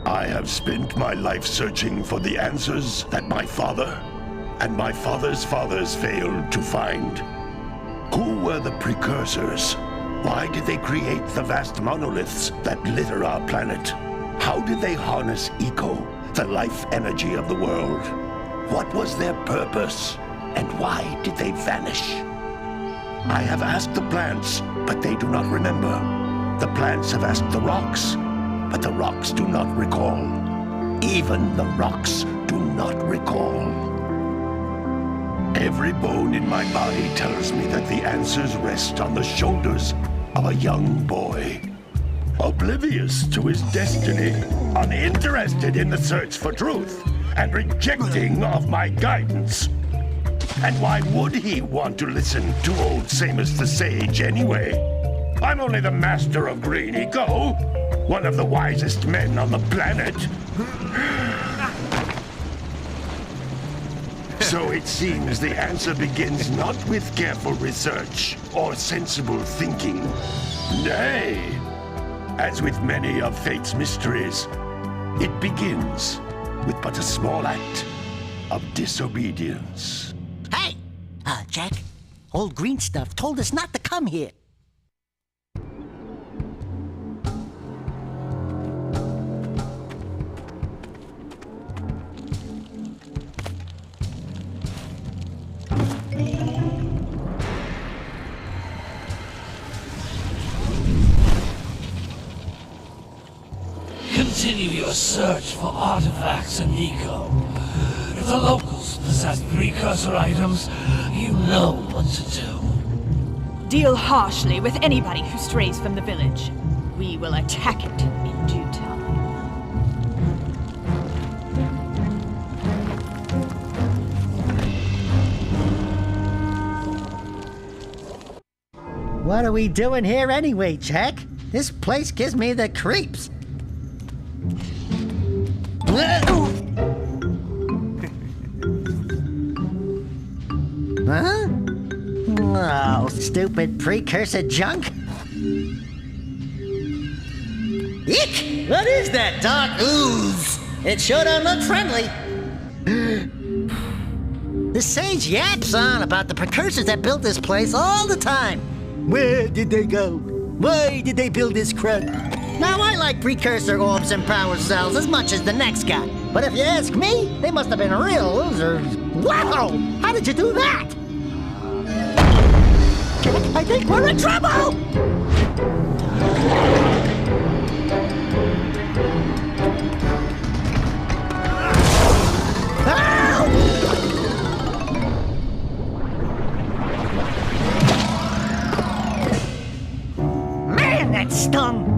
I have spent my life searching for the answers that my father and my father's fathers failed to find. Who were the precursors? Why did they create the vast monoliths that litter our planet? How did they harness eco, the life energy of the world? What was their purpose? And why did they vanish? I have asked the plants, but they do not remember. The plants have asked the rocks, but the rocks do not recall. Even the rocks do not recall. Every bone in my body tells me that the answers rest on the shoulders of a young boy. Oblivious to his destiny, uninterested in the search for truth, and rejecting of my guidance. And why would he want to listen to old Samus the Sage anyway? I'm only the master of green eco, one of the wisest men on the planet. So it seems the answer begins not with careful research or sensible thinking. Nay, as with many of fate's mysteries, it begins with but a small act of disobedience. Hey! Jack, old green stuff told us not to come here. Continue your search for artifacts and eco. If the locals possess precursor items, you know what to do. Deal harshly with anybody who strays from the village. We will attack it in due time. What are we doing here anyway, Jack? This place gives me the creeps. Huh? Oh, stupid precursor junk. Eek! What is that dark ooze? It sure don't look friendly. The sage yaps on about the precursors that built this place all the time. Where did they go? Why did they build this crud? Now, I like precursor orbs and power cells as much as the next guy. But if you ask me, they must have been real losers. Wow! How did you do that? Jack, I think we're in trouble! Man, that stung!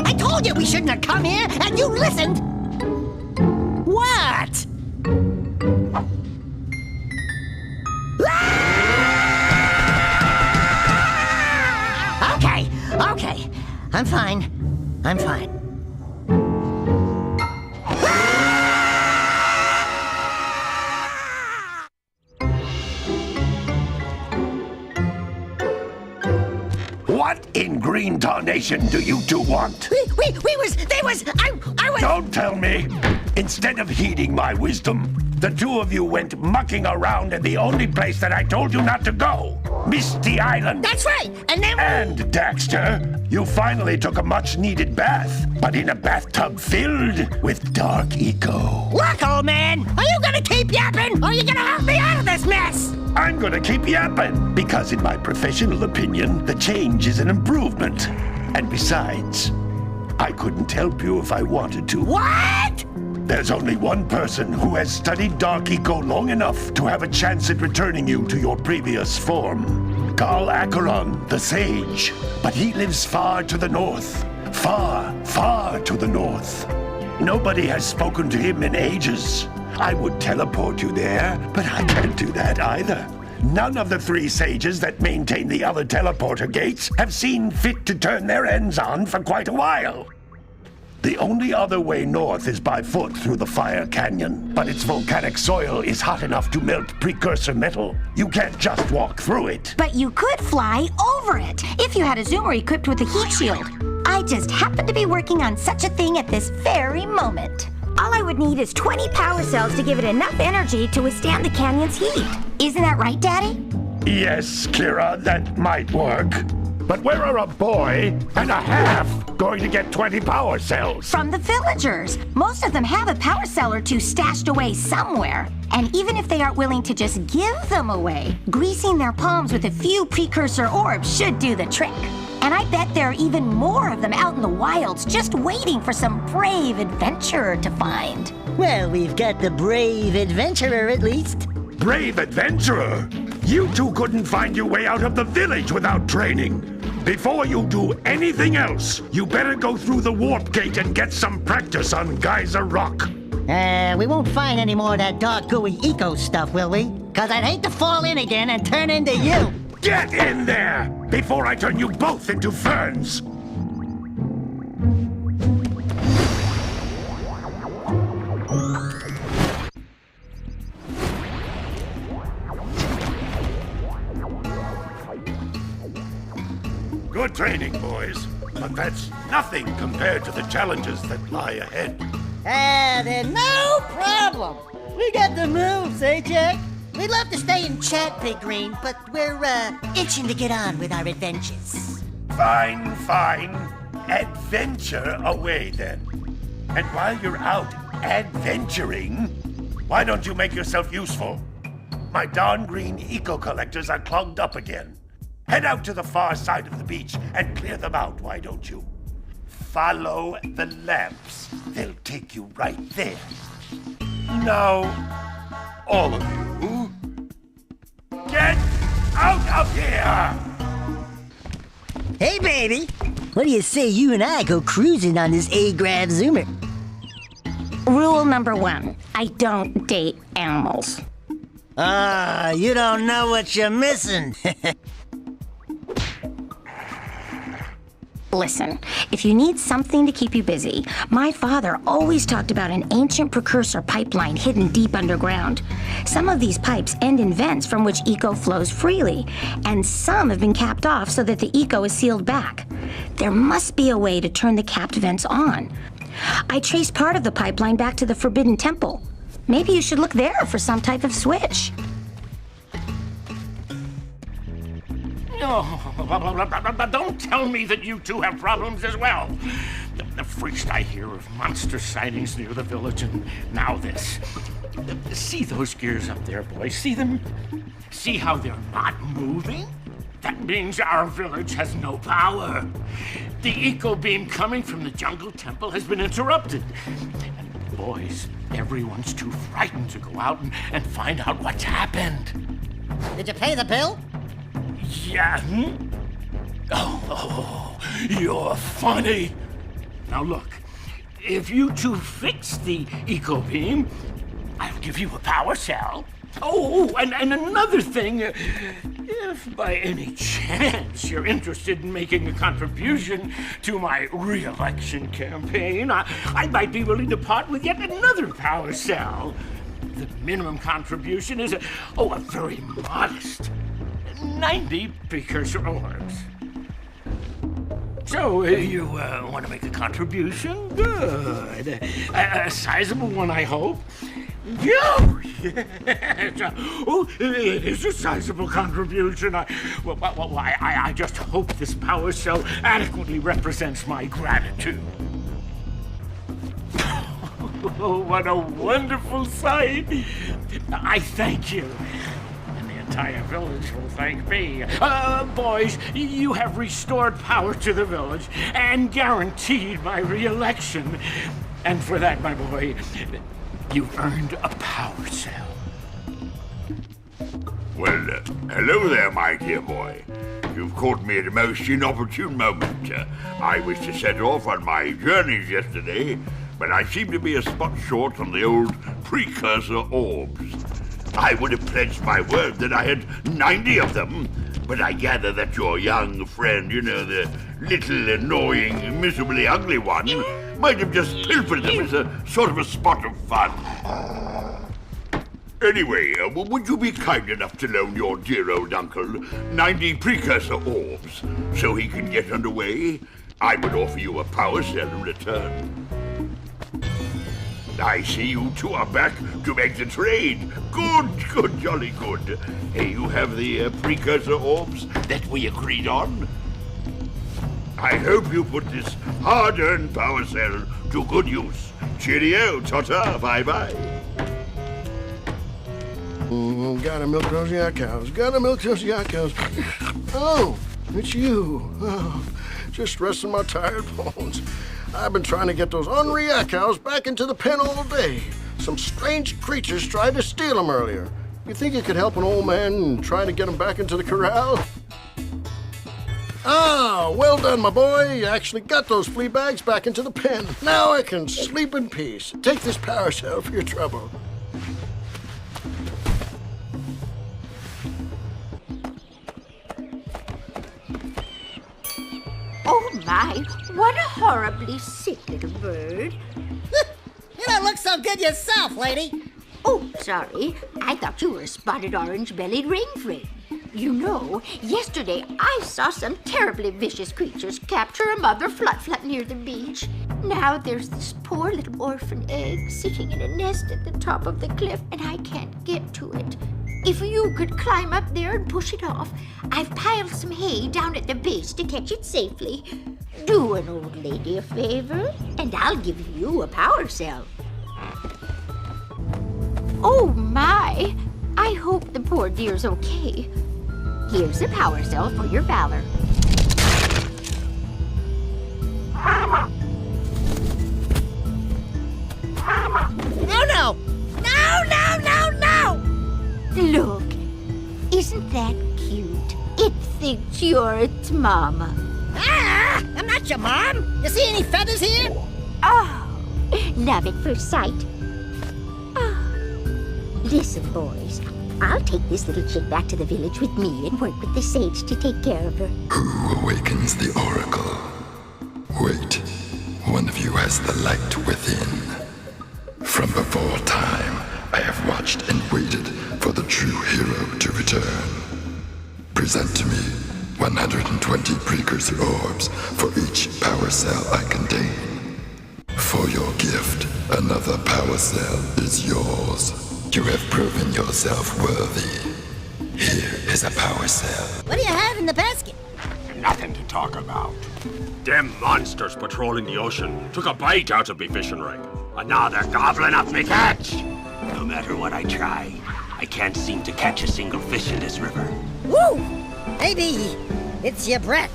I told you we shouldn't have come here, and you listened! What? Okay. I'm fine. What in green tarnation do you two want? I was... Don't tell me! Instead of heeding my wisdom, the two of you went mucking around in the only place that I told you not to go! Misty Island! That's right! And then... And, Daxter, you finally took a much-needed bath, but in a bathtub filled with dark eco. Look, old man! Are you gonna keep yapping, or are you gonna help me out of this mess? I'm gonna keep yapping, because in my professional opinion, the change is an improvement. And besides, I couldn't help you if I wanted to. What? There's only one person who has studied Dark Eco long enough to have a chance at returning you to your previous form. Carl Acheron, the Sage. But he lives far to the north. Far, far to the north. Nobody has spoken to him in ages. I would teleport you there, but I can't do that either. None of the three sages that maintain the other teleporter gates have seen fit to turn their ends on for quite a while. The only other way north is by foot through the Fire Canyon, but its volcanic soil is hot enough to melt precursor metal. You can't just walk through it. But you could fly over it, if you had a zoomer equipped with a heat shield. I I just happen to be working on such a thing at this very moment. All I would need is 20 power cells to give it enough energy to withstand the canyon's heat. Isn't that right, Daddy? Yes, Kira, that might work. But where are a boy and a half going to get 20 power cells? From the villagers. Most of them have a power cell or two stashed away somewhere. And even if they aren't willing to just give them away, greasing their palms with a few precursor orbs should do the trick. And I bet there are even more of them out in the wilds just waiting for some brave adventurer to find. Well, we've got the brave adventurer at least. Brave adventurer? You two couldn't find your way out of the village without training. Before you do anything else, you better go through the warp gate and get some practice on Geyser Rock. We won't find any more of that dark gooey eco stuff, will we? 'Cause I'd hate to fall in again and turn into you. Get in there before I turn you both into ferns. Good training, boys, but that's nothing compared to the challenges that lie ahead. Then no problem. We got the moves, eh, Jack? We'd love to stay and chat, Big Green, but we're, itching to get on with our adventures. Fine, fine. Adventure away, then. And while you're out adventuring, why don't you make yourself useful? My darn green eco-collectors are clogged up again. Head out to the far side of the beach and clear them out, why don't you? Follow the lamps. They'll take you right there. Now, all of you, get out of here! Hey, baby. What do you say you and I go cruising on this A-Grav Zoomer? Rule number 1, I don't date animals. You don't know what you're missing. Listen, if you need something to keep you busy, my father always talked about an ancient precursor pipeline hidden deep underground. Some of these pipes end in vents from which eco flows freely, and some have been capped off so that the eco is sealed back. There must be a way to turn the capped vents on. I traced part of the pipeline back to the Forbidden Temple. Maybe you should look there for some type of switch. Oh, don't tell me that you two have problems as well. The first I hear of monster sightings near the village, and now this. See those gears up there, boys? See them? See how they're not moving? That means our village has no power. The eco beam coming from the jungle temple has been interrupted. And boys, everyone's too frightened to go out and find out what's happened. Did you pay the bill? Yeah. Oh, you're funny. Now look, if you two fix the eco beam, I'll give you a power cell. Oh, and another thing, if by any chance you're interested in making a contribution to my re-election campaign, I might be willing to part with yet another power cell. The minimum contribution is a very modest 90 precursor orbs. So, you want to make a contribution? Good. A sizable one, I hope. Yes. Oh, it is a sizable contribution. I just hope this power cell adequately represents my gratitude. Oh, what a wonderful sight. I thank you. The entire village will thank me. Boys, you have restored power to the village and guaranteed my re-election. And for that, my boy, you've earned a power cell. Well, hello there, my dear boy. You've caught me at a most inopportune moment. I was to set off on my journeys yesterday, but I seem to be a spot short on the old precursor orbs. I would have pledged my word that I had 90 of them, but I gather that your young friend, the little annoying, miserably ugly one, might have just pilfered them as a sort of a spot of fun. Anyway, would you be kind enough to loan your dear old uncle 90 precursor orbs so he can get underway? I would offer you a power cell in return. I see you two are back to make the trade. Good, jolly good. Hey, you have the precursor orbs that we agreed on? I hope you put this hard-earned power cell to good use. Cheerio, ta-ta, bye-bye. Gotta milk those yak cows. Gotta milk those yak cows. Oh, it's you. Oh, just resting my tired bones. I've been trying to get those ornery yak cows back into the pen all day. Some strange creatures tried to steal them earlier. You think you could help an old man trying to get them back into the corral? Ah, well done, my boy. You actually got those flea bags back into the pen. Now I can sleep in peace. Take this power cell for your trouble. Oh my, what a horribly sick little bird. You don't look so good yourself, lady. Oh, sorry. I thought you were a spotted orange-bellied rainframe. You know, yesterday I saw some terribly vicious creatures capture a mother flut-flut near the beach. Now there's this poor little orphan egg sitting in a nest at the top of the cliff, and I can't get to it. If you could climb up there and push it off, I've piled some hay down at the base to catch it safely. Do an old lady a favor, and I'll give you a power cell. Oh my! I hope the poor dear's okay. Here's a power cell for your valor. Oh no! No, no, no, no! Look, isn't that cute? It thinks you're its mama. Ah! I'm not your mom! You see any feathers here? Oh, love at first sight. Oh. Listen, boys, I'll take this little chick back to the village with me and work with the sage to take care of her. Who awakens the oracle? Wait, one of you has the light within. From before time, I have watched and waited for the true hero to return. Present to me 120 precursor orbs for each power cell I contain. For your gift, another power cell is yours. You have proven yourself worthy. Here is a power cell. What do you have in the basket? Nothing to talk about. Them monsters patrolling the ocean took a bite out of me fishing rig. And now they're gobbling up me catch. No matter what I try, I can't seem to catch a single fish in this river. Woo! Maybe it's your breath.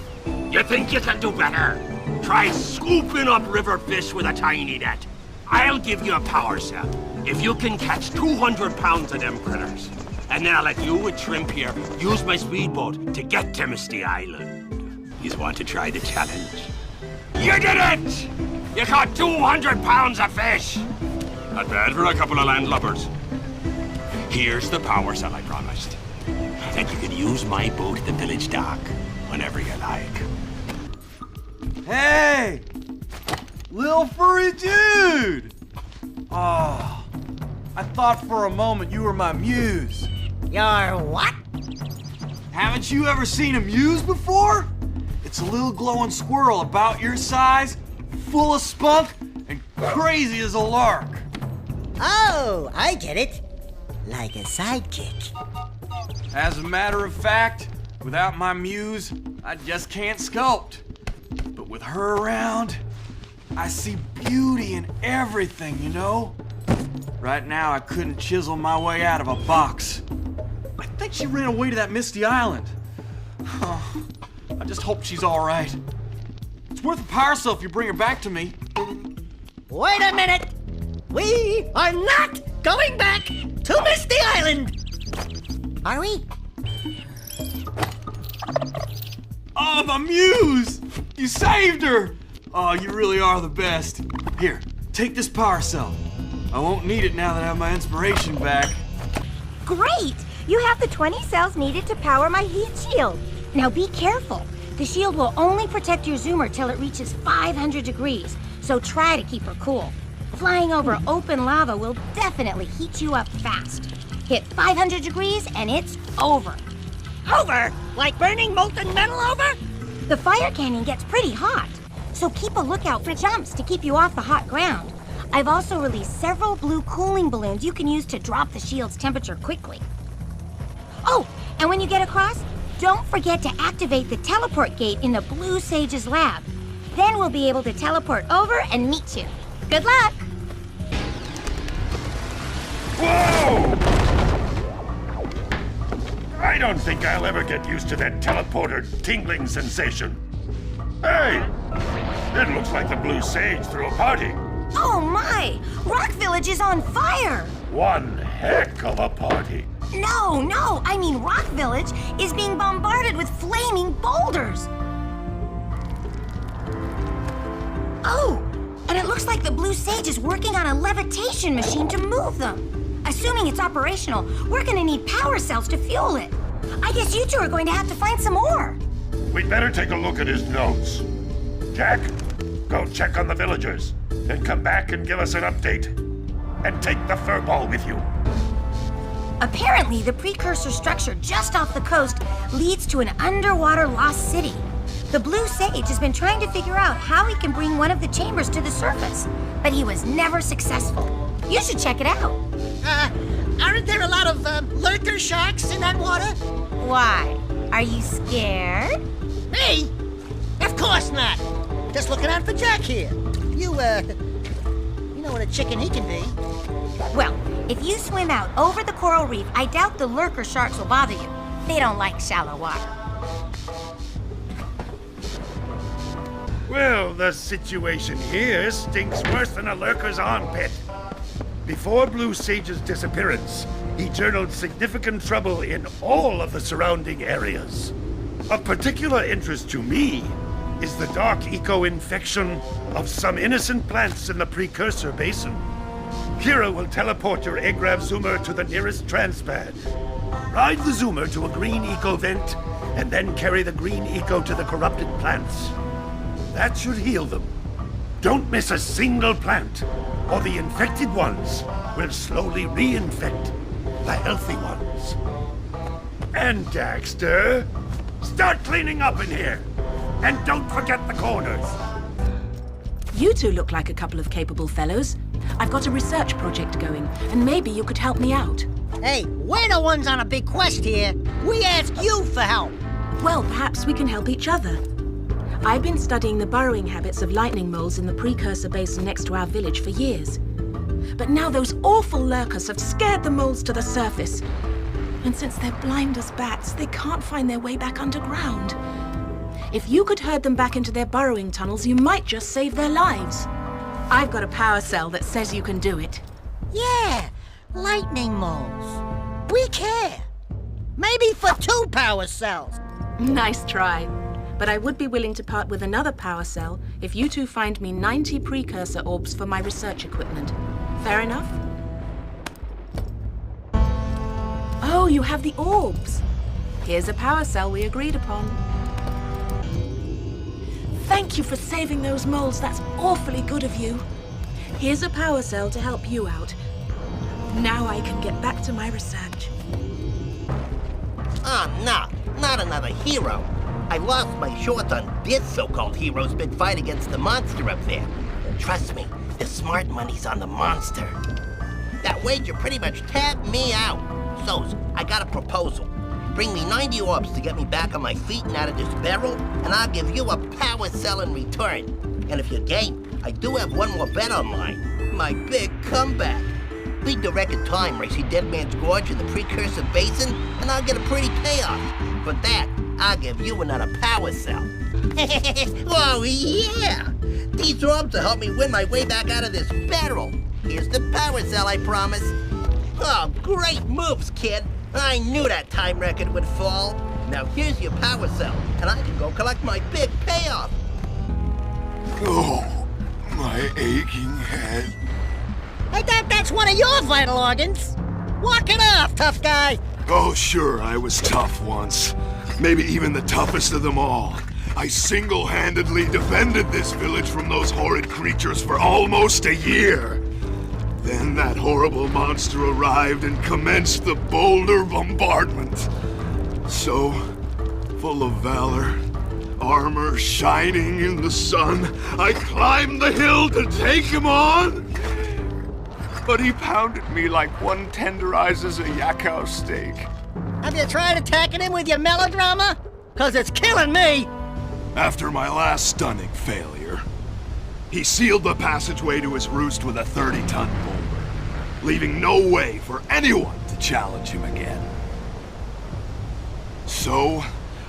You think you can do better? Try scooping up river fish with a tiny net. I'll give you a power cell if you can catch 200 pounds of them critters. And then I'll let you and Shrimp here use my speedboat to get to Misty Island. You want to try the challenge? You did it! You caught 200 pounds of fish! Not bad for a couple of landlubbers. Here's the power cell I promised. Then you can use my boat at the village dock whenever you like. Hey! Little furry dude! Oh, I thought for a moment you were my muse. Your what? Haven't you ever seen a muse before? It's a little glowing squirrel about your size, full of spunk, and crazy as a lark. Oh, I get it. Like a sidekick. As a matter of fact, without my muse, I just can't sculpt. But with her around, I see beauty in everything, you know? Right now, I couldn't chisel my way out of a box. I think she ran away to that Misty Island. Oh, I just hope she's all right. It's worth a power cell if you bring her back to me. Wait a minute! We are not going back to Misty Island! Are we? Oh, my muse! You saved her! Oh, you really are the best. Here, take this power cell. I won't need it now that I have my inspiration back. Great! You have the 20 cells needed to power my heat shield. Now be careful. The shield will only protect your zoomer till it reaches 500 degrees, so try to keep her cool. Flying over open lava will definitely heat you up fast. Hit 500 degrees and it's over. Over? Like burning molten metal over? The fire canyon gets pretty hot. so keep a lookout for jumps to keep you off the hot ground. I've also released several blue cooling balloons you can use to drop the shield's temperature quickly. Oh, and when you get across, don't forget to activate the teleport gate in the Blue Sage's lab. Then we'll be able to teleport over and meet you. Good luck! Whoa! I don't think I'll ever get used to that teleporter tingling sensation. Hey! It looks like the Blue Sage threw a party. Oh my! Rock Village is on fire! One heck of a party. No, I mean Rock Village is being bombarded with flaming boulders. Oh, and it looks like the Blue Sage is working on a levitation machine to move them. Assuming it's operational, we're gonna need power cells to fuel it. I guess you two are going to have to find some more. We'd better take a look at his notes. Jack, go check on the villagers, then come back and give us an update. And take the furball with you. Apparently, the precursor structure just off the coast leads to an underwater lost city. The Blue Sage has been trying to figure out how he can bring one of the chambers to the surface, but he was never successful. You should check it out. Aren't there a lot of lurker sharks in that water? Why? Are you scared? Me? Of course not. Just looking out for Jack here. You know what a chicken he can be. Well, if you swim out over the coral reef, I doubt the lurker sharks will bother you. They don't like shallow water. Well, the situation here stinks worse than a lurker's armpit. Before Blue Sage's disappearance, he journaled significant trouble in all of the surrounding areas. Of particular interest to me is the dark eco-infection of some innocent plants in the precursor basin. Kira will teleport your Agrav Zoomer to the nearest transpad. Ride the Zoomer to a green eco vent, and then carry the green eco to the corrupted plants. That should heal them. Don't miss a single plant, or the infected ones will slowly reinfect the healthy ones. And Daxter, start cleaning up in here. And don't forget the corners. You two look like a couple of capable fellows. I've got a research project going, and maybe you could help me out. Hey, we're the ones on a big quest here. We ask you for help. Well, perhaps we can help each other. I've been studying the burrowing habits of lightning moles in the precursor basin next to our village for years. But now those awful lurkers have scared the moles to the surface. And since they're blind as bats, they can't find their way back underground. If you could herd them back into their burrowing tunnels, you might just save their lives. I've got a power cell that says you can do it. Yeah, lightning moles. We care. Maybe for 2 power cells. Nice try. But I would be willing to part with another power cell if you two find me 90 precursor orbs for my research equipment. Fair enough? Oh, you have the orbs. Here's a power cell we agreed upon. Thank you for saving those moles. That's awfully good of you. Here's a power cell to help you out. Now I can get back to my research. Oh, no. Not another hero. I lost my shorts on this so-called hero's big fight against the monster up there. And trust me, the smart money's on the monster. That wager pretty much tapped me out. So, I got a proposal. Bring me 90 orbs to get me back on my feet and out of this barrel, and I'll give you a power cell in return. And if you're game, I do have one more bet online. My big comeback. Beat the record time racing Dead Man's Gorge in the Precursor Basin, and I'll get a pretty payoff. For that, I'll give you another power cell. Oh, yeah! These orbs will help me win my way back out of this barrel. Here's the power cell, I promise. Oh, great moves, kid. I knew that time record would fall. Now here's your power cell, and I can go collect my big payoff. Oh, my aching head. I thought that's one of your vital organs. Walk it off, tough guy. Oh, sure, I was tough once. Maybe even the toughest of them all. I single-handedly defended this village from those horrid creatures for almost a year. Then that horrible monster arrived and commenced the boulder bombardment. So, full of valor, armor shining in the sun, I climbed the hill to take him on. But he pounded me like one tenderizes a yakao steak. Have you tried attacking him with your melodrama? 'Cause it's killing me! After my last stunning failure, he sealed the passageway to his roost with a 30-ton boulder, leaving no way for anyone to challenge him again. So,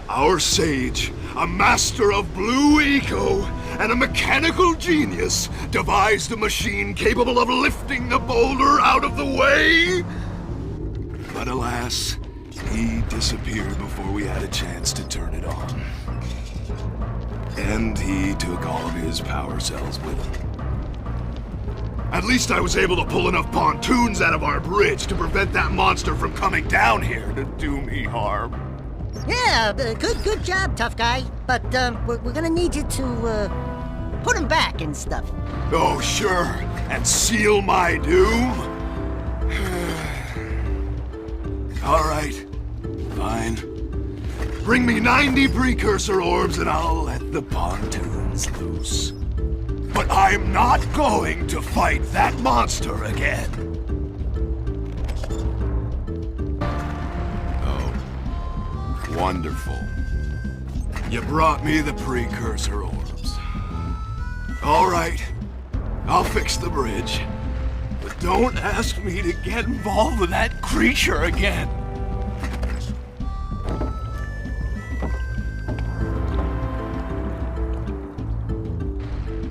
our sage, a master of blue eco and a mechanical genius, devised a machine capable of lifting the boulder out of the way. But alas, he disappeared before we had a chance to turn it on. And he took all of his power cells with him. At least I was able to pull enough pontoons out of our bridge to prevent that monster from coming down here to do me harm. Yeah, good job, tough guy. But we're gonna need you to put him back and stuff. Oh, sure. And seal my doom? All right. Fine. Bring me 90 precursor orbs and I'll let the pontoons loose. But I'm not going to fight that monster again. Oh, wonderful. You brought me the precursor orbs. All right, I'll fix the bridge. But don't ask me to get involved with that creature again.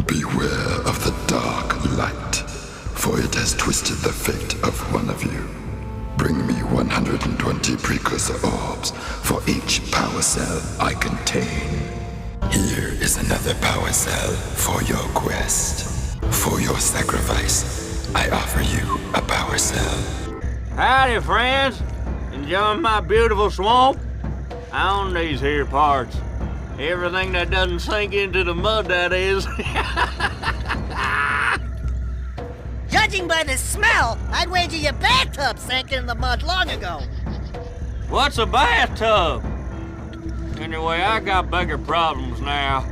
Beware of the dark light, for it has twisted the fate of one of you. Bring me 120 precursor orbs for each power cell I contain. Here is another power cell for your quest. For your sacrifice, I offer you a power cell. Howdy, friends. Enjoying my beautiful swamp? I own these here parts. Everything that doesn't sink into the mud, that is. Judging by the smell, I'd wager your bathtub sank in the mud long ago. What's a bathtub? Anyway, I got bigger problems now.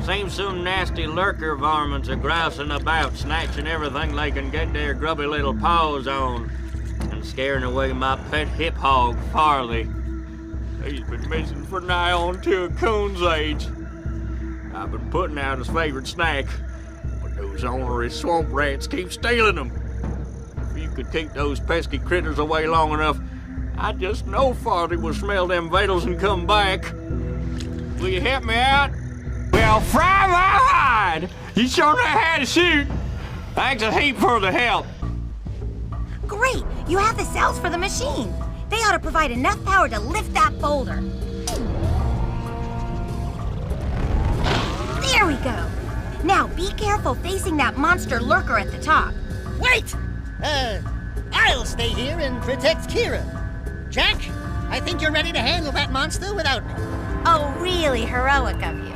Seems some nasty lurker varmints are grousing about, snatching everything they can get their grubby little paws on, and scaring away my pet hip hog, Farley. He's been missing for nigh on to a coon's age. I've been putting out his favorite snack, but those ornery swamp rats keep stealing them. If you could keep those pesky critters away long enough, I just know Farley will smell them vitals and come back. Will you help me out? Well, fry my hide! You sure know how to shoot. Thanks a heap for the help. Great! You have the cells for the machine. They ought to provide enough power to lift that boulder. There we go. Now be careful facing that monster lurker at the top. Wait! I'll stay here and protect Kira. Jack, I think you're ready to handle that monster without me. Oh, really heroic of you.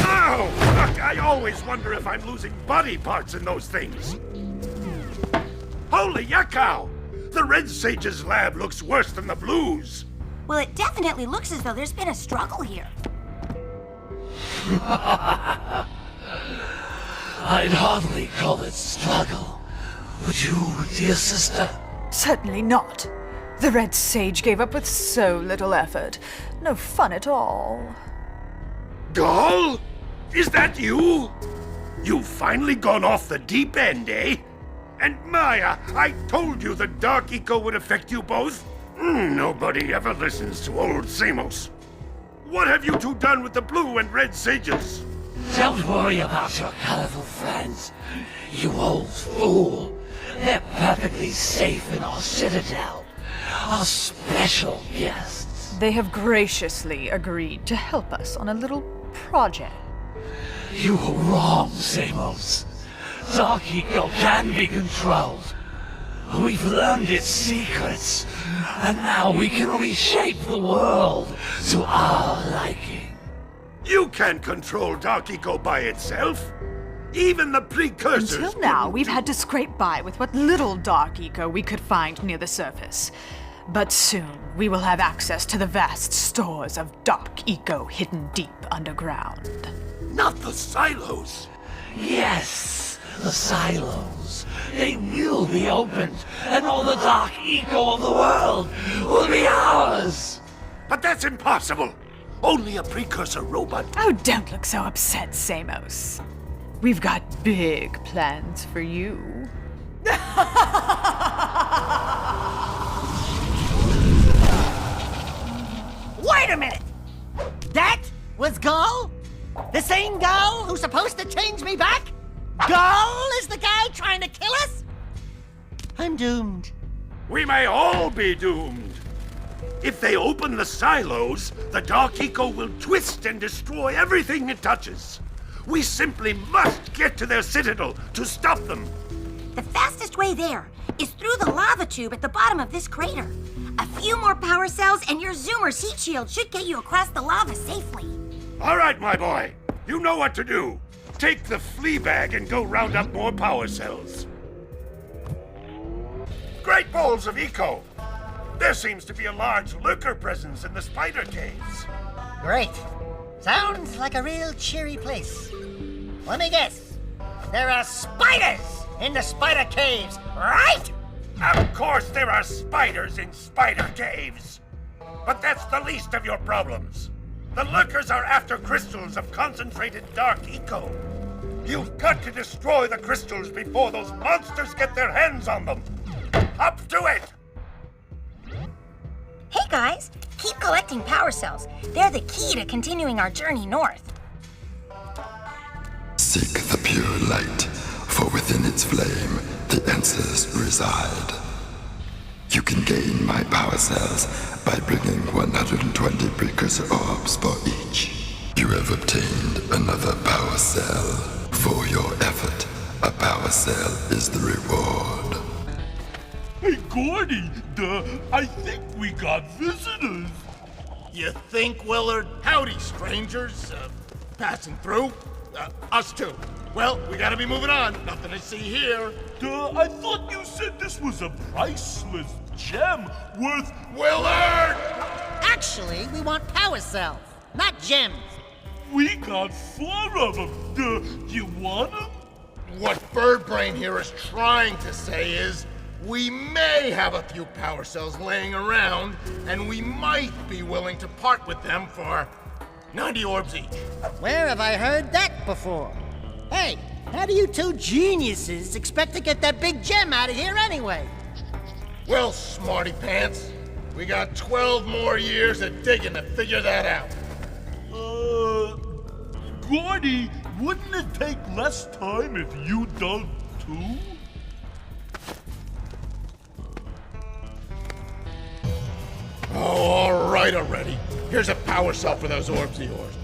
Ow! Look, I always wonder if I'm losing body parts in those things. Holy yakao! The Red Sage's lab looks worse than the Blues. Well, it definitely looks as though there's been a struggle here. I'd hardly call it struggle. Would you, dear sister? Certainly not. The Red Sage gave up with so little effort. No fun at all. Gall? Is that you? You've finally gone off the deep end, eh? And Maya, I told you the dark eco would affect you both. Nobody ever listens to old Samos. What have you two done with the blue and red sages? Don't worry about your colorful friends, you old fool. They're perfectly safe in our citadel. Our special guests. They have graciously agreed to help us on a little project. You were wrong, Samos. Dark Eco can be controlled. We've learned its secrets, and now we can reshape the world to our liking. You can't control Dark Eco by itself. Even the precursors... Until now, we've had to scrape by with what little Dark Eco we could find near the surface. But soon, we will have access to the vast stores of dark eco hidden deep underground. Not the silos. Yes, the silos. They will be opened, and all the dark eco of the world will be ours. But that's impossible. Only a precursor robot. Oh, don't look so upset, Samos. We've got big plans for you. Wait a minute! That was Gull? The same Gull who's supposed to change me back? Gull is the guy trying to kill us? I'm doomed. We may all be doomed. If they open the silos, the Dark Eco will twist and destroy everything it touches. We simply must get to their citadel to stop them. The fastest way there is through the lava tube at the bottom of this crater. A few more power cells and your Zoomer's heat shield should get you across the lava safely. All right, my boy. You know what to do. Take the flea bag and go round up more power cells. Great balls of eco. There seems to be a large lurker presence in the spider caves. Great. Sounds like a real cheery place. Let me guess. There are spiders in the spider caves, right? Of course there are spiders in spider caves. But that's the least of your problems. The lurkers are after crystals of concentrated dark eco. You've got to destroy the crystals before those monsters get their hands on them. Up to it! Hey guys, keep collecting power cells. They're the key to continuing our journey north. Seek the pure light, for within its flame the answers reside. You can gain my power cells by bringing 120 precursor orbs for each. You have obtained another power cell. For your effort, a power cell is the reward. Hey, Gordy, I think we got visitors. You think, Willard? Howdy, strangers. Passing through? Us too. Well, we gotta be moving on. Nothing to see here. I thought you said this was a priceless gem worth... Willard! Actually, we want power cells, not gems. We got 4 of them. Do you want them? What Birdbrain here is trying to say is, we may have a few power cells laying around, and we might be willing to part with them for 90 orbs each. Where have I heard that before? Hey, how do you two geniuses expect to get that big gem out of here anyway? Well, smarty pants, we got 12 more years of digging to figure that out. Gordy, wouldn't it take less time if you dug too? Oh, all right already. Here's a power cell for those orbs of yours.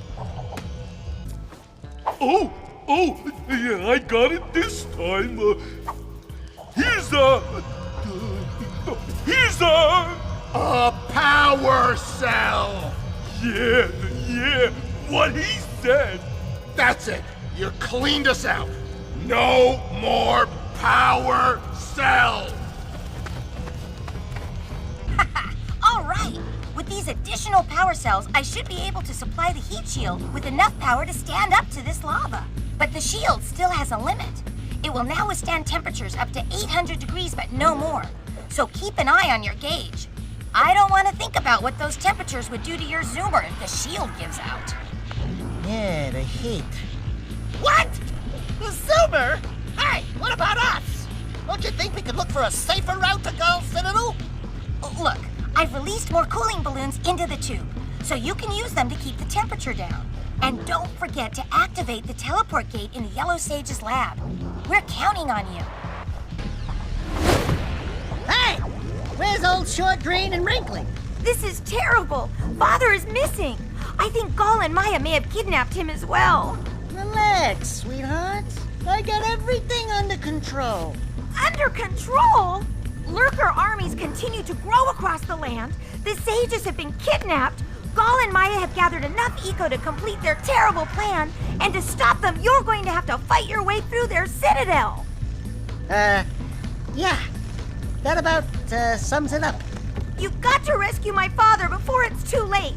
Oh, yeah, I got it this time. Here's a power cell! Yeah, what he said. That's it. You cleaned us out. No more power cells! All right. With these additional power cells, I should be able to supply the heat shield with enough power to stand up to this lava. But the shield still has a limit. It will now withstand temperatures up to 800 degrees, but no more. So keep an eye on your gauge. I don't want to think about what those temperatures would do to your Zoomer if the shield gives out. Yeah, the heat. What? The Zoomer? Hey, what about us? Don't you think we could look for a safer route to Gull Citadel? Look, I've released more cooling balloons into the tube, so you can use them to keep the temperature down. And don't forget to activate the teleport gate in the Yellow Sage's lab. We're counting on you. Hey! Where's old Short, Green, and Wrinkly? This is terrible. Father is missing. I think Gull and Maya may have kidnapped him as well. Relax, sweetheart. I got everything under control. Under control? Lurker armies continue to grow across the land. The sages have been kidnapped. Gull and Maya have gathered enough eco to complete their terrible plan. And to stop them, you're going to have to fight your way through their citadel. Yeah. That about sums it up. You've got to rescue my father before it's too late.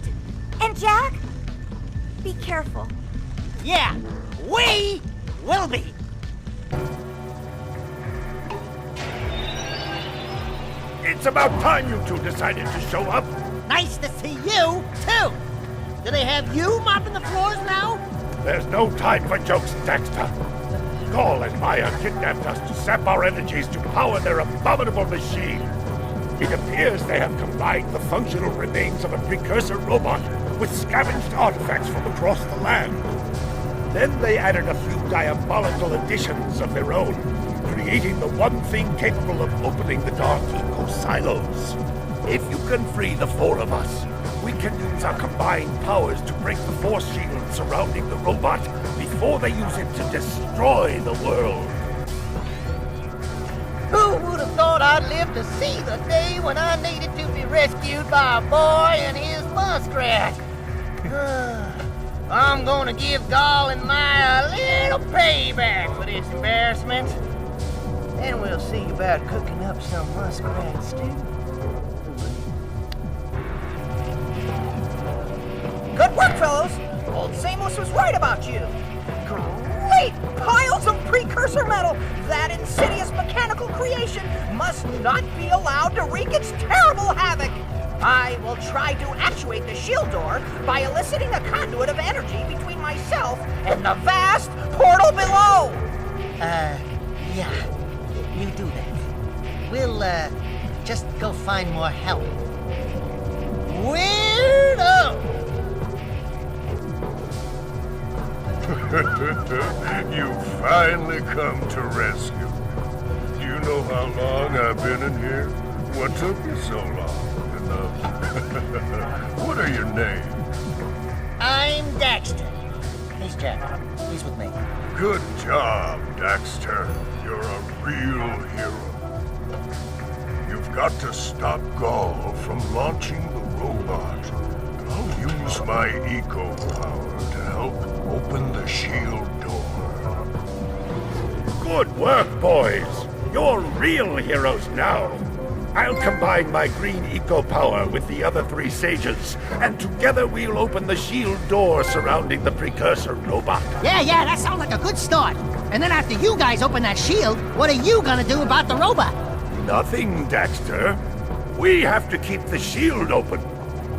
And Jack, be careful. Yeah, we will be. It's about time you two decided to show up. Nice to see you, too. Do they have you mopping the floors now? There's no time for jokes, Daxter. Gall and Maya kidnapped us to sap our energies to power their abominable machine. It appears they have combined the functional remains of a precursor robot with scavenged artifacts from across the land. Then they added a few diabolical additions of their own, creating the one thing capable of opening the Dark Eco silos. If you can free the four of us, we can use our combined powers to break the force shield surrounding the robot before they use it to destroy the world. Who would have thought I'd live to see the day when I needed to be rescued by a boy and his muskrat? I'm gonna give Gall and Maya a little payback for this embarrassment. Then we'll see about cooking up some muskrat stew. Good work, fellows! Old Samos was right about you. Great piles of precursor metal! That insidious mechanical creation must not be allowed to wreak its terrible havoc! I will try to actuate the shield door by eliciting a conduit of energy between myself and the vast portal below! Yeah. You do that. We'll, just go find more help. Weirdo! You finally come to rescue. Do you know how long I've been in here? What took you so long? And, what are your names? I'm Daxter. He's Jack. He's with me. Good job, Daxter. You're a real hero. You've got to stop Gall from launching the robot. I'll use my eco power to help open the shield door. Good work, boys. You're real heroes now. I'll combine my green eco power with the other three sages, and together we'll open the shield door surrounding the precursor robot. Yeah, that sounds like a good start. And then after you guys open that shield, what are you gonna do about the robot? Nothing, Daxter. We have to keep the shield open.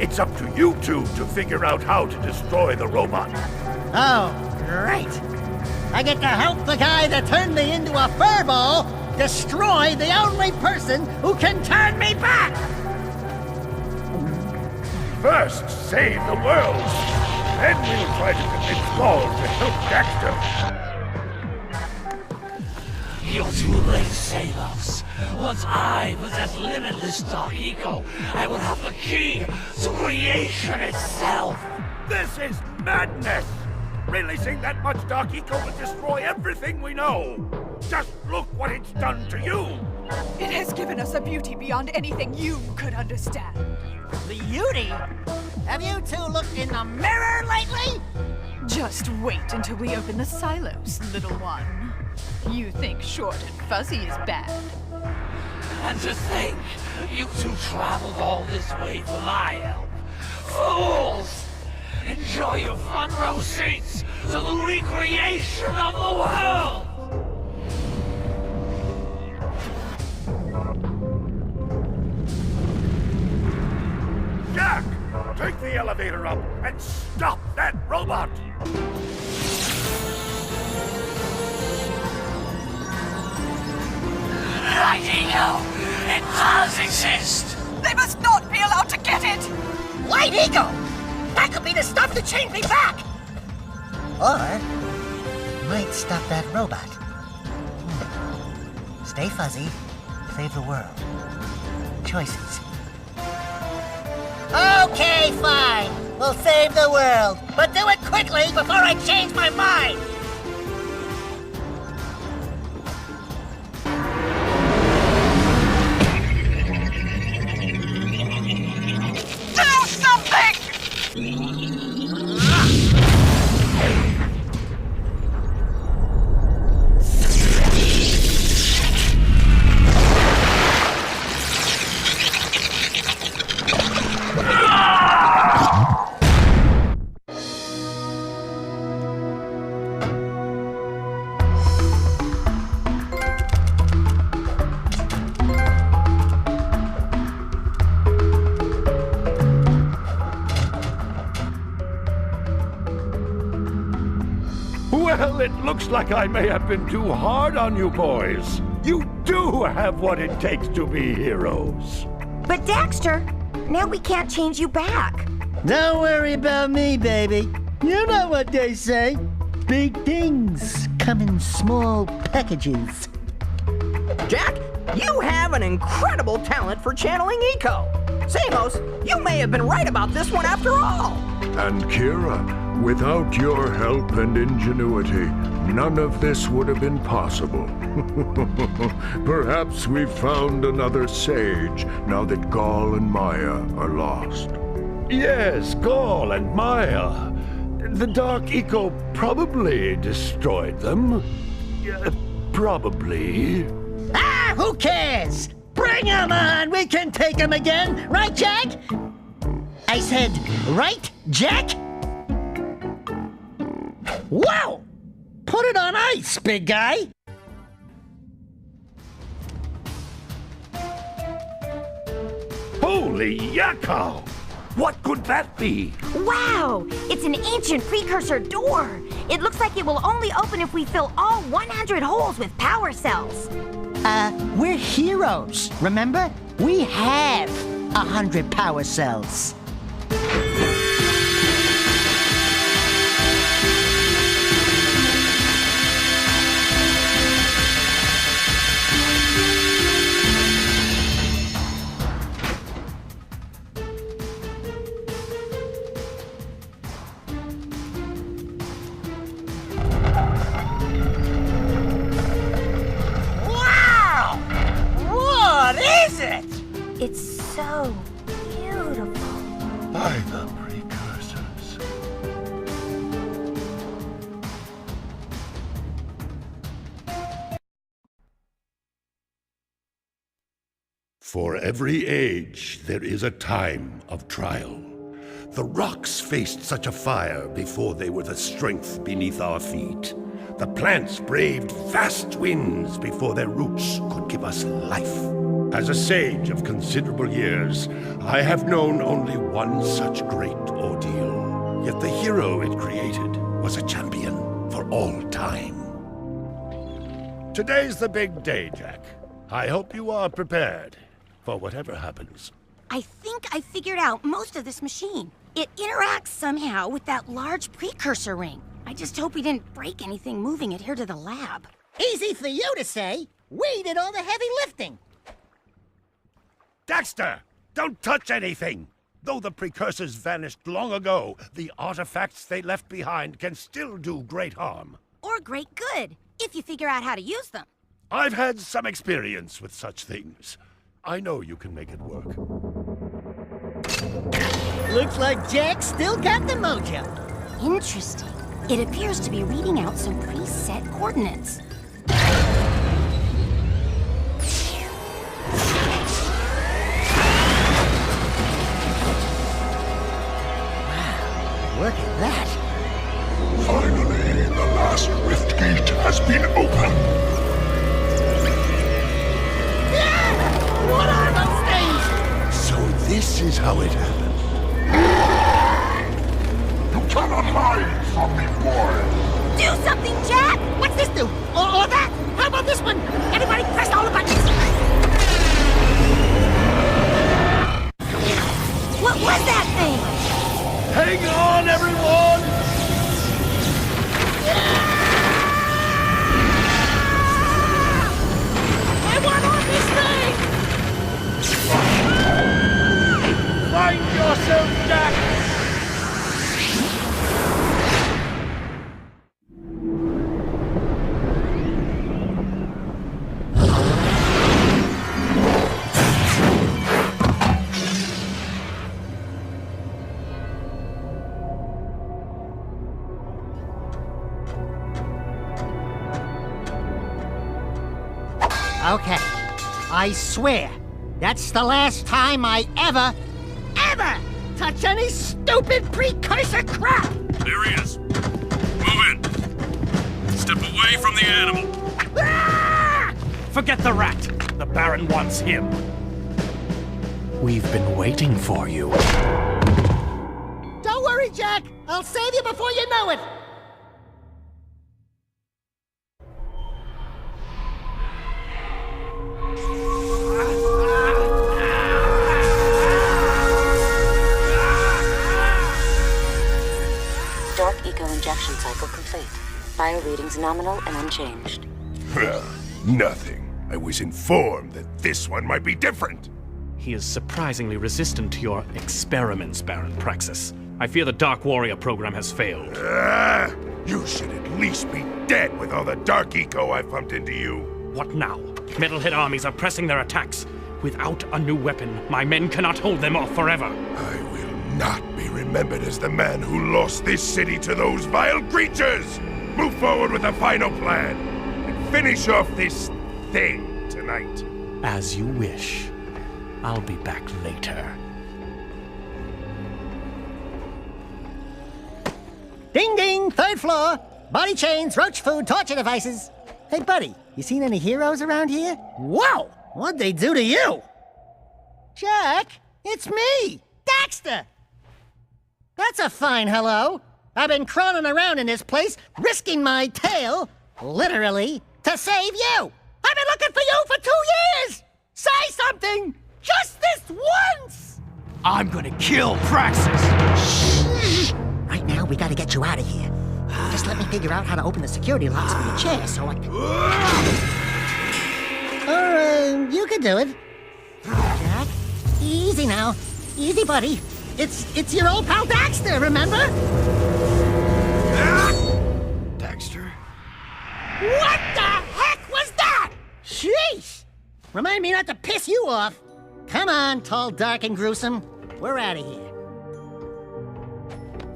It's up to you two to figure out how to destroy the robot. Oh, great. I get to help the guy that turned me into a furball destroy the only person who can turn me back! First, save the world. Then we'll try to convince Gall to help Daxter. You're too late, Salos. Once I possess limitless Dark Eco, I will have the key to creation itself. This is madness! Releasing that much Dark Eco will destroy everything we know. Just look what it's done to you. It has given us a beauty beyond anything you could understand. Beauty? Have you two looked in the mirror lately? Just wait until we open the silos, little one. You think short and fuzzy is bad. And to think, you two traveled all this way for my help. Fools! Enjoy your front row seats to the recreation of the world! Jack, take the elevator up and stop that robot! Right, Ego. It does exist. They must not be allowed to get it! White Eagle! That could be the stuff to change me back! Or might stop that robot. Stay fuzzy, save the world. Choices. Okay, fine. We'll save the world. But do it quickly before I change my mind! Do something! Looks like I may have been too hard on you boys. You do have what it takes to be heroes. But Daxter, now we can't change you back. Don't worry about me, baby. You know what they say. Big things come in small packages. Jack, you have an incredible talent for channeling Eco. Samos, you may have been right about this one after all. And Kira, without your help and ingenuity, none of this would have been possible. Perhaps we've found another sage now that Gaul and Maya are lost. Yes, Gaul and Maya. The Dark Eco probably destroyed them. Probably. Ah, who cares? Bring 'em on! We can take 'em again! Right, Jack? I said, right, Jack? Wow! Put it on ice, big guy! Holy yakko! What could that be? Wow! It's an ancient precursor door. It looks like it will only open if we fill all 100 holes with power cells. We're heroes, remember? We have 100 power cells. It's so beautiful. By the precursors. For every age, there is a time of trial. The rocks faced such a fire before they were the strength beneath our feet. The plants braved vast winds before their roots could give us life. As a sage of considerable years, I have known only one such great ordeal. Yet the hero it created was a champion for all time. Today's the big day, Jack. I hope you are prepared for whatever happens. I think I figured out most of this machine. It interacts somehow with that large precursor ring. I just hope we didn't break anything moving it here to the lab. Easy for you to say. We did all the heavy lifting. Daxter, don't touch anything! Though the precursors vanished long ago, the artifacts they left behind can still do great harm. Or great good, if you figure out how to use them. I've had some experience with such things. I know you can make it work. Looks like Jack still got the mojo. Interesting. It appears to be reading out some preset coordinates. Look at that. Finally, the last rift gate has been opened. What are those things? So this is how it happened. You cannot hide from me, boy. Do something, Jack! What's this do? Or that? How about this one? Everybody press all the buttons. What was that thing? Hang on, everyone! I want on this thing! Find yourself, Jack! Okay, I swear, that's the last time I ever touch any stupid precursor crap! There he is. Move in. Step away from the animal. Ah! Forget the rat. The Baron wants him. We've been waiting for you. Don't worry, Jack. I'll save you before you know it. remains nominal and unchanged. Well, nothing. I was informed that this one might be different. He is surprisingly resistant to your experiments, Baron Praxis. I fear the Dark Warrior program has failed. You should at least be dead with all the dark eco I pumped into you. What now? Metalhead armies are pressing their attacks. Without a new weapon, my men cannot hold them off forever. I will not be remembered as the man who lost this city to those vile creatures! Move forward with the final plan, and finish off this thing tonight. As you wish. I'll be back later. Ding ding, 3rd floor. Body chains, roach food, torture devices. Hey buddy, you seen any heroes around here? Whoa! What'd they do to you? Jack, it's me, Daxter! That's a fine hello. I've been crawling around in this place, risking my tail, literally, to save you. I've been looking for you for 2 years! Say something! Just this once! I'm gonna kill Praxis! Shh! Right now, we gotta get you out of here. Just let me figure out how to open the security locks for your chair so I can... Or, you could do it. Jack, easy now. Easy, buddy. It's your old pal Daxter, remember? Daxter? What the heck was that? Sheesh! Remind me not to piss you off. Come on, tall, dark, and gruesome. We're out of here.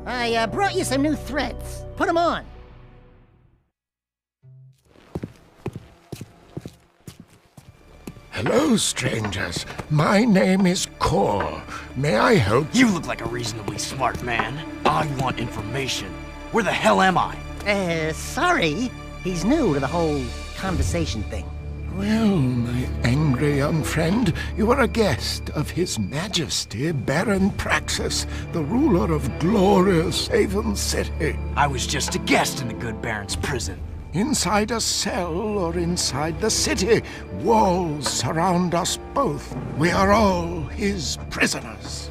I brought you some new threads. Put them on. Hello, strangers. My name is Core. May I help? You look like a reasonably smart man. I want information. Where the hell am I? Sorry. He's new to the whole conversation thing. Well, my angry young friend, you are a guest of His Majesty Baron Praxis, the ruler of glorious Haven City. I was just a guest in the good Baron's prison. Inside a cell or inside the city, walls surround us both. We are all his prisoners.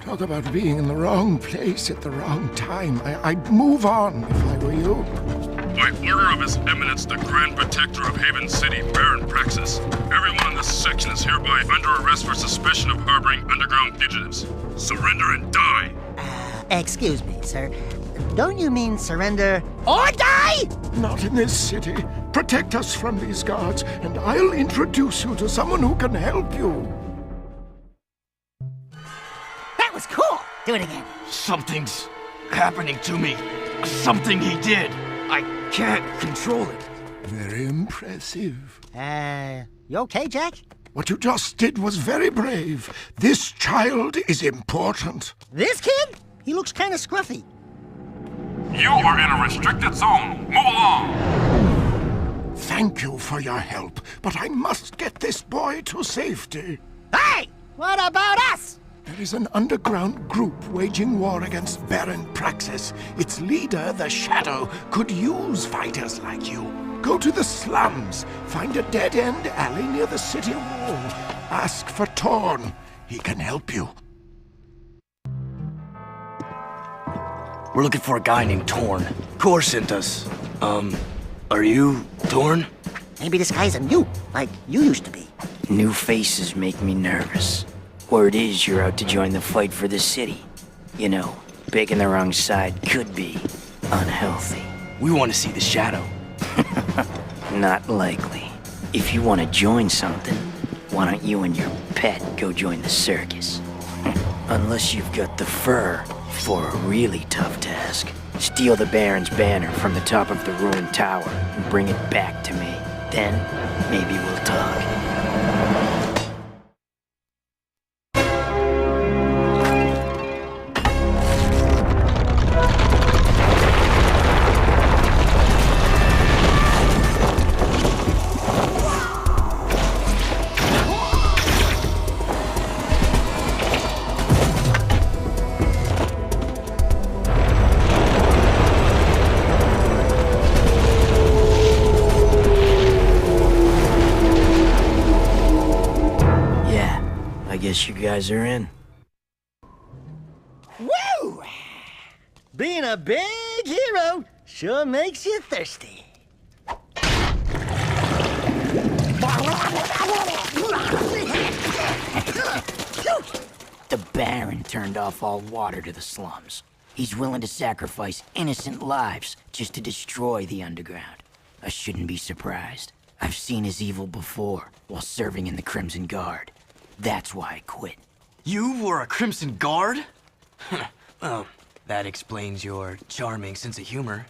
Talk about being in the wrong place at the wrong time. I'd move on if I were you. By order of His Eminence, the Grand Protector of Haven City, Baron Praxis, everyone in this section is hereby under arrest for suspicion of harboring underground fugitives. Surrender and die! Excuse me, sir. Don't you mean surrender or die? Not in this city. Protect us from these guards, and I'll introduce you to someone who can help you. That was cool. Do it again. Something's happening to me. Something he did. I can't control it. Very impressive. You okay, Jack? What you just did was very brave. This child is important. This kid? He looks kind of scruffy. You are in a restricted zone. Move along! Thank you for your help, but I must get this boy to safety. Hey! What about us? There is an underground group waging war against Baron Praxis. Its leader, the Shadow, could use fighters like you. Go to the slums, find a dead-end alley near the city wall. Ask for Torn. He can help you. We're looking for a guy named Torn. Core sent us. Are you Torn? Maybe this guy's a new, like you used to be. New faces make me nervous. Word is you're out to join the fight for the city. You know, picking the wrong side could be unhealthy. We want to see the Shadow. Not likely. If you want to join something, why don't you and your pet go join the circus? Unless you've got the fur for a really tough task. Steal the Baron's banner from the top of the ruined tower and bring it back to me. Then, maybe we'll talk. You guys are in. Woo! Being a big hero Sure makes you thirsty. The Baron turned off all water to the slums. He's willing to sacrifice innocent lives just to destroy the underground. I shouldn't be surprised. I've seen his evil before while serving in the Crimson Guard. That's why I quit. You were a Crimson Guard? Well, that explains your charming sense of humor.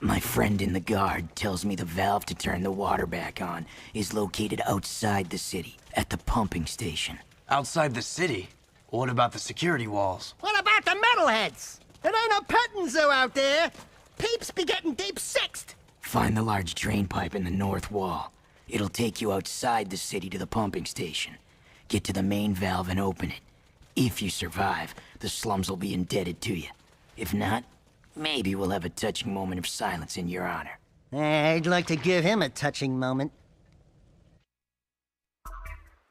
My friend in the Guard tells me the valve to turn the water back on is located outside the city, at the pumping station. Outside the city? What about the security walls? What about the metalheads? There ain't no petting zoo out there. Peeps be getting deep-sixed. Find the large drain pipe in the north wall. It'll take you outside the city to the pumping station. Get to the main valve and open it. If you survive, the slums will be indebted to you. If not, maybe we'll have a touching moment of silence in your honor. I'd like to give him a touching moment.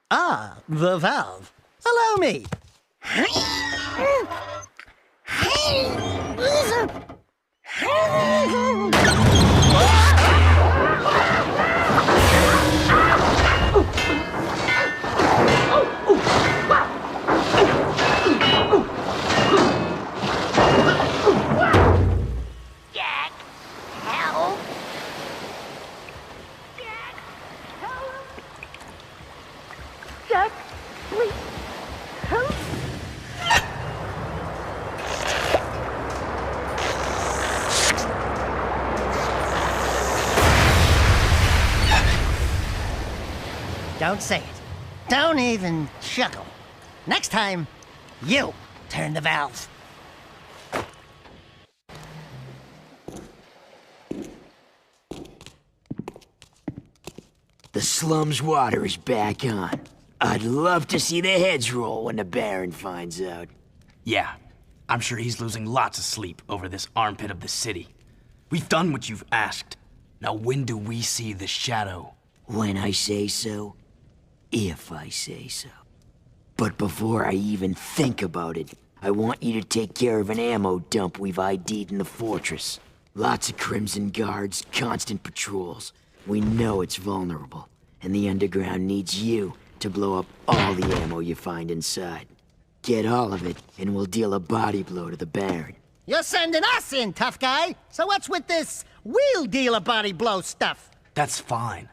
Ah, the valve. Allow me. Jack, help! Jack, please, help! Don't say it. Don't even chuckle. Next time, you turn the valve. The slum's water is back on. I'd love to see the heads roll when the Baron finds out. Yeah, I'm sure he's losing lots of sleep over this armpit of the city. We've done what you've asked. Now when do we see the shadow? When I say so, if I say so. But before I even think about it, I want you to take care of an ammo dump we've ID'd in the fortress. Lots of Crimson Guards, constant patrols. We know it's vulnerable, and the underground needs you to blow up all the ammo you find inside. Get all of it, and we'll deal a body blow to the Baron. You're sending us in, tough guy. So what's with this wheel dealer body blow stuff? That's fine.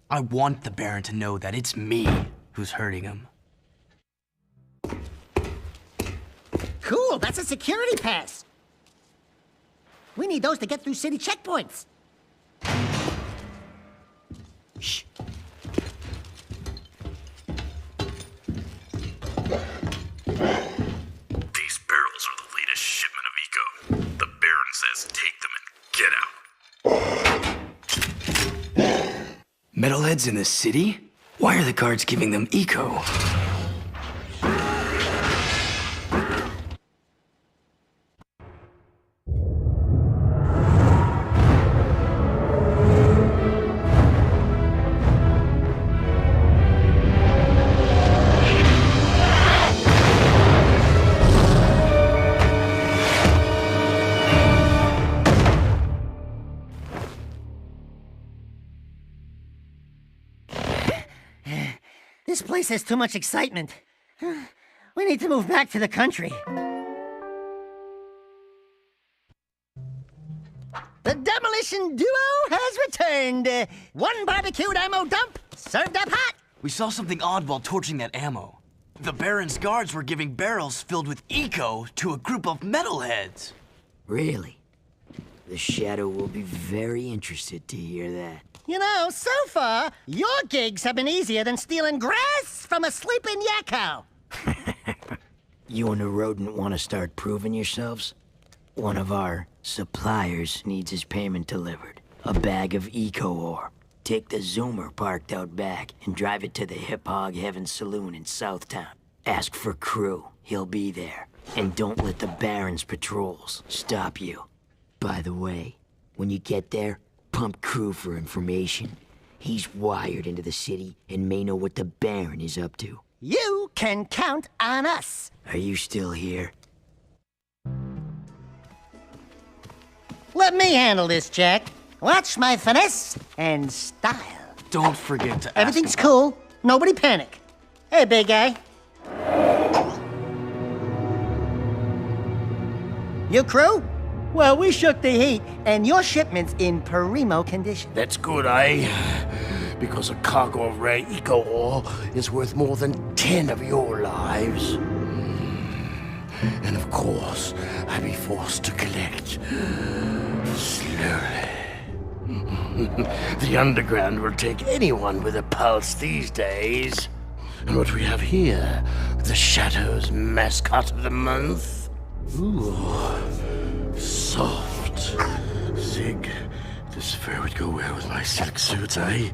I want the Baron to know that it's me who's hurting him. Cool, that's a security pass. We need those to get through city checkpoints. Shh. These barrels are the latest shipment of Eco. The Baron says take them and get out. Metalheads in the city? Why are the guards giving them Eco? This place has too much excitement. We need to move back to the country. The demolition duo has returned. One barbecued ammo dump, served up hot. We saw something odd while torching that ammo. The Baron's guards were giving barrels filled with Eco to a group of metalheads. Really? The Shadow will be very interested to hear that. You know, so far, your gigs have been easier than stealing grass from a sleeping yakko. You and the rodent want to start proving yourselves? One of our suppliers needs his payment delivered. A bag of Eco ore. Take the Zoomer parked out back and drive it to the Hip Hog Heaven Saloon in Southtown. Ask for Crew. He'll be there. And don't let the Baron's patrols stop you. By the way, when you get there, pump Crew for information. He's wired into the city and may know what the Baron is up to. You can count on us. Are you still here? Let me handle this, Jak. Watch my finesse and style. Don't forget to Everything's cool. Nobody panic. Hey, big guy. Your crew? Well, we shook the heat, and your shipment's in primo condition. That's good, eh? Because a cargo of rare eco ore is worth more than 10 of your lives. And of course, I'd be forced to collect slowly. The underground will take anyone with a pulse these days. And what we have here, the Shadow's mascot of the month. Ooh, soft. Zig, this fur would go well with my silk suits, eh?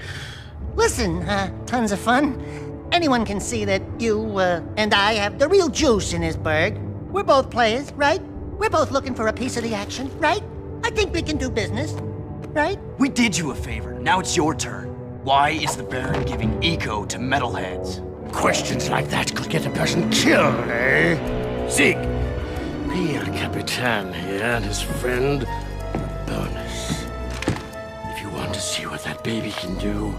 Listen, tons of fun. Anyone can see that you, and I have the real juice in this burg. We're both players, right? We're both looking for a piece of the action, right? I think we can do business, right? We did you a favor. Now it's your turn. Why is the Baron giving eco to metalheads? Questions like that could get a person killed, eh? Zig, Pierre Capitan here and his friend, bonus. If you want to see what that baby can do,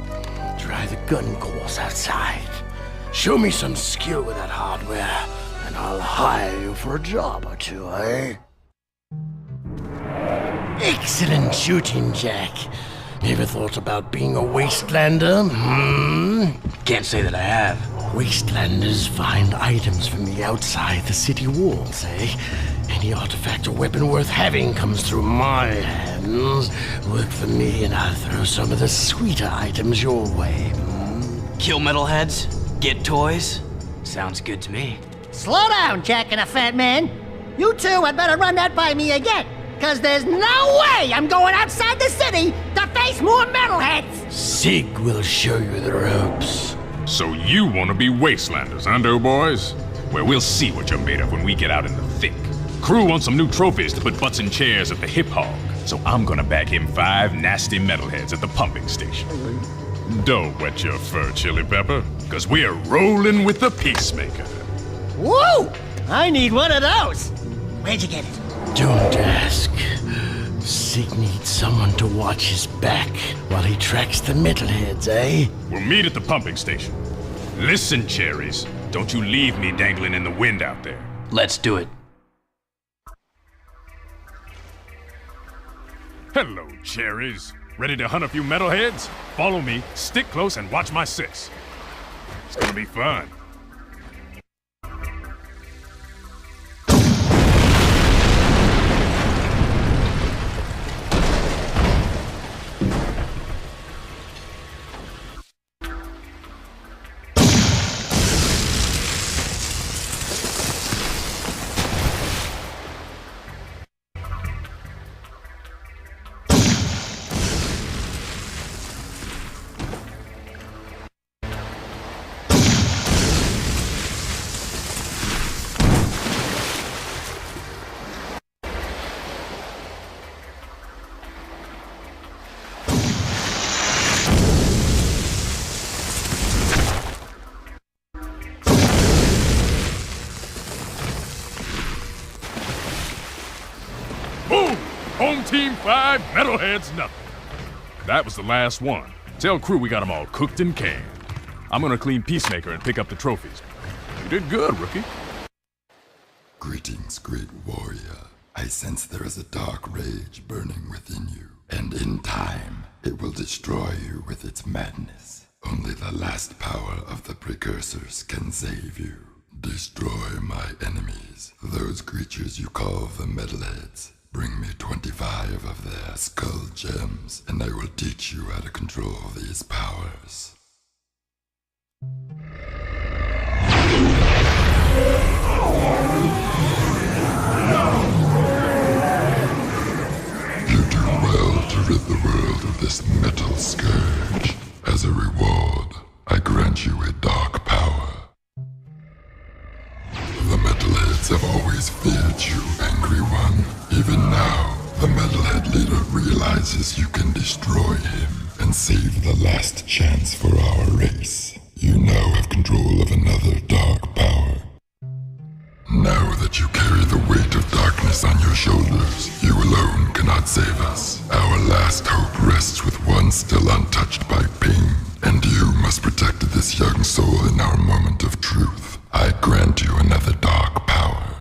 try the gun course outside. Show me some skill with that hardware, and I'll hire you for a job or two, eh? Excellent shooting, Jak. Ever thought about being a wastelander? Can't say that I have. Wastelanders find items from the outside the city walls, eh? Any artifact or weapon worth having comes through my hands. Work for me and I'll throw some of the sweeter items your way. Kill metalheads? Get toys? Sounds good to me. Slow down, Jak and a fat man. You two had better run that by me again, because there's no way I'm going outside the city to face more metalheads! Zig will show you the ropes. So you want to be wastelanders, huh, doughboys? Well, we'll see what you're made of when we get out in the thick. Crew wants some new trophies to put butts in chairs at the Hip Hog, so I'm gonna bag him 5 nasty metalheads at the pumping station. Don't wet your fur, Chili Pepper, because we're rolling with the Peacemaker. Woo! I need one of those! Where'd you get it? Don't ask. Zig needs someone to watch his back while he tracks the metalheads, eh? We'll meet at the pumping station. Listen, cherries, don't you leave me dangling in the wind out there. Let's do it. Hello, cherries. Ready to hunt a few metalheads? Follow me, stick close, and watch my 6. It's gonna be fun. Boom! Home team 5, metalheads nothing. That was the last one. Tell crew we got them all cooked and canned. I'm gonna clean Peacemaker and pick up the trophies. You did good, rookie. Greetings, great warrior. I sense there is a dark rage burning within you, and in time, it will destroy you with its madness. Only the last power of the precursors can save you. Destroy my enemies, those creatures you call the metalheads. Bring me 25 of their skull gems, and I will teach you how to control these powers. You do well to rid the world of this metal scourge. As a reward, I grant you a dark power. The metalheads have always feared you, Angry One. Even now, the metalhead leader realizes you can destroy him and save the last chance for our race. You now have control of another dark power. Now that you carry the weight of darkness on your shoulders. You alone cannot save us. Our last hope rests with one still untouched by pain, and you must protect this young soul in our moment of truth. I grant you another dark power.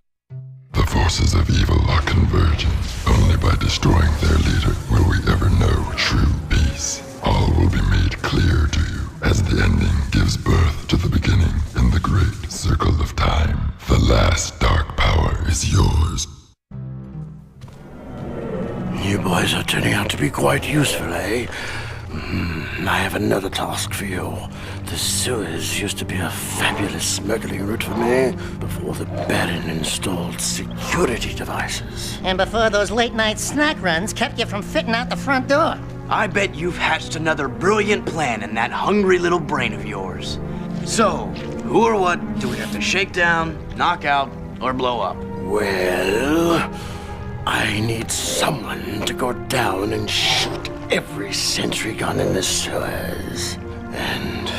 The forces of evil are converging. Only by destroying their leader will we ever know true peace. All will be made clear to you as the ending gives birth to the beginning in the great circle of time. The last dark power is yours. You boys are turning out to be quite useful, eh? I have another task for you. The sewers used to be a fabulous smuggling route for me before the Baron installed security devices. And before those late-night snack runs kept you from fitting out the front door. I bet you've hatched another brilliant plan in that hungry little brain of yours. So, who or what do we have to shake down, knock out, or blow up? Well, I need someone to go down and shoot every sentry gun in the sewers. And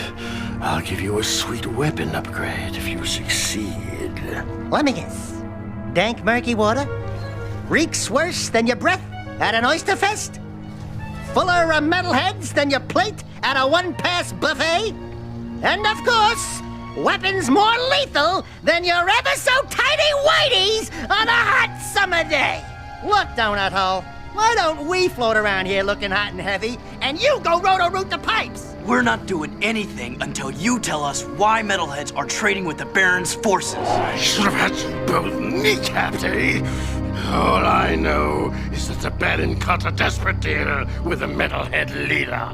I'll give you a sweet weapon upgrade if you succeed. Let me guess. Dank murky water? Reeks worse than your breath at an oyster fest? Fuller of metalheads than your plate at a one-pass buffet? And of course, weapons more lethal than your ever-so-tiny whiteys on a hot summer day. Look, Donut Hole, why don't we float around here looking hot and heavy, and you go roto-root the pipes? We're not doing anything until you tell us why metalheads are trading with the Baron's forces. I should have had you both kneecapped, eh? All I know is that the Baron cut a desperate deal with the metalhead leader.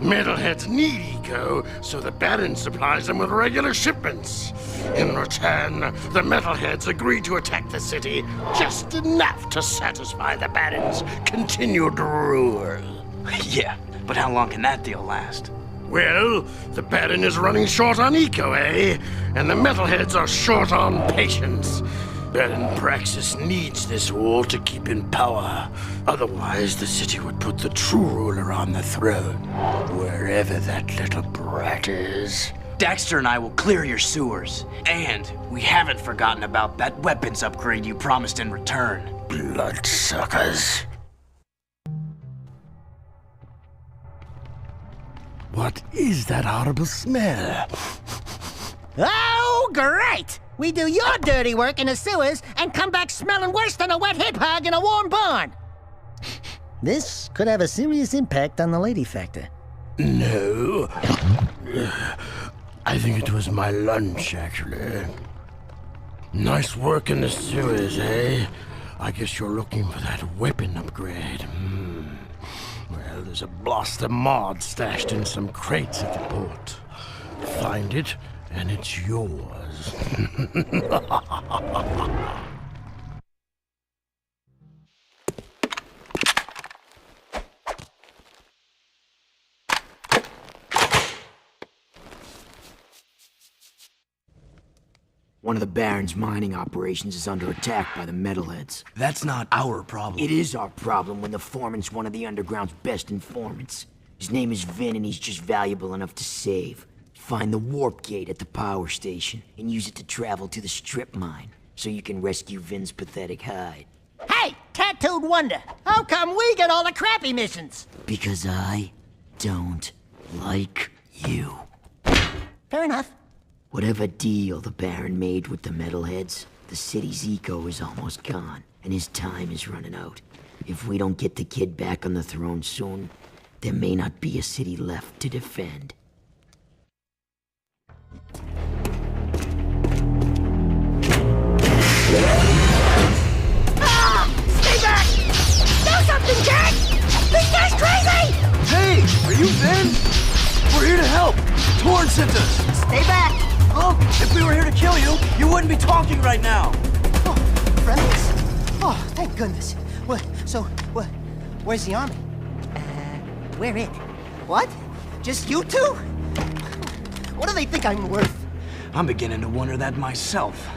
Metalheads need eco, so the Baron supplies them with regular shipments. In return, the metalheads agree to attack the city just enough to satisfy the Baron's continued rule. Yeah, but how long can that deal last? Well, the Baron is running short on eco, eh? And the metalheads are short on patience. Baron Praxis needs this wall to keep in power. Otherwise, the city would put the true ruler on the throne, wherever that little brat is. Daxter and I will clear your sewers. And we haven't forgotten about that weapons upgrade you promised in return. Bloodsuckers. What is that horrible smell? Oh, great! We do your dirty work in the sewers and come back smelling worse than a wet hip hog in a warm barn. This could have a serious impact on the lady factor. No. I think it was my lunch, actually. Nice work in the sewers, eh? I guess you're looking for that weapon upgrade. Well, there's a blaster mod stashed in some crates at the port. Find it, and it's yours. One of the Baron's mining operations is under attack by the metalheads. That's not our problem. It is our problem when the foreman's one of the underground's best informants. His name is Vin, and he's just valuable enough to save. Find the warp gate at the power station and use it to travel to the strip mine so you can rescue Vin's pathetic hide. Hey, tattooed wonder, how come we get all the crappy missions? Because I don't like you. Fair enough. Whatever deal the Baron made with the metalheads, the city's eco is almost gone, and his time is running out. If we don't get the kid back on the throne soon, there may not be a city left to defend. Ah! Stay back! Do something, Jack! This guy's crazy! Hey, are you Vin? We're here to help. Torn sent us. Stay back! Oh, if we were here to kill you, you wouldn't be talking right now. Oh, friendlies? Oh, thank goodness. Where's the army? Where it? What? Just you two? What do they think I'm worth? I'm beginning to wonder that myself.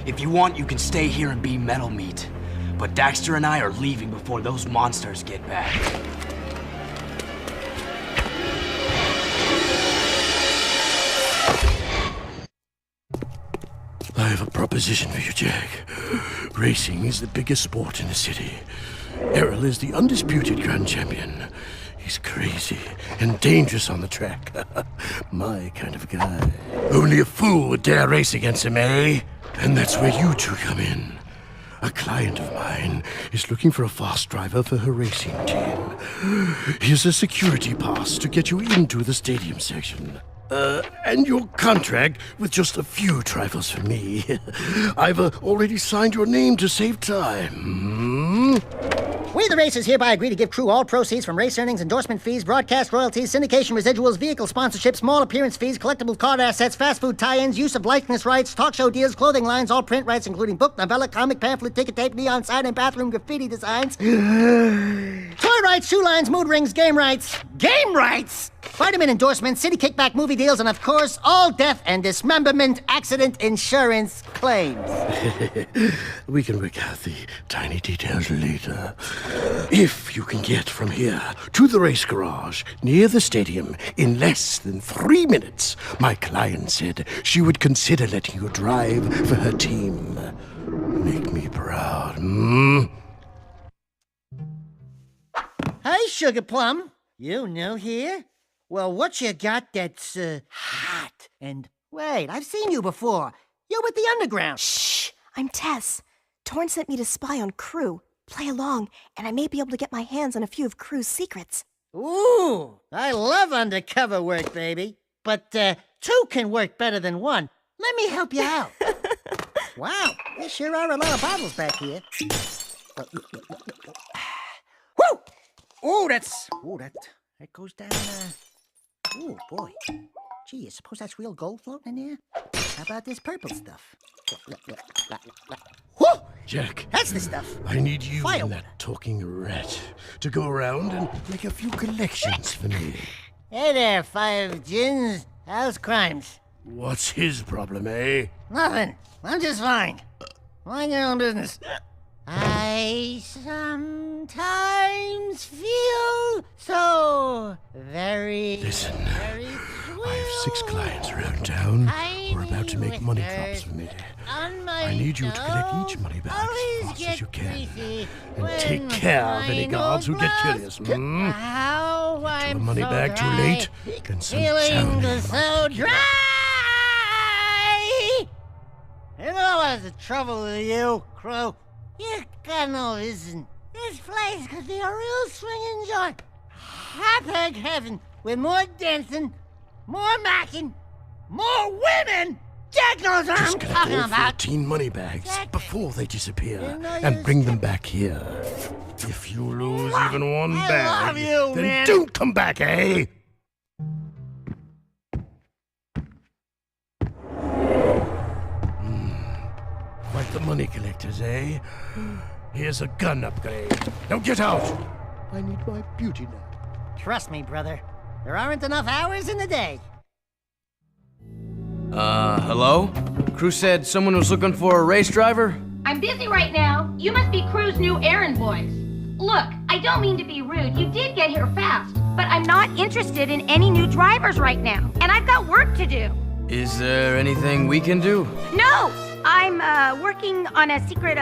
If you want, you can stay here and be metal meat. But Daxter and I are leaving before those monsters get back. I have a proposition for you, Jak. Racing is the biggest sport in the city. Errol is the undisputed grand champion. He's crazy and dangerous on the track. My kind of guy. Only a fool would dare race against him, eh? And that's where you two come in. A client of mine is looking for a fast driver for her racing team. Here's a security pass to get you into the stadium section. And your contract with just a few trifles for me. I've already signed your name to save time. We, the racers, hereby agree to give Crew all proceeds from race earnings, endorsement fees, broadcast royalties, syndication residuals, vehicle sponsorships, small appearance fees, collectible card assets, fast food tie-ins, use of likeness rights, talk show deals, clothing lines, all print rights, including book, novella, comic, pamphlet, ticket tape, neon sign, and bathroom graffiti designs. Toy rights, shoe lines, mood rings, game rights. Game rights? Vitamin endorsements, city kickback movie deals, and of course, all death and dismemberment accident insurance claims. We can work out the tiny details later. If you can get from here to the race garage near the stadium in less than 3 minutes, my client said she would consider letting you drive for her team. Make me proud, Hey, Sugar Plum. You new here? Well, what you got that's, hot? And wait, I've seen you before. You're with the Underground. Shh! I'm Tess. Torn sent me to spy on Crew. Play along, and I may be able to get my hands on a few of Crew's secrets. Ooh, I love undercover work, baby. But, two can work better than one. Let me help you out. Wow, there sure are a lot of bottles back here. Woo! Ooh, that goes down, ooh, boy. Gee, I suppose that's real gold floating in there? How about this purple stuff? Woo! Jak. That's the stuff. I need you Fire and that talking rat to go around and make a few collections for me. Hey there, Five Gins. How's crimes? What's his problem, eh? Nothing. I'm just fine. Mind your own business. I sometimes feel so very... Listen, I have 6 clients around town who are about to make money drops for me. I need you to collect each money back as fast as you can. And take care of any guards who get curious, Get your money back too late, and some feeling so dry. You know what's the trouble with you, Crow? You got no vision. This place could be a real swinging joint. Hot-egg heaven with more dancing, more macking, more women. Jak knows what I'm talking all about. 14 money bags before they disappear, and bring them back here. If you lose even one bag, love you, then man. don't come back, eh? Quite the money collectors, eh? Here's a gun upgrade. Now get out! I need my beauty nap. Trust me, brother. There aren't enough hours in the day. Hello? Crew said someone was looking for a race driver? I'm busy right now. You must be Crew's new errand boys. Look, I don't mean to be rude. You did get here fast. But I'm not interested in any new drivers right now, and I've got work to do. Is there anything we can do? No! I'm, working on a secret,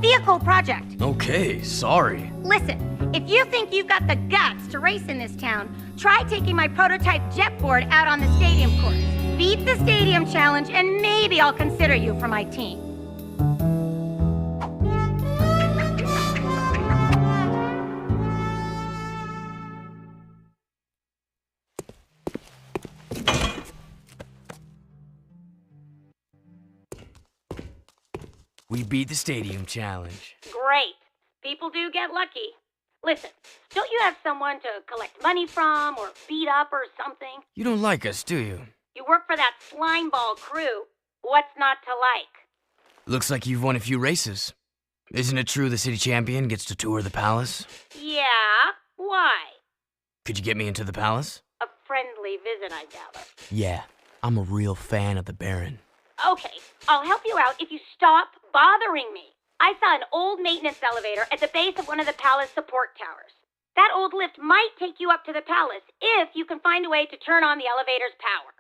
vehicle project. Okay, sorry. Listen, if you think you've got the guts to race in this town, try taking my prototype jet board out on the stadium course. Beat the stadium challenge, and maybe I'll consider you for my team. We beat the stadium challenge. Great. People do get lucky. Listen, don't you have someone to collect money from or beat up or something? You don't like us, do you? You work for that slimeball Crew. What's not to like? Looks like you've won a few races. Isn't it true the city champion gets to tour the palace? Yeah? Why? Could you get me into the palace? A friendly visit, I gather. Yeah, I'm a real fan of the Baron. Okay, I'll help you out if you stop bothering me. I saw an old maintenance elevator at the base of one of the palace support towers. That old lift might take you up to the palace if you can find a way to turn on the elevator's power.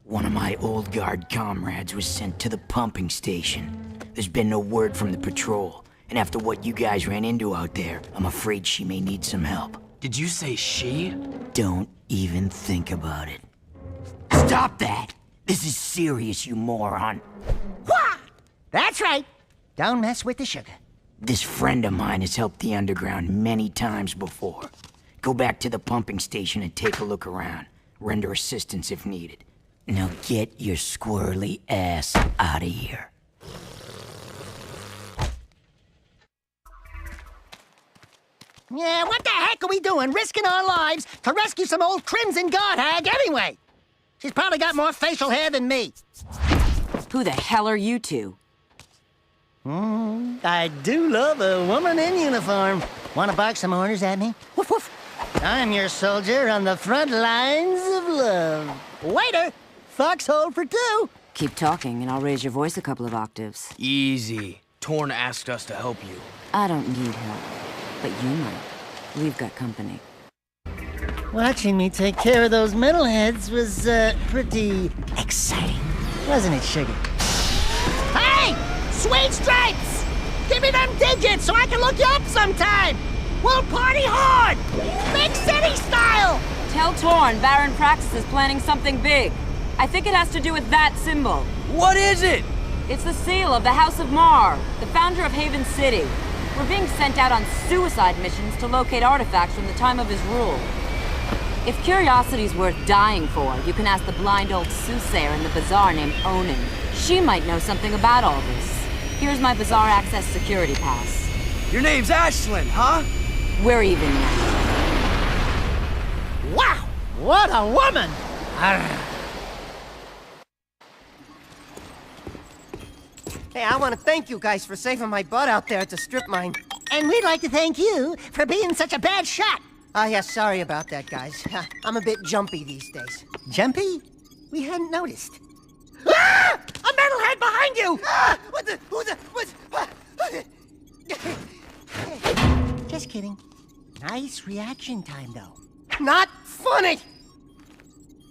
One of my old guard comrades was sent to the pumping station. There's been no word from the patrol, and after what you guys ran into out there, I'm afraid she may need some help. Did you say she? Don't even think about it. Stop that! This is serious, you moron. Wah! That's right. Don't mess with the sugar. This friend of mine has helped the underground many times before. Go back to the pumping station and take a look around. Render assistance if needed. Now get your squirrely ass out of here. Yeah, what the heck are we doing, risking our lives to rescue some old Crimson God hag anyway? She's probably got more facial hair than me. Who the hell are you two? I do love a woman in uniform. Want to bark some orders at me? Woof woof. I'm your soldier on the front lines of love. Waiter, foxhole for two. Keep talking and I'll raise your voice a couple of octaves. Easy. Torn asked us to help you. I don't need help, but you might. We've got company. Watching me take care of those metalheads was, pretty exciting. Wasn't it, Sugar? Hey! Sweet stripes! Give me them digits so I can look you up sometime! We'll party hard! Big city style! Tell Torn Baron Praxis is planning something big. I think it has to do with that symbol. What is it? It's the seal of the House of Mar, the founder of Haven City. We're being sent out on suicide missions to locate artifacts from the time of his rule. If curiosity's worth dying for, you can ask the blind old soothsayer in the bazaar named Onan. She might know something about all this. Here's my bazaar access security pass. Your name's Ashlyn, huh? We're even now. Wow! What a woman! Hey, I want to thank you guys for saving my butt out there at the strip mine. And we'd like to thank you for being such a bad shot. Yeah, sorry about that, guys. I'm a bit jumpy these days. Jumpy? We hadn't noticed. Ah! A metalhead behind you! Ah! Just kidding. Nice reaction time, though. Not funny!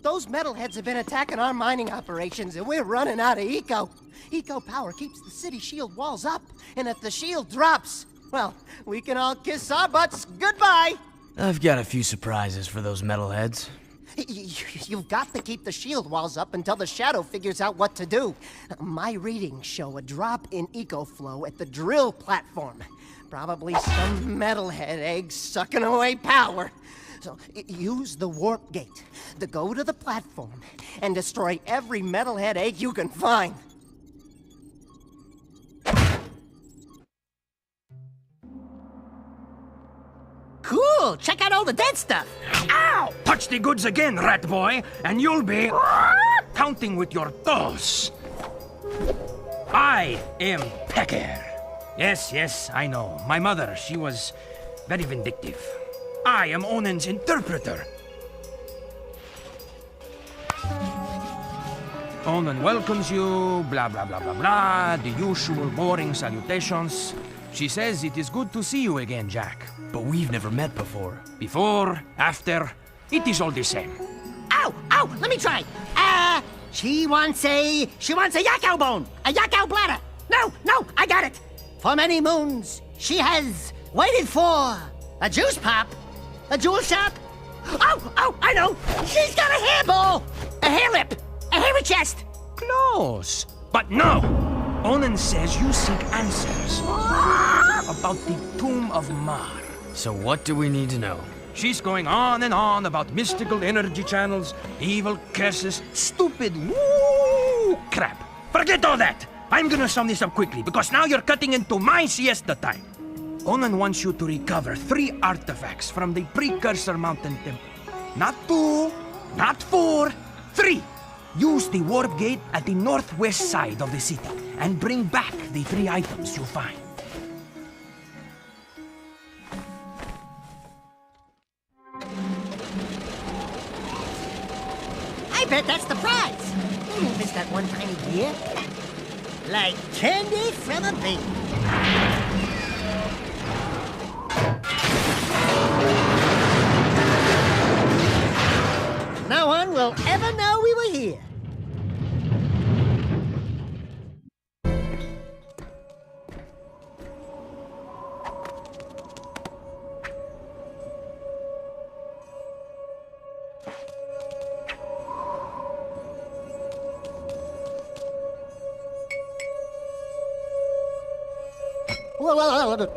Those metalheads have been attacking our mining operations, and we're running out of eco. Eco power keeps the city shield walls up, and if the shield drops, well, we can all kiss our butts goodbye! I've got a few surprises for those metalheads. You've got to keep the shield walls up until the Shadow figures out what to do. My readings show a drop in eco flow at the drill platform. Probably some metalhead egg sucking away power. So use the warp gate to go to the platform and destroy every metalhead egg you can find. Cool! Check out all the dead stuff! Ow! Touch the goods again, rat boy, and you'll be counting with your toes. I am Pecker. Yes, I know. My mother, she was very vindictive. I am Onan's interpreter. Onan welcomes you, blah, blah, blah, blah, blah, the usual boring salutations. She says it is good to see you again, Jak. But we've never met before. Before, after, it is all the same. Ow! Ow! Let me try! She wants a yakao bone! A yakao bladder! No! I got it! For many moons, she has waited for a juice pop, a jewel shop. Oh! I know! She's got a hairball! A hair lip! A hairy chest! Close! But no! Onan says you seek answers about the Tomb of Mar. So what do we need to know? She's going on and on about mystical energy channels, evil curses, stupid woo crap. Forget all that! I'm gonna sum this up quickly, because now you're cutting into my siesta time. Onan wants you to recover 3 artifacts from the Precursor Mountain Temple. Not 2, not 4, 3! Use the warp gate at the northwest side of the city, and bring back the 3 items you find. I bet that's the prize. Who won't miss that one tiny gear? Like candy from a baby. No one will ever know we were here.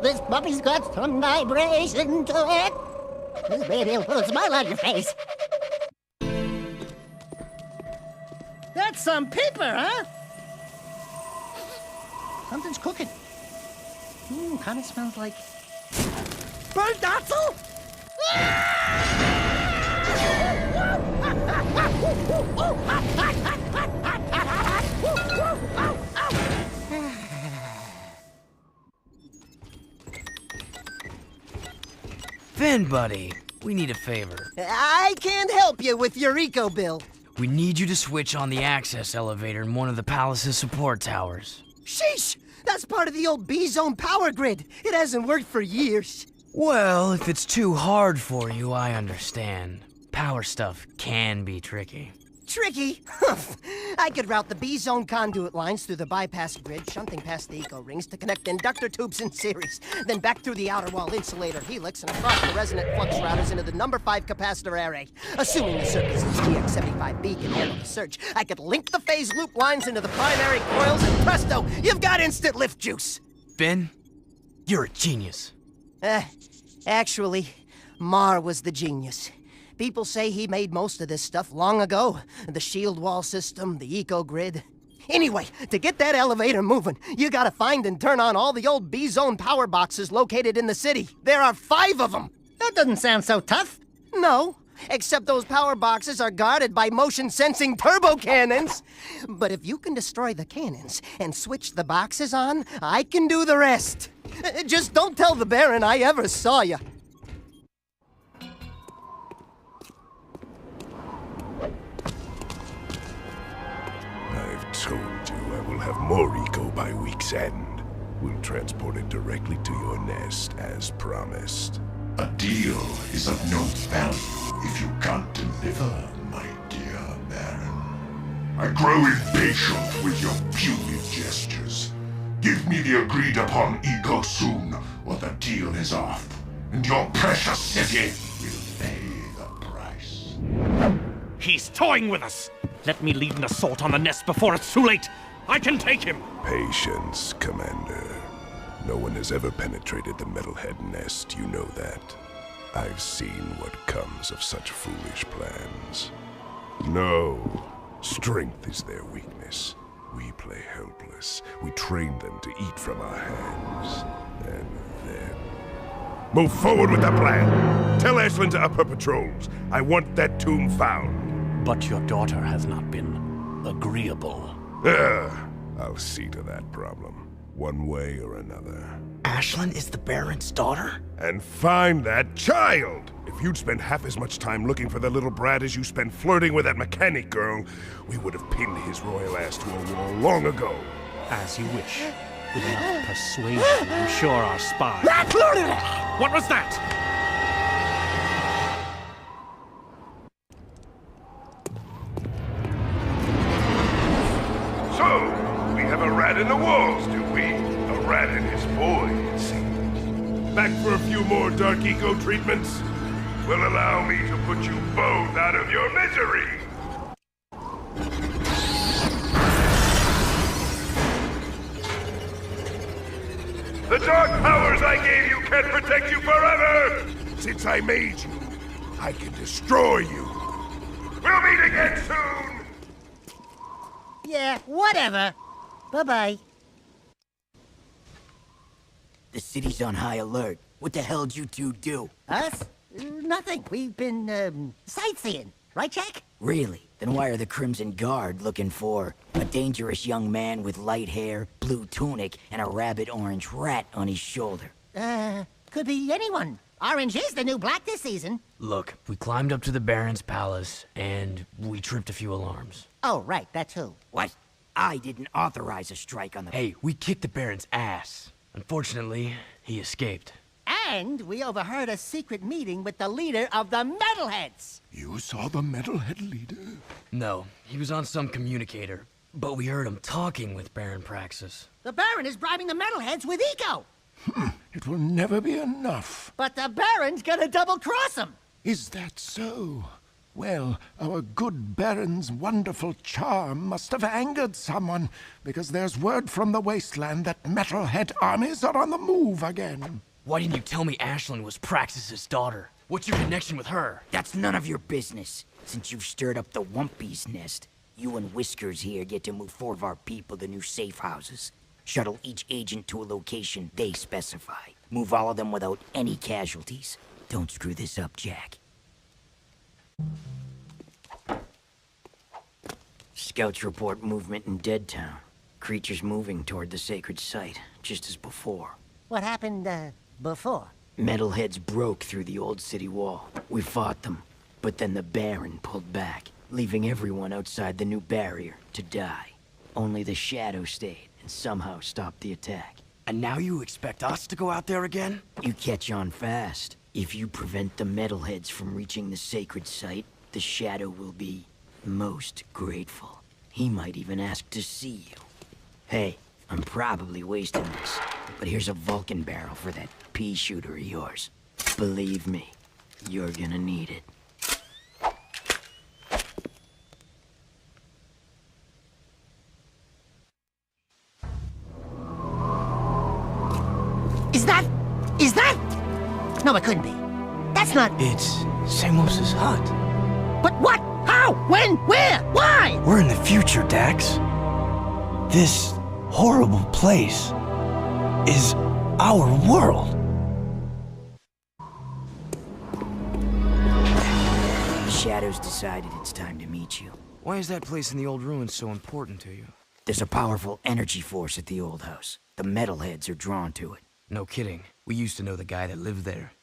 This puppy's got some vibration to it. This baby will put a smile on your face. That's some pepper, huh? Something's cooking. Kind of smells like... burnt Dotzel? Finn, buddy, we need a favor. I can't help you with your eco bill. We need you to switch on the access elevator in one of the palace's support towers. Sheesh! That's part of the old B-zone power grid. It hasn't worked for years. Well, if it's too hard for you, I understand. Power stuff can be tricky. Tricky? I could route the B-zone conduit lines through the bypass grid, shunting past the eco rings to connect inductor tubes in series, then back through the outer wall insulator helix and across the resonant flux routers into the number 5 capacitor array. Assuming the circuit's GX75B can handle the surge, I could link the phase loop lines into the primary coils, and presto, you've got instant lift juice. Finn, you're a genius. Actually, Mar was the genius. People say he made most of this stuff long ago. The shield wall system, the eco-grid. Anyway, to get that elevator moving, you gotta find and turn on all the old B-zone power boxes located in the city. There are 5 of them. That doesn't sound so tough. No, except those power boxes are guarded by motion-sensing turbo cannons. But if you can destroy the cannons and switch the boxes on, I can do the rest. Just don't tell the Baron I ever saw you. Told you I will have more eco by week's end. We'll transport it directly to your nest, as promised. A deal is of no value if you can't deliver, my dear Baron. I grow impatient with your puny gestures. Give me the agreed-upon eco soon, or the deal is off, and your precious city will pay the price. He's toying with us! Let me lead an assault on the nest before it's too late! I can take him! Patience, Commander. No one has ever penetrated the Metalhead nest, you know that. I've seen what comes of such foolish plans. No, strength is their weakness. We play helpless. We train them to eat from our hands. And then... Move forward with the plan! Tell Ashlyn to up her patrols. I want that tomb found. But your daughter has not been agreeable. I'll see to that problem, one way or another. Ashlyn is the Baron's daughter? And find that child! If you'd spent half as much time looking for the little brat as you spent flirting with that mechanic girl, we would have pinned his royal ass to a wall long ago. As you wish. With enough persuasion, I'm sure our spy... What was that? So, we have a rat in the walls, do we? A rat in his void, it seems. Back for a few more dark eco treatments? Will allow me to put you both out of your misery! The dark powers I gave you can't protect you forever! Since I made you, I can destroy you. We'll meet again soon! Yeah, whatever. Bye-bye. The city's on high alert. What the hell'd you two do? Us? Nothing. We've been, sightseeing. Right, Jack? Really? Then why are the Crimson Guard looking for a dangerous young man with light hair, blue tunic, and a rabbit orange rat on his shoulder? Could be anyone. Orange is the new black this season. Look, we climbed up to the Baron's palace, and we tripped a few alarms. Oh, right, that's who. What? I didn't authorize a strike on the... Hey, we kicked the Baron's ass. Unfortunately, he escaped. And we overheard a secret meeting with the leader of the Metalheads. You saw the Metalhead leader? No, he was on some communicator, but we heard him talking with Baron Praxis. The Baron is bribing the Metalheads with eco. It will never be enough. But the Baron's gonna double-cross him. Is that so? Well, our good Baron's wonderful charm must have angered someone, because there's word from the wasteland that metalhead armies are on the move again. Why didn't you tell me Ashlyn was Praxis's daughter? What's your connection with her? That's none of your business. Since you've stirred up the Wumpy's nest, you and Whiskers here get to move 4 of our people to new safe houses. Shuttle each agent to a location they specify. Move all of them without any casualties. Don't screw this up, Jak. Scouts report movement in Deadtown. Creatures moving toward the sacred site, just as before. What happened, before? Metalheads broke through the old city wall. We fought them, but then the Baron pulled back, leaving everyone outside the new barrier to die. Only the Shadow stayed and somehow stopped the attack. And now you expect us to go out there again? You catch on fast. If you prevent the Metalheads from reaching the sacred site, the Shadow will be most grateful. He might even ask to see you. Hey, I'm probably wasting this, but here's a Vulcan barrel for that pea shooter of yours. Believe me, you're gonna need it. Is that? No, it couldn't be. That's not... It's Samos's hut. But what? How? When? Where? Why? We're in the future, Dax. This horrible place is our world. The Shadows decided it's time to meet you. Why is that place in the old ruins so important to you? There's a powerful energy force at the old house. The Metalheads are drawn to it. No kidding. We used to know the guy that lived there.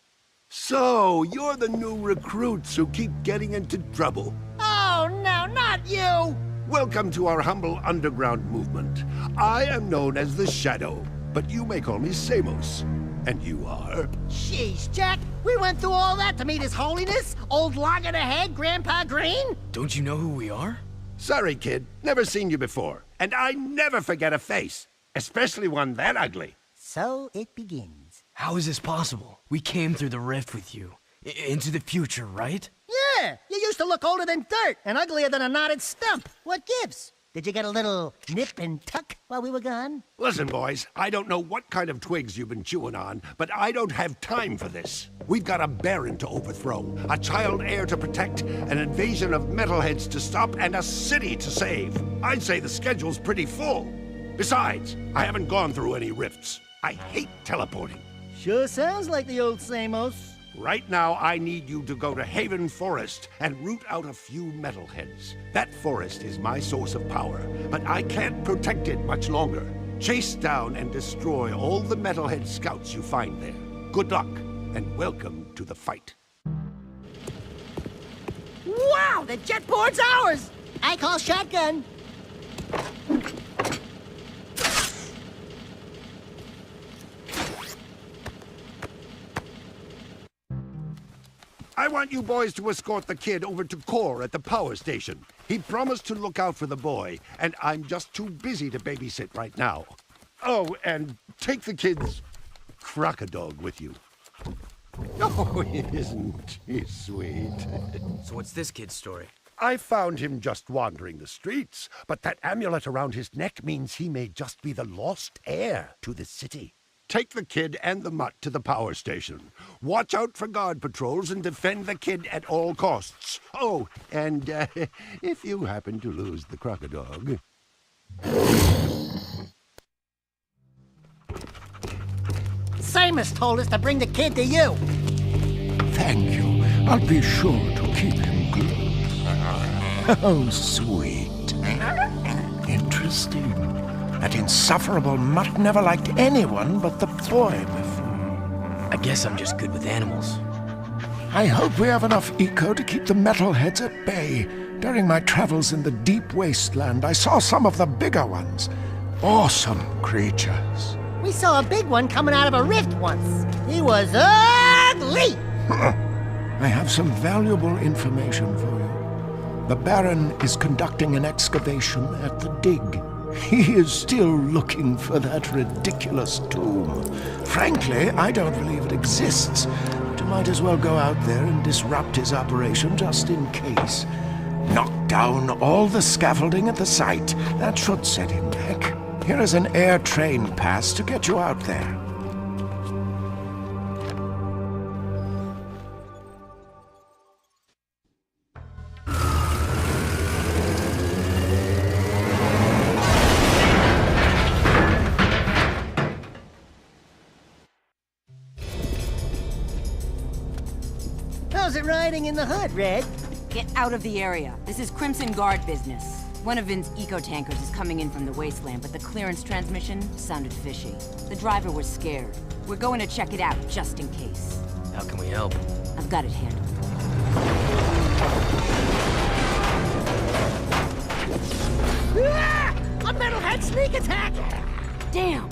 So, you're the new recruits who keep getting into trouble. Oh, no, not you! Welcome to our humble underground movement. I am known as the Shadow, but you may call me Samos. And you are? Jeez, Jak, we went through all that to meet His Holiness? Old loggerhead Grandpa Green? Don't you know who we are? Sorry, kid. Never seen you before. And I never forget a face. Especially one that ugly. So it begins. How is this possible? We came through the rift with you. Into the future, right? Yeah, you used to look older than dirt and uglier than a knotted stump. What gives? Did you get a little nip and tuck while we were gone? Listen, boys, I don't know what kind of twigs you've been chewing on, but I don't have time for this. We've got a Baron to overthrow, a child heir to protect, an invasion of metalheads to stop, and a city to save. I'd say the schedule's pretty full. Besides, I haven't gone through any rifts. I hate teleporting. Sure sounds like the old Samos. Right now, I need you to go to Haven Forest and root out a few metalheads. That forest is my source of power, but I can't protect it much longer. Chase down and destroy all the metalhead scouts you find there. Good luck, and welcome to the fight. Wow, the jetboard's ours! I call shotgun. I want you boys to escort the kid over to Core at the power station. He promised to look out for the boy, and I'm just too busy to babysit right now. Oh, and take the kid's crocodile with you. Oh, isn't he sweet? So what's this kid's story? I found him just wandering the streets, but that amulet around his neck means he may just be the lost heir to the city. Take the kid and the mutt to the power station. Watch out for guard patrols and defend the kid at all costs. Oh, and if you happen to lose the crocodile... Samos told us to bring the kid to you. Thank you. I'll be sure to keep him good. Oh, sweet. Interesting. That insufferable mutt never liked anyone but the boy before. I guess I'm just good with animals. I hope we have enough eco to keep the metalheads at bay. During my travels in the deep wasteland, I saw some of the bigger ones. Awesome creatures. We saw a big one coming out of a rift once. He was ugly! I have some valuable information for you. The Baron is conducting an excavation at the dig. He is still looking for that ridiculous tomb. Frankly, I don't believe it exists. To might as well go out there and disrupt his operation just in case. Knock down all the scaffolding at the site. That should set him back. Here is an air train pass to get you out there. How's it riding in the hood, Red? Get out of the area. This is Crimson Guard business. One of Vin's eco-tankers is coming in from the wasteland, but the clearance transmission sounded fishy. The driver was scared. We're going to check it out, just in case. How can we help? I've got it handled. Ah! A metalhead sneak attack! Damn!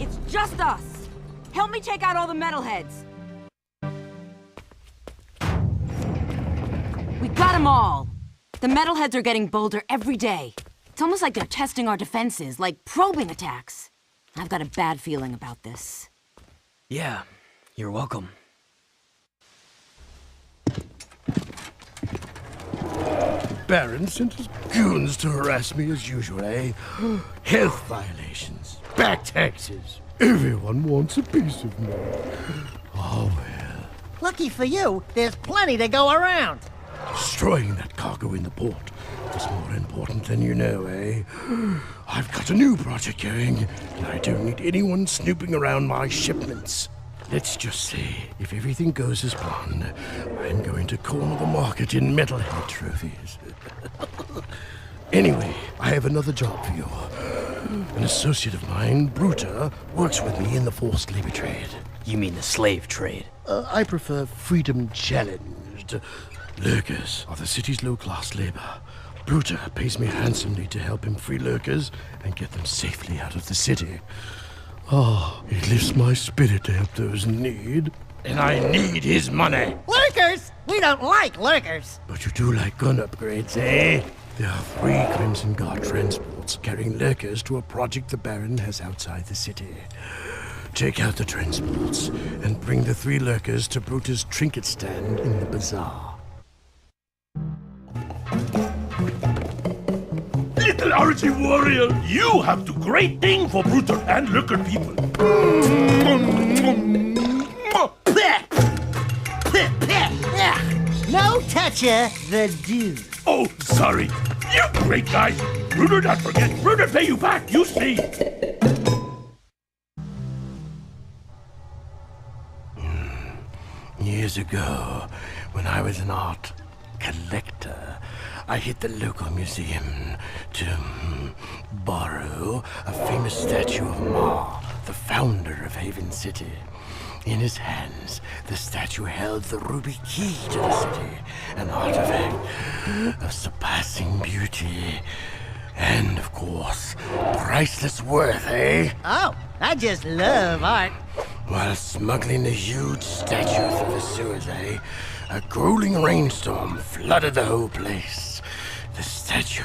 It's just us! Help me take out all the metalheads! We got them all! The metalheads are getting bolder every day. It's almost like they're testing our defenses, like probing attacks. I've got a bad feeling about this. Yeah, you're welcome. Baron sent his goons to harass me as usual, eh? Health violations, back taxes. Everyone wants a piece of me. Oh well. Lucky for you, there's plenty to go around. Destroying that cargo in the port was more important than you know, eh? I've got a new project going, and I don't need anyone snooping around my shipments. Let's just say, if everything goes as planned, I'm going to corner the market in metalhead trophies. Anyway, I have another job for you. An associate of mine, Bruta, works with me in the forced labor trade. You mean the slave trade? I prefer freedom challenged. Lurkers are the city's low-class labor. Bruta pays me handsomely to help him free lurkers and get them safely out of the city. Oh, it lifts my spirit to help those in need. And I need his money. Lurkers? We don't like lurkers. But you do like gun upgrades, eh? There are 3 Crimson Guard transports carrying lurkers to a project the Baron has outside the city. Take out the transports and bring the 3 lurkers to Bruta's trinket stand in the bazaar. Little Orgy Warrior, you have do great thing for brutal and lurker people. No toucher, the dude. Oh, sorry. You great guy. Bruder not forget. Bruder pay you back, you see. Years ago, when I was an art collector, I hit the local museum to borrow a famous statue of Ma, the founder of Haven City. In his hands, the statue held the ruby key to the city, an artifact of surpassing beauty. And, of course, priceless worth, eh? Oh, I just love art. While smuggling the huge statue through the sewers, eh? A grueling rainstorm flooded the whole place. The statue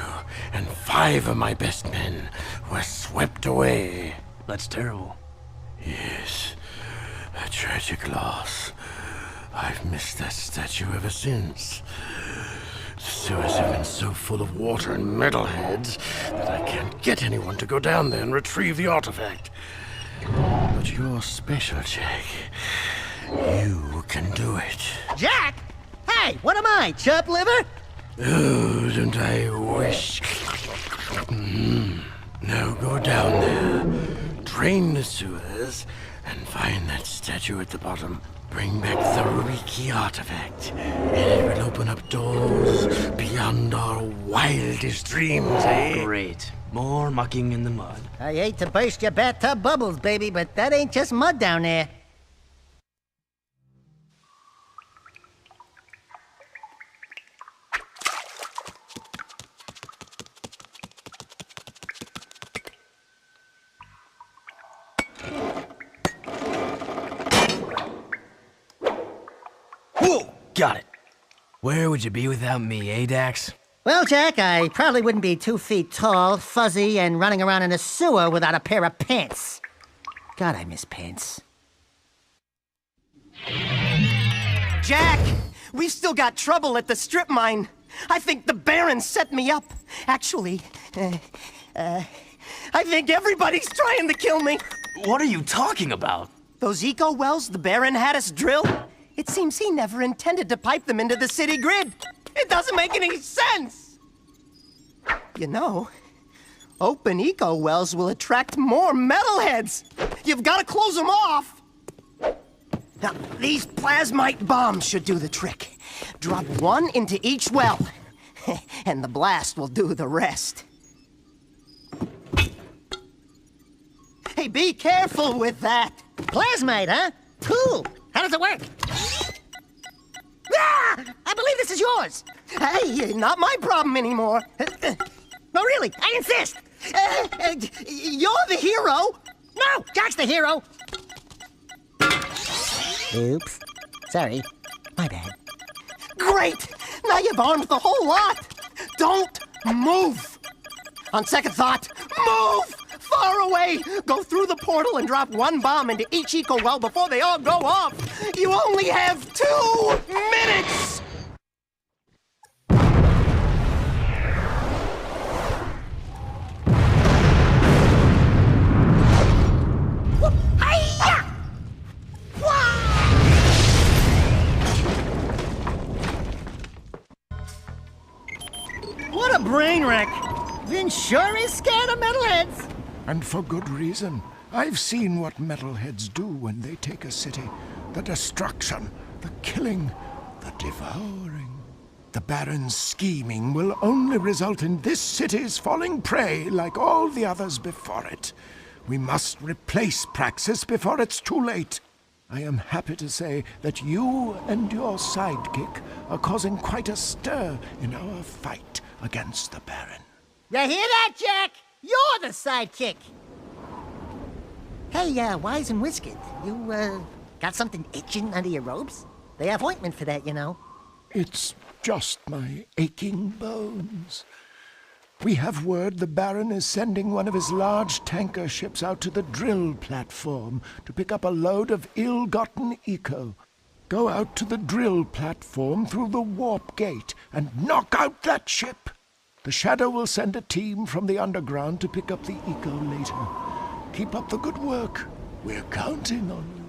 and 5 of my best men were swept away. That's terrible. Yes, a tragic loss. I've missed that statue ever since. The sewers have been so full of water and metalheads that I can't get anyone to go down there and retrieve the artifact. But you're special, Jak. You can do it. Jack? Hey, what am I, chub liver? Oh, don't I wish? Now go down there, drain the sewers, and find that statue at the bottom. Bring back the ruby key artifact, and it will open up doors beyond our wildest dreams, eh? Great. More mucking in the mud. I hate to burst your bathtub bubbles, baby, but that ain't just mud down there. Whoa! Got it. Where would you be without me, eh, Dax? Well, Jack, I probably wouldn't be 2 feet tall, fuzzy, and running around in a sewer without a pair of pants. God, I miss pants. Jack, we've still got trouble at the strip mine. I think the Baron set me up. Actually, I think everybody's trying to kill me. What are you talking about? Those eco wells the Baron had us drill? It seems he never intended to pipe them into the city grid. It doesn't make any sense. You know, open eco wells will attract more metalheads. You've got to close them off. Now, these plasmite bombs should do the trick. Drop one into each well, and the blast will do the rest. Hey, be careful with that. Plasmite, huh? Cool. How does it work? Ah! I believe this is yours. Hey, not my problem anymore. No, really, I insist. You're the hero. No, Jack's the hero. Oops. Sorry. My bad. Great! Now you've armed the whole lot. Don't move. On second thought, move! Far away! Go through the portal and drop one bomb into each eco well before they all go off. You only have 2 minutes! What a brain wreck! Vin sure is scared of metalheads. And for good reason. I've seen what metalheads do when they take a city. The destruction, the killing, the devouring. The Baron's scheming will only result in this city's falling prey like all the others before it. We must replace Praxis before it's too late. I am happy to say that you and your sidekick are causing quite a stir in our fight against the Baron. You hear that, Jack? You're the sidekick. Hey, Wise and Whiskered, you, got something itching under your robes? They have ointment for that, you know. It's just my aching bones. We have word the Baron is sending one of his large tanker ships out to the drill platform to pick up a load of ill-gotten eco. Go out to the drill platform through the warp gate and knock out that ship. The Shadow will send a team from the underground to pick up the eco later. Keep up the good work. We're counting on you.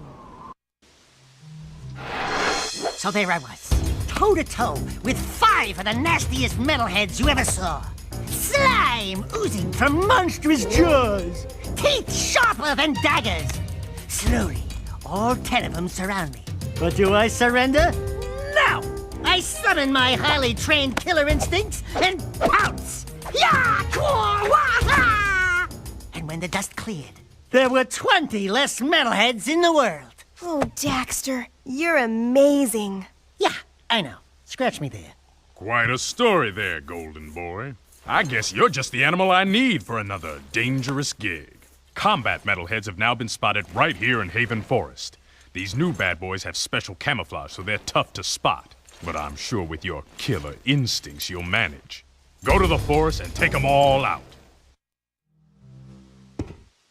So there I was, toe-to-toe with 5 of the nastiest metalheads you ever saw. Slime oozing from monstrous jaws, teeth sharper than daggers. Slowly, all 10 of them surround me. But do I surrender? No! I summon my highly trained killer instincts and pounce! Ya! Kwa! Wah! And when the dust cleared, there were 20 less metalheads in the world. Oh, Daxter, you're amazing. Yeah, I know. Scratch me there. Quite a story there, Golden Boy. I guess you're just the animal I need for another dangerous gig. Combat metalheads have now been spotted right here in Haven Forest. These new bad boys have special camouflage, so they're tough to spot. But I'm sure with your killer instincts, you'll manage. Go to the forest and take them all out.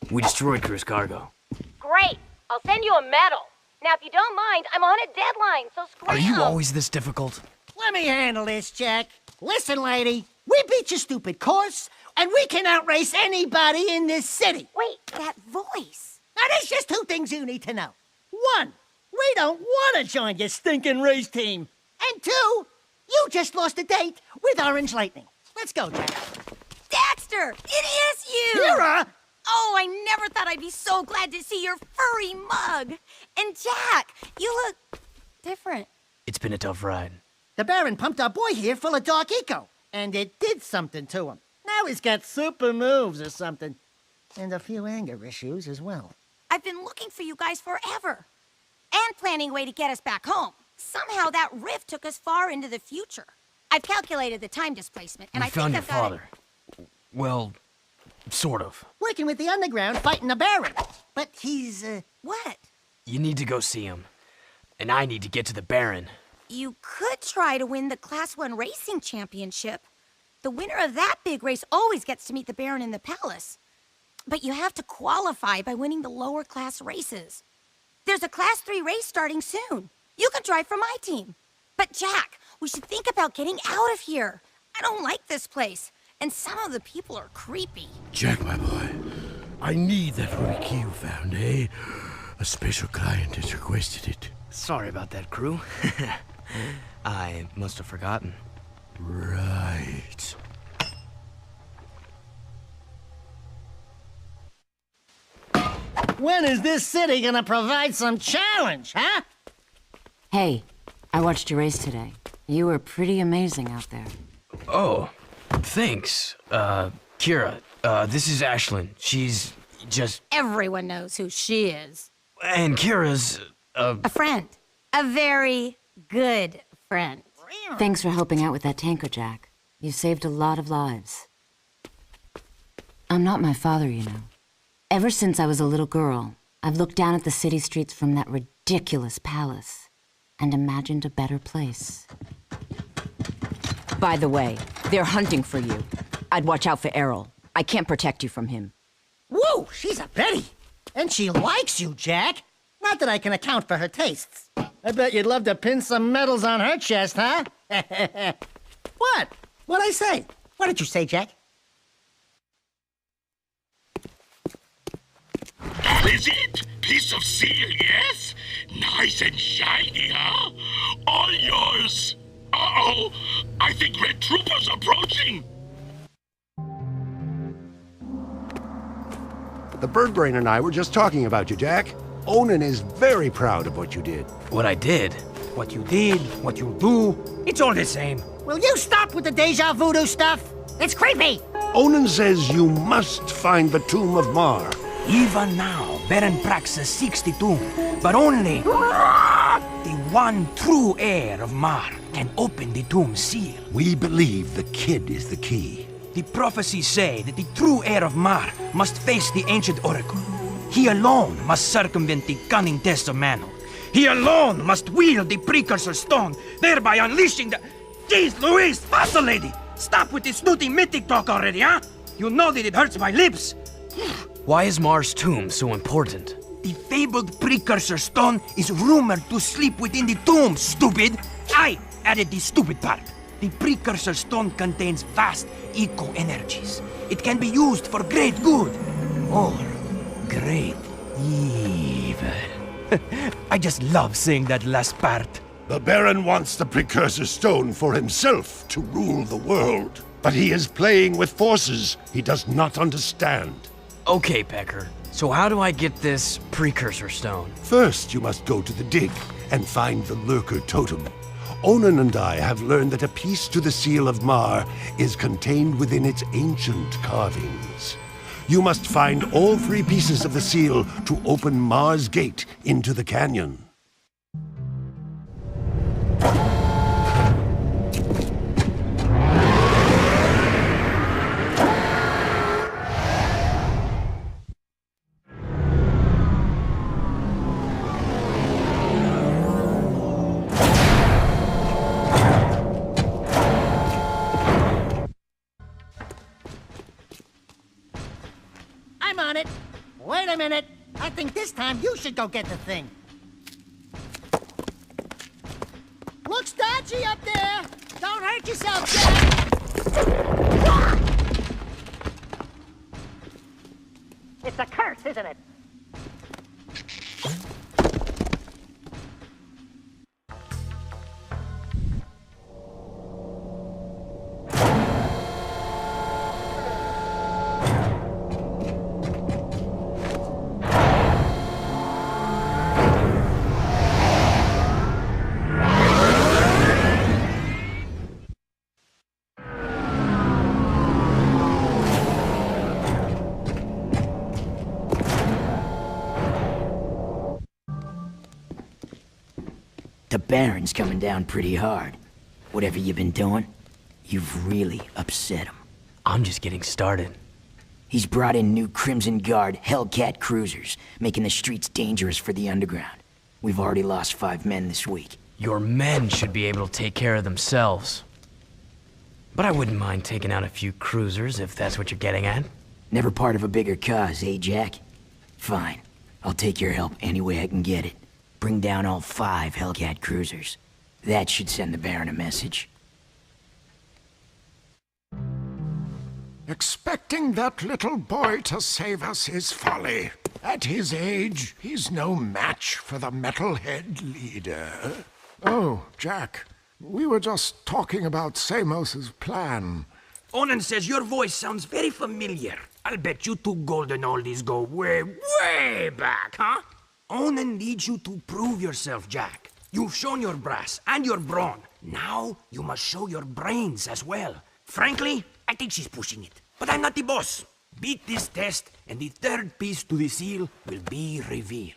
We destroyed Crew's cargo. Great. I'll send you a medal. Now, if you don't mind, I'm on a deadline, so scram. Are you always this difficult? Let me handle this, Jack. Listen, lady, we beat your stupid course, and we can outrace anybody in this city. Wait, that voice. Now, there's just 2 things you need to know. 1, we don't want to join your stinking race team. And 2, you just lost a date with Orange Lightning. Let's go, Jack. Daxter, it is you! Mira! Oh, I never thought I'd be so glad to see your furry mug. And Jack, you look different. It's been a tough ride. The Baron pumped our boy here full of dark eco, and it did something to him. Now he's got super moves or something. And a few anger issues as well. I've been looking for you guys forever. And planning a way to get us back home. Somehow that rift took us far into the future. I've calculated the time displacement, and I think I've got it. Well, sort of. Working with the underground, fighting the Baron. But he's, What? You need to go see him. And I need to get to the Baron. You could try to win the Class 1 Racing Championship. The winner of that big race always gets to meet the Baron in the palace. But you have to qualify by winning the lower class races. There's a Class 3 race starting soon. You can drive for my team. But Jack, we should think about getting out of here. I don't like this place, and some of the people are creepy. Jack, my boy, I need that Ruby key you found, eh? A special client has requested it. Sorry about that, crew. I must have forgotten. Right. When is this city gonna provide some challenge, huh? Hey, I watched your race today. You were pretty amazing out there. Oh, thanks. Kira, this is Ashlyn. She's just... Everyone knows who she is. And Kira's, A friend. A very good friend. Thanks for helping out with that tanker, Jack. You saved a lot of lives. I'm not my father, you know. Ever since I was a little girl, I've looked down at the city streets from that ridiculous palace and imagined a better place. By the way, they're hunting for you. I'd watch out for Errol. I can't protect you from him. Whoa, she's a Betty. And she likes you, Jack. Not that I can account for her tastes. I bet you'd love to pin some medals on her chest, huh? What? What'd I say? What did you say, Jack? Is it? Piece of seal, yes? Nice and shiny, huh? All yours. Uh-oh, I think Red Trooper's approaching. The Bird Brain and I were just talking about you, Jack. Onan is very proud of what you did. What I did? What you did, what you do, it's all the same. Will you stop with the deja voodoo stuff? It's creepy! Onan says you must find the Tomb of Mar. Even now, Baron Praxis seeks the tomb, but only the one true heir of Mar can open the tomb seal. We believe the kid is the key. The prophecies say that the true heir of Mar must face the ancient oracle. He alone must circumvent the cunning tests of manhood. He alone must wield the precursor stone, thereby unleashing the... Jeez Louise, fossil lady! Stop with this snooty mythic talk already, huh? You know that it hurts my lips. Why is Mar's tomb so important? The fabled precursor stone is rumored to sleep within the tomb, stupid! I added the stupid part. The precursor stone contains vast eco-energies. It can be used for great good, or great evil. I just love saying that last part. The Baron wants the precursor stone for himself to rule the world. But he is playing with forces he does not understand. Okay, Pecker. So how do I get this precursor stone? First, you must go to the dig and find the Lurker Totem. Onan and I have learned that a piece to the Seal of Mar is contained within its ancient carvings. You must find all 3 pieces of the seal to open Mar's gate into the canyon. I'm on it. Wait a minute. I think this time you should go get the thing. Looks dodgy up there. Don't hurt yourself, Jack. It's a curse, isn't it? The Baron's coming down pretty hard. Whatever you've been doing, you've really upset him. I'm just getting started. He's brought in new Crimson Guard Hellcat cruisers, making the streets dangerous for the underground. We've already lost 5 men this week. Your men should be able to take care of themselves. But I wouldn't mind taking out a few cruisers if that's what you're getting at. Never part of a bigger cause, eh, Jack? Fine. I'll take your help any way I can get it. Bring down all 5 Hellcat cruisers. That should send the Baron a message. Expecting that little boy to save us is folly. At his age, he's no match for the metalhead leader. Oh, Jack. We were just talking about Samos's plan. Onan says your voice sounds very familiar. I'll bet you 2 golden oldies go way, way back, huh? Onan needs you to prove yourself, Jack. You've shown your brass and your brawn. Now you must show your brains as well. Frankly, I think she's pushing it. But I'm not the boss. Beat this test, and the 3rd piece to the seal will be revealed.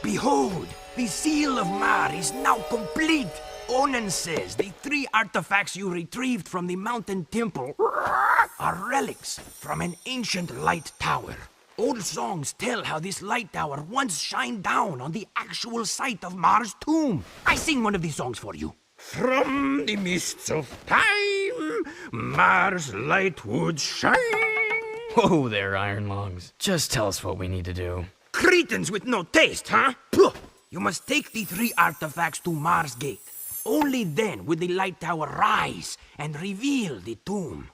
Behold, the seal of Mar is now complete. Onan says the 3 artifacts you retrieved from the mountain temple are relics from an ancient light tower. Old songs tell how this light tower once shined down on the actual site of Mar's tomb. I sing one of these songs for you. From the mists of time, Mars light would shine. Whoa there, Iron Lungs. Just tell us what we need to do. Cretins with no taste, huh? Puh. You must take the 3 artifacts to Mars Gate. Only then will the light tower rise and reveal the tomb.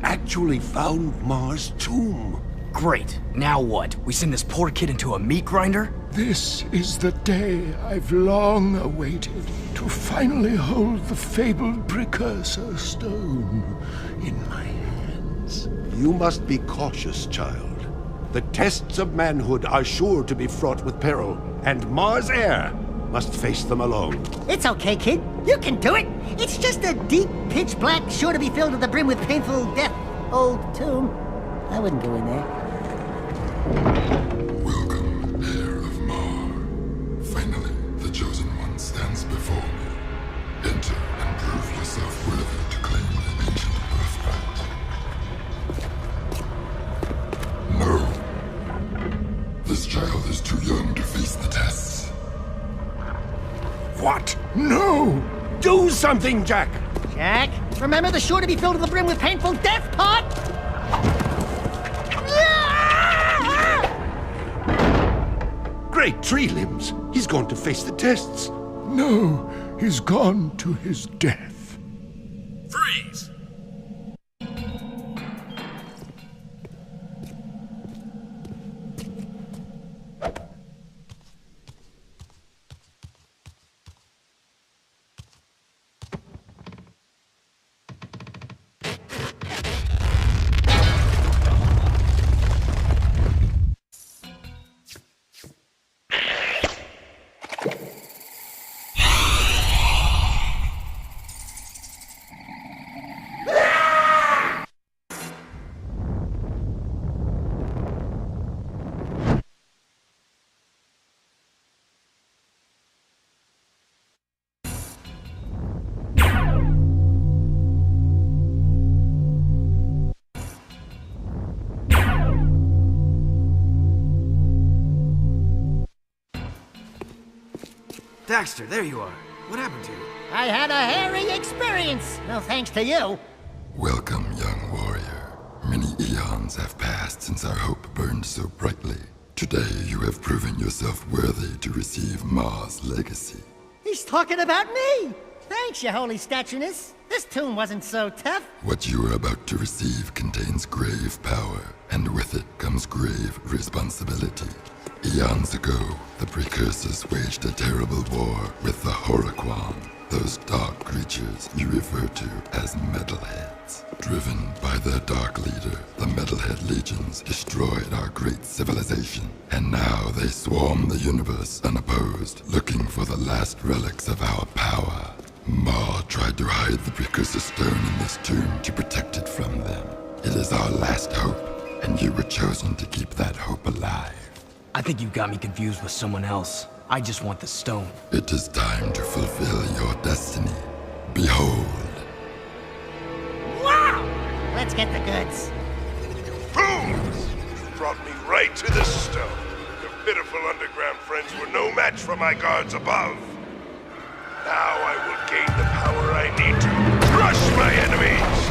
Actually found Mars' tomb. Great. Now what? We send this poor kid into a meat grinder? This is the day I've long awaited, to finally hold the fabled precursor stone in my hands. You must be cautious, child. The tests of manhood are sure to be fraught with peril, and Mars Air must face them alone. It's okay, kid. You can do it. It's just a deep, pitch black, sure to be filled to the brim with painful death old tomb. I wouldn't go in there. Welcome, heir of Mar. Finally, the Chosen One stands before me. Enter and prove yourself worthy to claim the ancient birthright. No. This child is too young to face the tests. What? No! Do something, Jack! Jack, remember the sure to be filled to the brim with painful death part? Great tree limbs! He's going to face the tests. No, he's gone to his death. Freeze! Daxter, there you are. What happened to you? I had a hairy experience. No thanks to you. Welcome, young warrior. Many eons have passed since our hope burned so brightly. Today you have proven yourself worthy to receive Mars' legacy. He's talking about me. Thanks, your holy statueness. This tomb wasn't so tough. What you are about to receive contains grave power, and with it comes grave responsibility. Eons ago, the Precursors waged a terrible war with the Horoquan, those dark creatures you refer to as Metalheads. Driven by their dark leader, the Metalhead Legions destroyed our great civilization, and now they swarm the universe unopposed, looking for the last relics of our power. Ma tried to hide the Precursor Stone in this tomb to protect it from them. It is our last hope, and you were chosen to keep that hope alive. I think you got me confused with someone else. I just want the stone. It is time to fulfill your destiny. Behold. Wow! Let's get the goods. Boom! You brought me right to the stone. Your pitiful underground friends were no match for my guards above. Now I will gain the power I need to crush my enemies.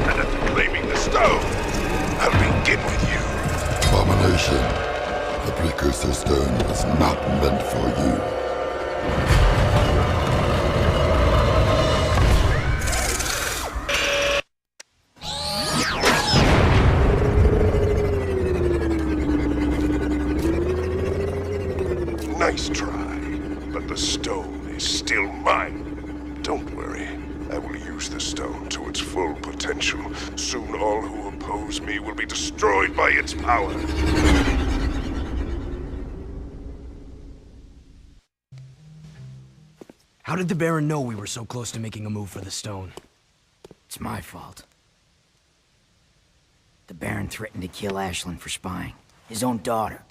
And after claiming the stone, I'll begin with you. Abomination. The Precursor Stone was not meant for you. Nice try, but the stone is still mine. Don't worry, I will use the stone to its full potential. Soon all who oppose me will be destroyed by its power. How did the Baron know we were so close to making a move for the stone? It's my fault. The Baron threatened to kill Ashlyn for spying. His own daughter.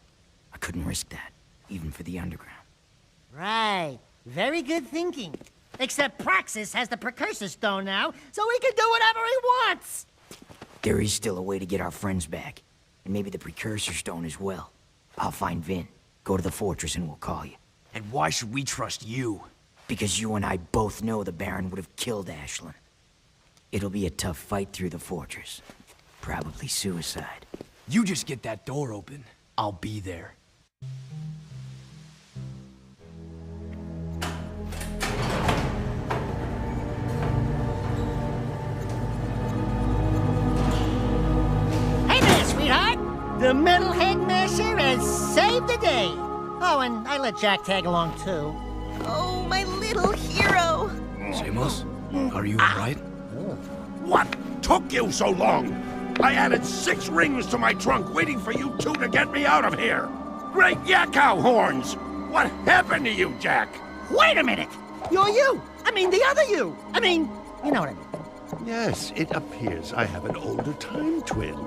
I couldn't risk that, even for the underground. Right. Very good thinking. Except Praxis has the Precursor Stone now, so he can do whatever he wants! There is still a way to get our friends back. And maybe the Precursor Stone as well. I'll find Vin. Go to the fortress and we'll call you. And why should we trust you? Because you and I both know the Baron would have killed Ashlyn. It'll be a tough fight through the fortress. Probably suicide. You just get that door open. I'll be there. Hey there, sweetheart! The Metalhead Masher has saved the day! Oh, and I let Jack tag along, too. Oh, my little hero. Samos, are you alright? What took you so long? I added 6 rings to my trunk waiting for you two to get me out of here. Great yakkow horns! What happened to you, Jack? Wait a minute! You're you! I mean, the other you! I mean, you know what I mean. Yes, it appears I have an older time twin.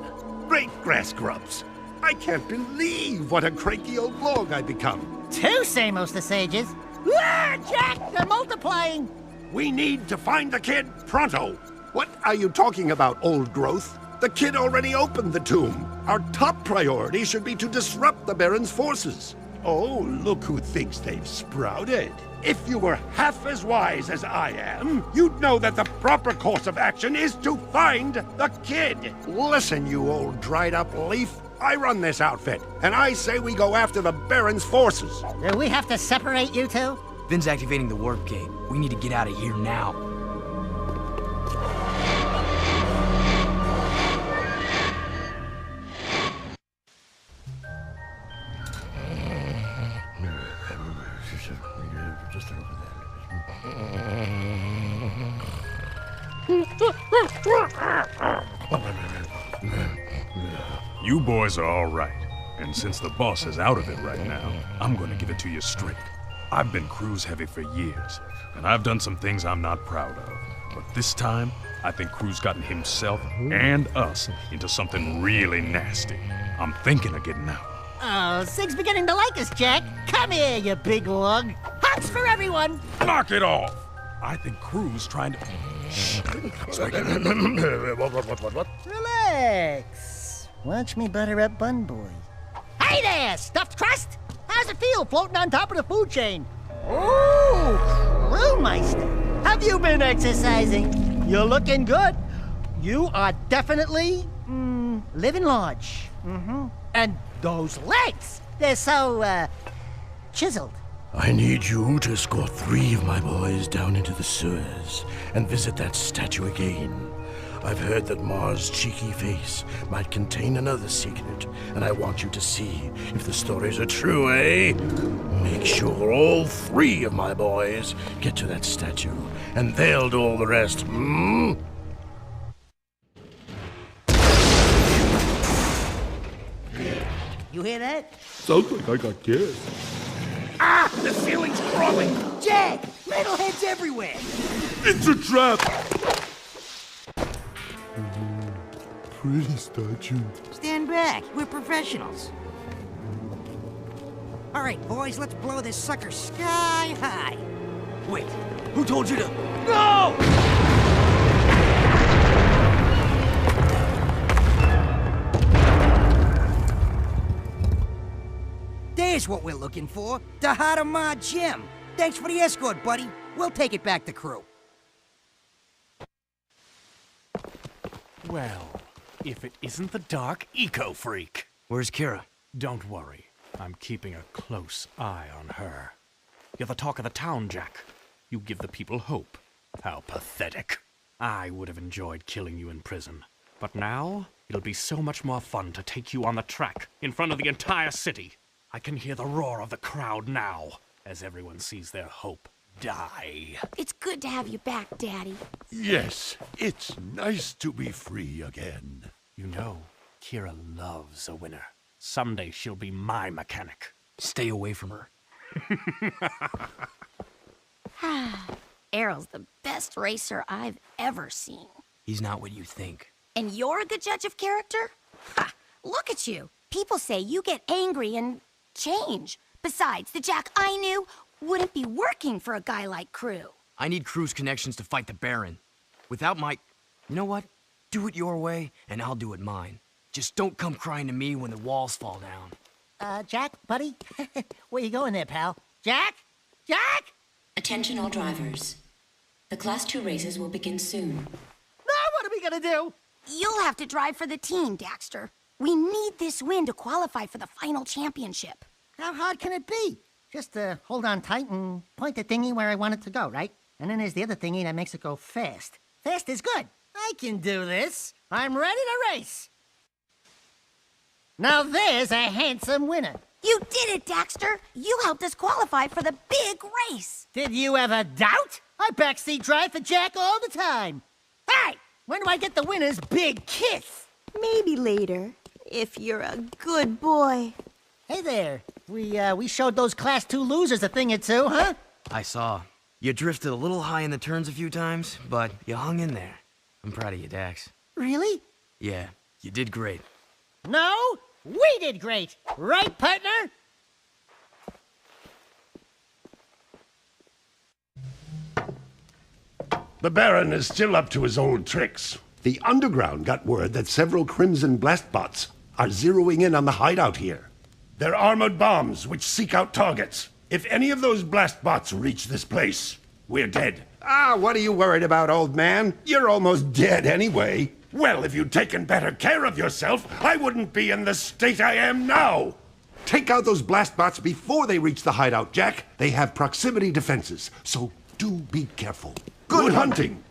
Great grass grubs. I can't believe what a cranky old log I become. 2 Samos the Sages. Ah, Jack, they're multiplying! We need to find the kid pronto. What are you talking about, old growth? The kid already opened the tomb. Our top priority should be to disrupt the Baron's forces. Oh, look who thinks they've sprouted. If you were half as wise as I am, you'd know that the proper course of action is to find the kid. Listen, you old dried-up leaf. I run this outfit, and I say we go after the Baron's forces. Do we have to separate you two? Vin's activating the warp gate. We need to get out of here now. You boys are all right. And since the boss is out of it right now, I'm gonna give it to you straight. I've been cruise heavy for years, and I've done some things I'm not proud of. But this time, I think Crew's gotten himself and us into something really nasty. I'm thinking of getting out. Oh, Sig's beginning to like us, Jack. Come here, you big lug. Hugs for everyone. Knock it off! I think Crew's trying to... Shh. What? Relax. Watch me butter up Bun Boy. Hey there, stuffed crust! How's it feel floating on top of the food chain? Ooh, Crewmeister. Have you been exercising? You're looking good. You are definitely, living large. And those legs, they're so, chiseled. I need you to escort 3 of my boys down into the sewers and visit that statue again. I've heard that Mars' cheeky face might contain another secret, and I want you to see if the stories are true, eh? Make sure all 3 of my boys get to that statue, and they'll do all the rest, hmm? You hear that? Sounds like I got kissed. Ah! The ceiling's crawling! Jack! Metalheads everywhere! It's a trap! Pretty statue. Stand back. We're professionals. All right, boys, let's blow this sucker sky high. Wait, who told you to... No! There's what we're looking for. The heart of my gem. Thanks for the escort, buddy. We'll take it back to crew. Well, if it isn't the Dark Eco-Freak. Where's Kira? Don't worry. I'm keeping a close eye on her. You're the talk of the town, Jack. You give the people hope. How pathetic. I would have enjoyed killing you in prison. But now, it'll be so much more fun to take you on the track, in front of the entire city. I can hear the roar of the crowd now, as everyone sees their hope die. It's good to have you back, Daddy. Yes, it's nice to be free again. You know, Kira loves a winner. Someday she'll be my mechanic. Stay away from her. Errol's the best racer I've ever seen. He's not what you think. And you're a good judge of character? Ha! Look at you. People say you get angry and change. Besides, the Jack I knew wouldn't be working for a guy like Crew. I need Crew's connections to fight the Baron. Without my... You know what? Do it your way, and I'll do it mine. Just don't come crying to me when the walls fall down. Jack, buddy? Where you going there, pal? Jack? Jack? Attention all drivers. The Class 2 races will begin soon. Now what are we gonna do? You'll have to drive for the team, Daxter. We need this win to qualify for the final championship. How hard can it be? Just hold on tight and point the thingy where I want it to go, right? And then there's the other thingy that makes it go fast. Fast is good. I can do this. I'm ready to race. Now there's a handsome winner. You did it, Daxter. You helped us qualify for the big race. Did you ever doubt? I backseat drive for Jack all the time. Hey, when do I get the winner's big kiss? Maybe later, if you're a good boy. Hey there. We showed those Class 2 losers a thing or two, huh? I saw. You drifted a little high in the turns a few times, but you hung in there. I'm proud of you, Dax. Really? Yeah, you did great. No, we did great. Right, partner? The Baron is still up to his old tricks. The Underground got word that several Crimson Blast bots are zeroing in on the hideout here. They're armored bombs which seek out targets. If any of those blast bots reach this place, we're dead. Ah, what are you worried about, old man? You're almost dead anyway. Well, if you'd taken better care of yourself, I wouldn't be in the state I am now. Take out those blast bots before they reach the hideout, Jack. They have proximity defenses, so do be careful. Good hunting.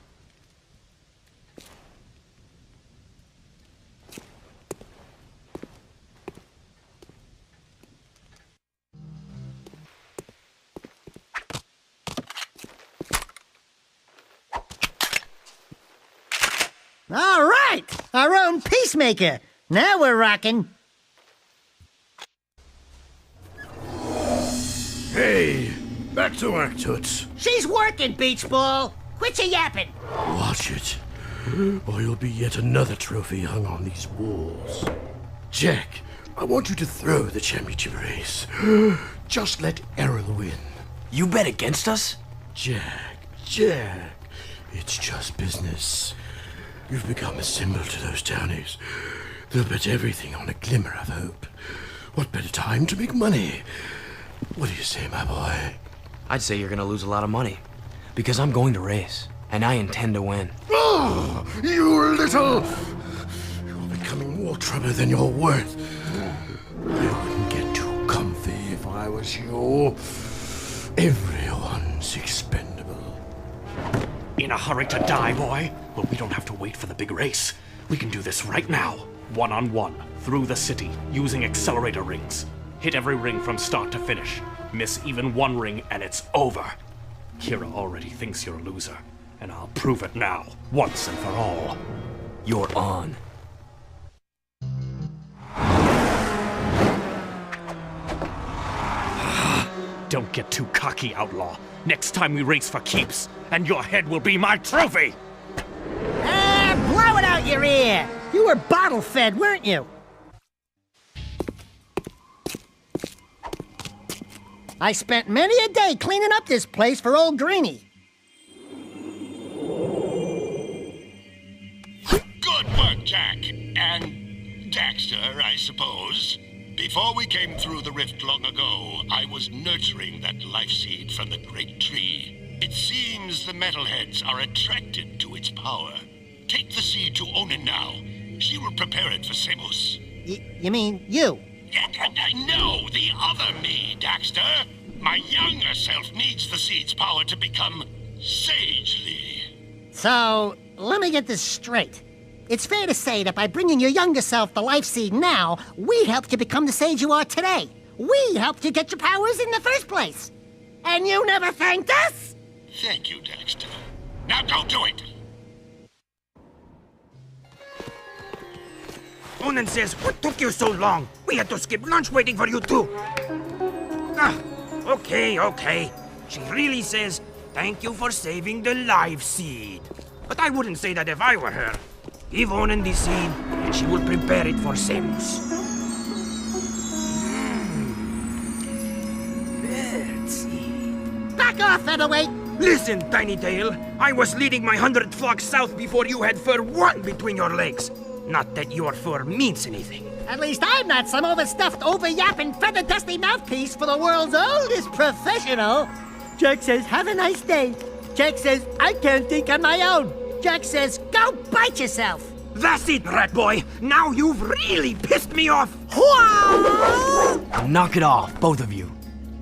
All right, our own peacemaker. Now we're rocking. Hey, back to work, Toots. She's working, Beach Ball. Quit your yapping. Watch it, or you'll be yet another trophy hung on these walls. Jack, I want you to throw the championship race. Just let Errol win. You bet against us? Jack, it's just business. You've become a symbol to those townies. They'll bet everything on a glimmer of hope. What better time to make money? What do you say, my boy? I'd say you're gonna lose a lot of money. Because I'm going to race, and I intend to win. Oh, you little... You're becoming more trouble than you're worth. I wouldn't get too comfy if I was you. Everyone's expendable. In a hurry to die, boy? Well, we don't have to wait for the big race. We can do this right now. One-on-one, through the city, using accelerator rings. Hit every ring from start to finish. Miss even one ring and it's over. Kira already thinks you're a loser, and I'll prove it now, once and for all. You're on. Don't get too cocky, outlaw. Next time we race for keeps, and your head will be my trophy! Blow it out your ear! You were bottle-fed, weren't you? I spent many a day cleaning up this place for old Greenie. Good work, Jak and Daxter, I suppose. Before we came through the rift long ago, I was nurturing that life seed from the great tree. It seems the metalheads are attracted to its power. Take the seed to Onin now. She will prepare it for Samos. You mean you? No, the other me, Daxter. My younger self needs the seed's power to become sagely. So, let me get this straight. It's fair to say that by bringing your younger self the life seed now, we helped you become the sage you are today. We helped you get your powers in the first place. And you never thanked us? Thank you, Daxter. Now don't do it! Onin says, what took you so long? We had to skip lunch waiting for you too. Okay. She really says, thank you for saving the life seed. But I wouldn't say that if I were her. Give Onin the seed, and she will prepare it for Samos. Back off, featherweight! Listen, Tiny Tail. I was leading my 100 flocks south before you had fur one between your legs. Not that your fur means anything. At least I'm not some overstuffed, over-yapping, feather-dusty mouthpiece for the world's oldest professional. Jak says, have a nice day. Jak says, I can't think on my own. Jak says, go bite yourself. That's it, rat boy. Now you've really pissed me off. Knock it off, both of you.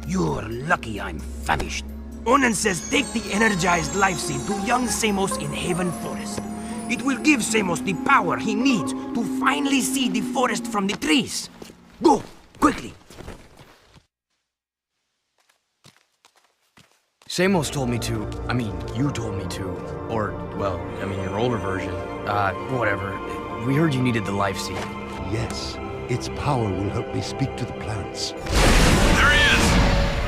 You're lucky I'm famished. Onin says take the energized life seed to young Samos in Haven Forest. It will give Samos the power he needs to finally see the forest from the trees. Go, quickly. Samos told me to, you told me to, or, well, your older version, whatever. We heard you needed the life seed. Yes, its power will help me speak to the plants. There he is!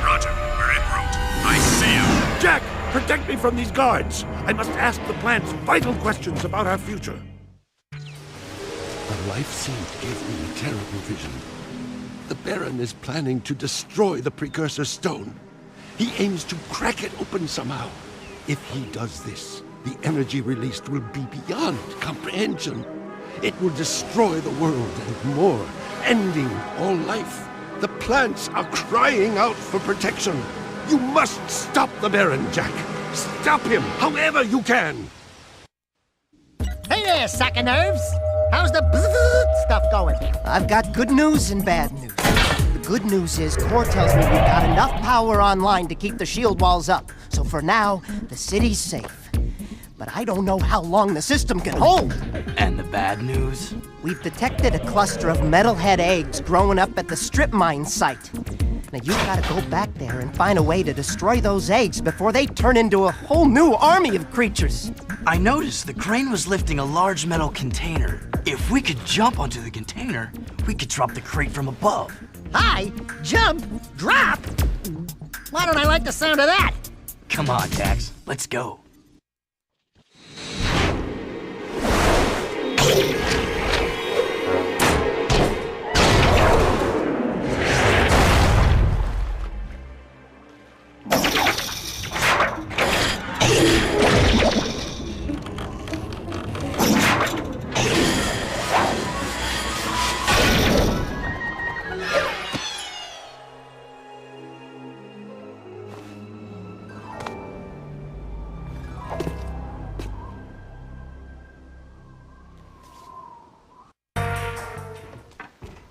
Roger, we're en route. I see him. Jak, protect me from these guards. I must ask the plants vital questions about our future. The life seed gave me a terrible vision. The Baron is planning to destroy the precursor stone. He aims to crack it open somehow. If he does this, the energy released will be beyond comprehension. It will destroy the world and more, ending all life. The plants are crying out for protection. You must stop the Baron, Jak. Stop him, however you can. Hey there, sack of nerves. How's the bzzz stuff going? I've got good news and bad news. The good news is Core tells me we've got enough power online to keep the shield walls up. So for now, the city's safe. But I don't know how long the system can hold. And the bad news? We've detected a cluster of metalhead eggs growing up at the strip mine site. Now you've got to go back there and find a way to destroy those eggs before they turn into a whole new army of creatures. I noticed the crane was lifting a large metal container. If we could jump onto the container, we could drop the crate from above. Hi, jump, drop. Why don't I like the sound of that? Come on, Dax, let's go.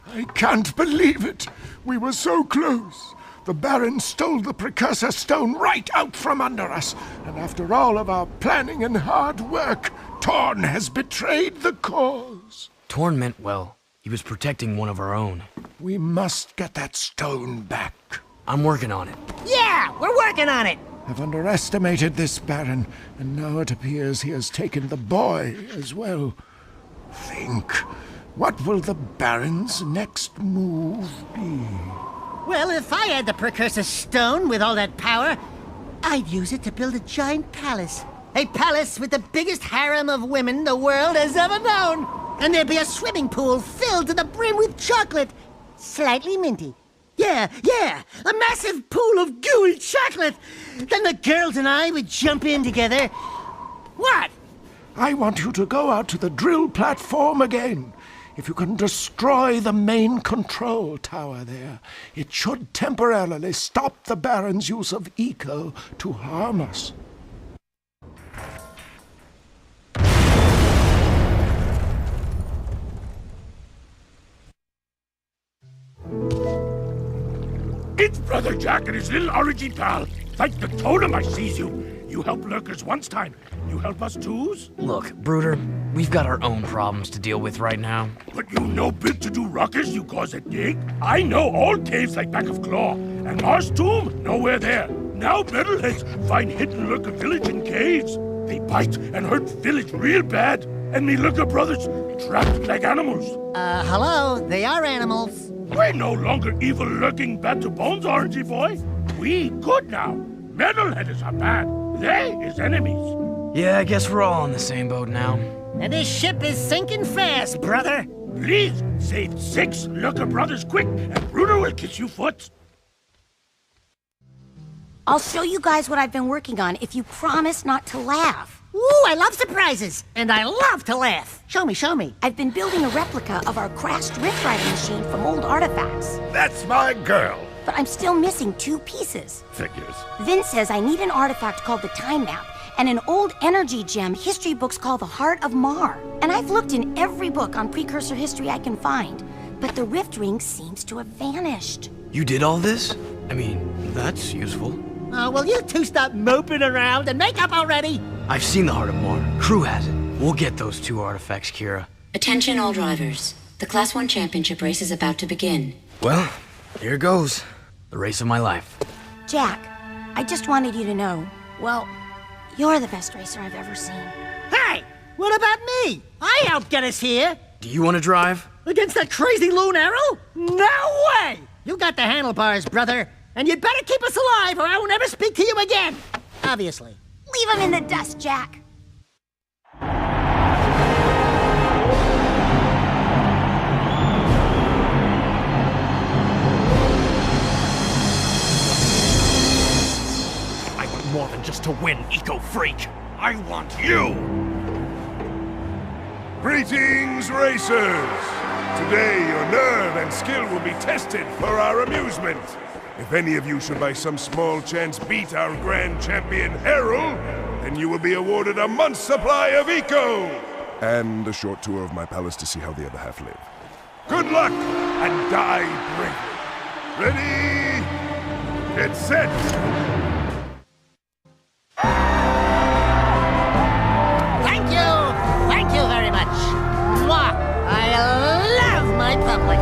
I can't believe it. We were so close. The Baron stole the precursor stone right out from under us. And after all of our planning and hard work, Torn has betrayed the cause. Torn meant well. He was protecting one of our own. We must get that stone back. I'm working on it. Yeah, we're working on it. I've underestimated this Baron, and now it appears he has taken the boy as well. Think, what will the Baron's next move be? Well, if I had the precursor stone with all that power, I'd use it to build a giant palace. A palace with the biggest harem of women the world has ever known. And there'd be a swimming pool filled to the brim with chocolate. Slightly minty. Yeah, a massive pool of gooey chocolate. Then the girls and I would jump in together. What? I want you to go out to the drill platform again. If you can destroy the main control tower there, it should temporarily stop the Baron's use of eco to harm us. It's Brother Jak and his little orangey pal. Thank the totem I sees you. You helped lurkers once time. You help us twos? Look, Brooder, we've got our own problems to deal with right now. But you no built to do ruckus you cause a dig? I know all caves like back of claw. And Mars tomb, nowhere there. Now metalheads find hidden lurker village in caves. They bite and hurt village real bad. And me lurker brothers trapped like animals. Hello, they are animals. We're no longer evil lurking bad to bones, orangey boy. We good now. Metalheads are bad. They is enemies. Yeah, I guess we're all on the same boat now. And this ship is sinking fast, brother. Please, save 6 lurker brothers quick, and Bruder will kiss you foot. I'll show you guys what I've been working on if you promise not to laugh. Ooh, I love surprises, and I love to laugh. Show me. I've been building a replica of our crashed rift riding machine from old artifacts. That's my girl. But I'm still missing 2 pieces. Figures. Vince says I need an artifact called the Time Map and an old energy gem history books called the Heart of Mar. And I've looked in every book on precursor history I can find, but the rift ring seems to have vanished. You did all this? I mean, that's useful. Oh, will you two stop moping around and make up already? I've seen the Heart of Mar. Crew has it. We'll get those 2 artifacts, Kira. Attention all drivers. The Class 1 championship race is about to begin. Well, here goes. The race of my life. Jak, I just wanted you to know, well, you're the best racer I've ever seen. Hey, what about me? I helped get us here. Do you want to drive? Against that crazy loon arrow? No way! You got the handlebars, brother. And you'd better keep us alive or I will never speak to you again. Obviously. Leave him in the dust, Jak. I want more than just to win, eco-freak. I want you! Greetings, racers! Today, your nerve and skill will be tested for our amusement. If any of you should by some small chance beat our grand champion, Harold, then you will be awarded a month's supply of eco! And a short tour of my palace to see how the other half live. Good luck, and die bravely. Ready? Get set! Thank you very much. Mwah! I love my public.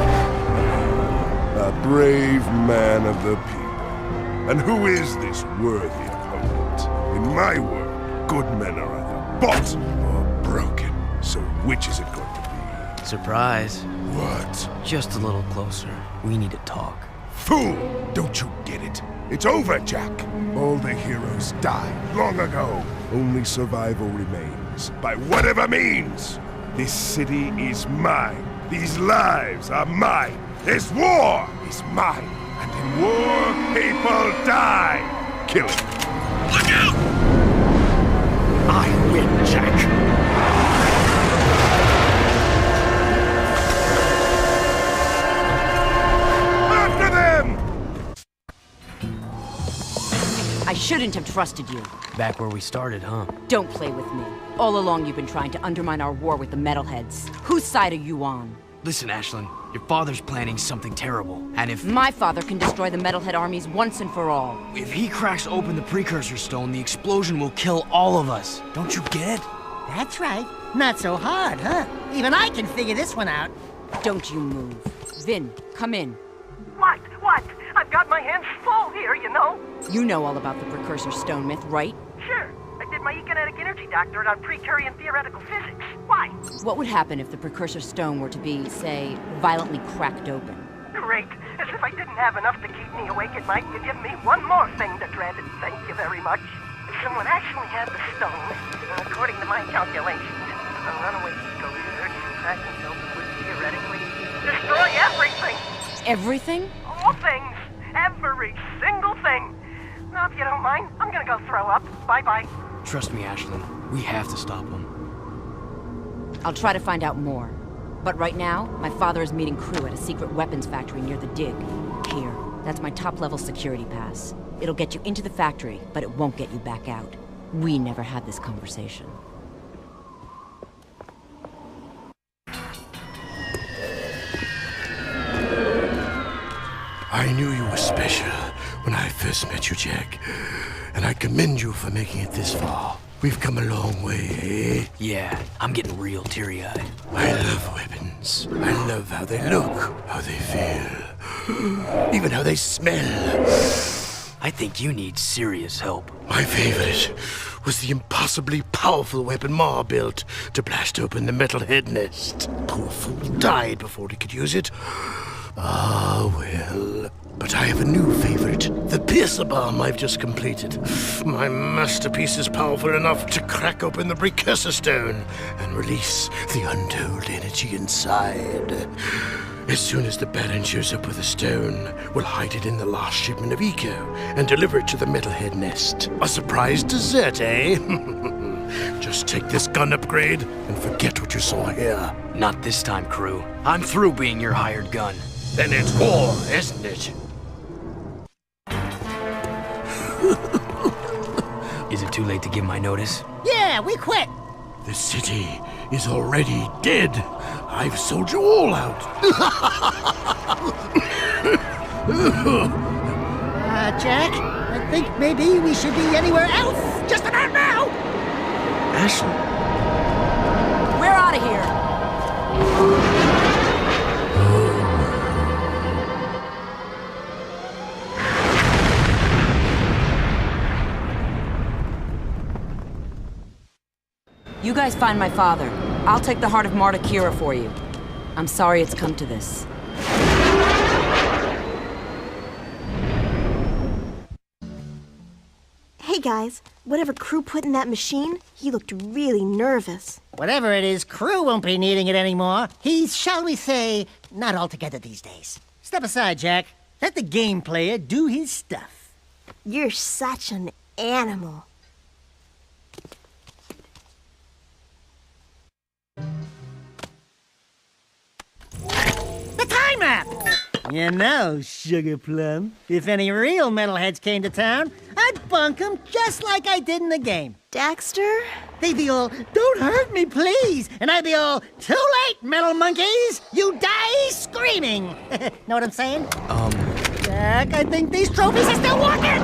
A brave man of the people. And who is this worthy opponent? In my world, good men are either bought or broken. So which is it going to be? Surprise. What? Just a little closer. We need to talk. Fool! Don't you get it? It's over, Jak. All the heroes died long ago. Only survival remains, by whatever means. This city is mine. These lives are mine. This war is mine. And in war, people die. Kill it. Look out! I win, Jak. I shouldn't have trusted you. Back where we started, huh? Don't play with me. All along you've been trying to undermine our war with the metalheads. Whose side are you on? Listen, Ashlyn, Your father's planning something terrible, and if... My father can destroy the Metalhead armies once and for all. If he cracks open the precursor stone, the explosion will kill all of us. Don't you get it? That's right. Not so hard, huh? Even I can figure this one out. Don't you move. Vin, come in. What? I've got my hands full here, you know? You know all about the precursor stone myth, right? Sure. I did my economic energy doctorate on pre-Curian theoretical physics. Why? What would happen if the precursor stone were to be, say, violently cracked open? Great. As if I didn't have enough to keep me awake at night, you give me one more thing to dread. Thank you very much. If someone actually had the stone, according to my calculations, a runaway eco research fragment open would theoretically destroy everything. Everything? All things. Every single thing. Now, if you don't mind, I'm gonna go throw up. Bye-bye. Trust me, Ashlyn. We have to stop him. I'll try to find out more. But right now, my father is meeting crew at a secret weapons factory near the dig. Here, that's my top-level security pass. It'll get you into the factory, but it won't get you back out. We never had this conversation. I knew you were special when I first met you, Jak. And I commend you for making it this far. We've come a long way, eh? Yeah, I'm getting real teary-eyed. I love weapons. I love how they look, how they feel, even how they smell. I think you need serious help. My favorite was the impossibly powerful weapon Ma built to blast open the Metalhead nest. Poor fool died before he could use it. Ah, well. But I have a new favorite, the piercer bomb I've just completed. My masterpiece is powerful enough to crack open the precursor stone and release the untold energy inside. As soon as the Baron shows up with the stone, we'll hide it in the last shipment of Eco and deliver it to the Metalhead nest. A surprise dessert, eh? Just take this gun upgrade and forget what you saw here. Not this time, crew. I'm through being your hired gun. Then it's war, isn't it? Is it too late to give my notice? Yeah, we quit. The city is already dead. I've sold you all out. Jak, I think maybe we should be anywhere else just about now. Ashley. We're out of here. You guys find my father. I'll take the heart of Marta Kira for you. I'm sorry it's come to this. Hey guys, whatever Crew put in that machine, he looked really nervous. Whatever it is, Crew won't be needing it anymore. He's, shall we say, not altogether these days. Step aside, Jak. Let the game player do his stuff. You're such an animal. The time map! You know, Sugar Plum, if any real metalheads came to town, I'd bunk them just like I did in the game. Daxter? They'd be all, "Don't hurt me, please!" And I'd be all, "Too late, metal monkeys! You die screaming!" Know what I'm saying? Jak, I think these trophies are still working!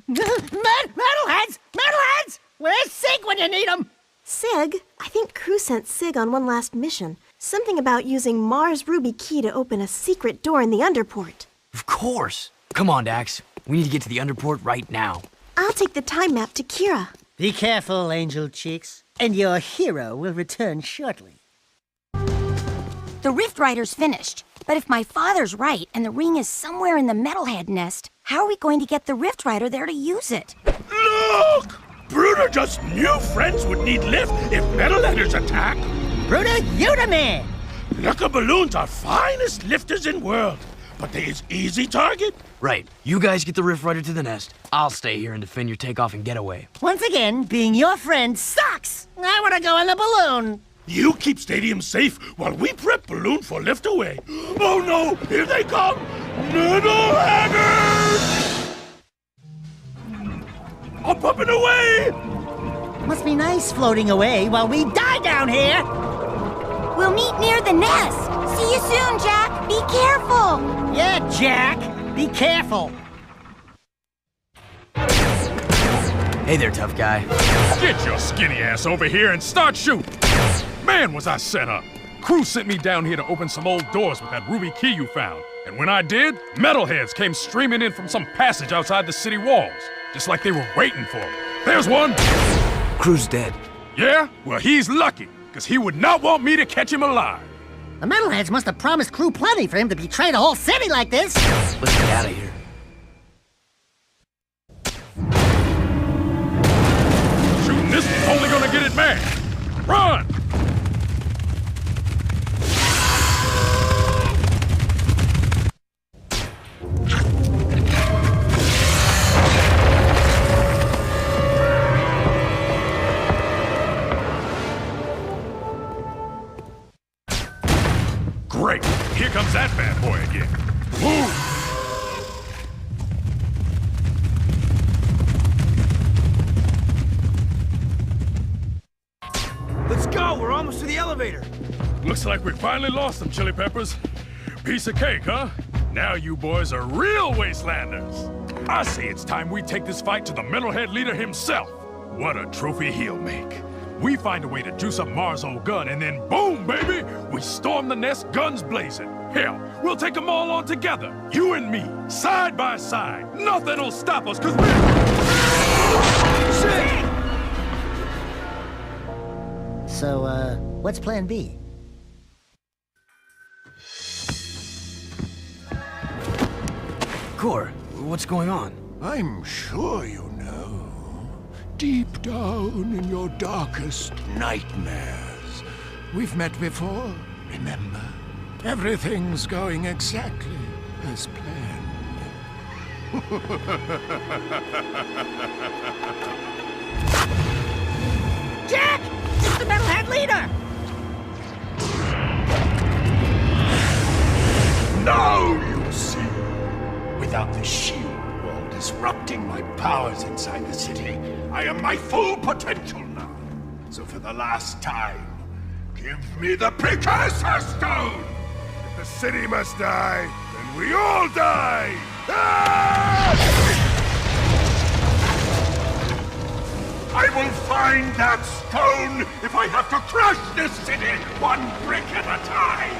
Metalheads! Metalheads! Where's Sig when you need him? Sig? I think Crew sent Sig on one last mission. Something about using Mars Ruby key to open a secret door in the underport. Of course. Come on, Dax. We need to get to the underport right now. I'll take the time map to Kira. Be careful, Angel Cheeks, and your hero will return shortly. The Rift Rider's finished, but if my father's right and the ring is somewhere in the Metalhead nest, how are we going to get the Rift Rider there to use it? Look! Bruder just knew friends would need lift if Metalheaders attack. Bruder, you the man! Lurker balloons are finest lifters in world, but they is easy target. Right. You guys get the Rift Rider to the nest. I'll stay here and defend your takeoff and getaway. Once again, being your friend sucks! I want to go on the balloon! You keep Stadium safe while we prep balloon for lift away. Oh no! Here they come! Metalheaders! Up and away! Must be nice floating away while we die down here! We'll meet near the nest. See you soon, Jack. Be careful. Yeah, Jack. Be careful. Hey there, tough guy. Get your skinny ass over here and start shooting! Man, was I set up! Crew sent me down here to open some old doors with that ruby key you found. And when I did, metalheads came streaming in from some passage outside the city walls. Just like they were waiting for me. There's one! Crew's dead. Yeah? Well, he's lucky, because he would not want me to catch him alive. The metalheads must have promised Crew plenty for him to betray the whole city like this. Let's get out of here. Shooting this is only gonna get it mad. Run! Great! Here comes that bad boy again. Move! Let's go! We're almost to the elevator! Looks like we finally lost them, Chili Peppers. Piece of cake, huh? Now you boys are real wastelanders. I say it's time we take this fight to the metalhead leader himself. What a trophy he'll make. We find a way to juice up Mars' old gun, and then boom, baby! We storm the nest, guns blazing. Hell, we'll take them all on together. You and me, side by side. Nothing'll stop us, 'cause we're... Shit! So, what's plan B? Core, what's going on? I'm sure you know. Deep down in your darkest nightmares. We've met before, remember? Everything's going exactly as planned. Jack! It's the metalhead leader! Now you see. Without the shield wall disrupting my powers inside the city, I am my full potential now. So for the last time, give me the Precursor Stone! If the city must die, then we all die! Ah! I will find that stone if I have to crush this city one brick at a time!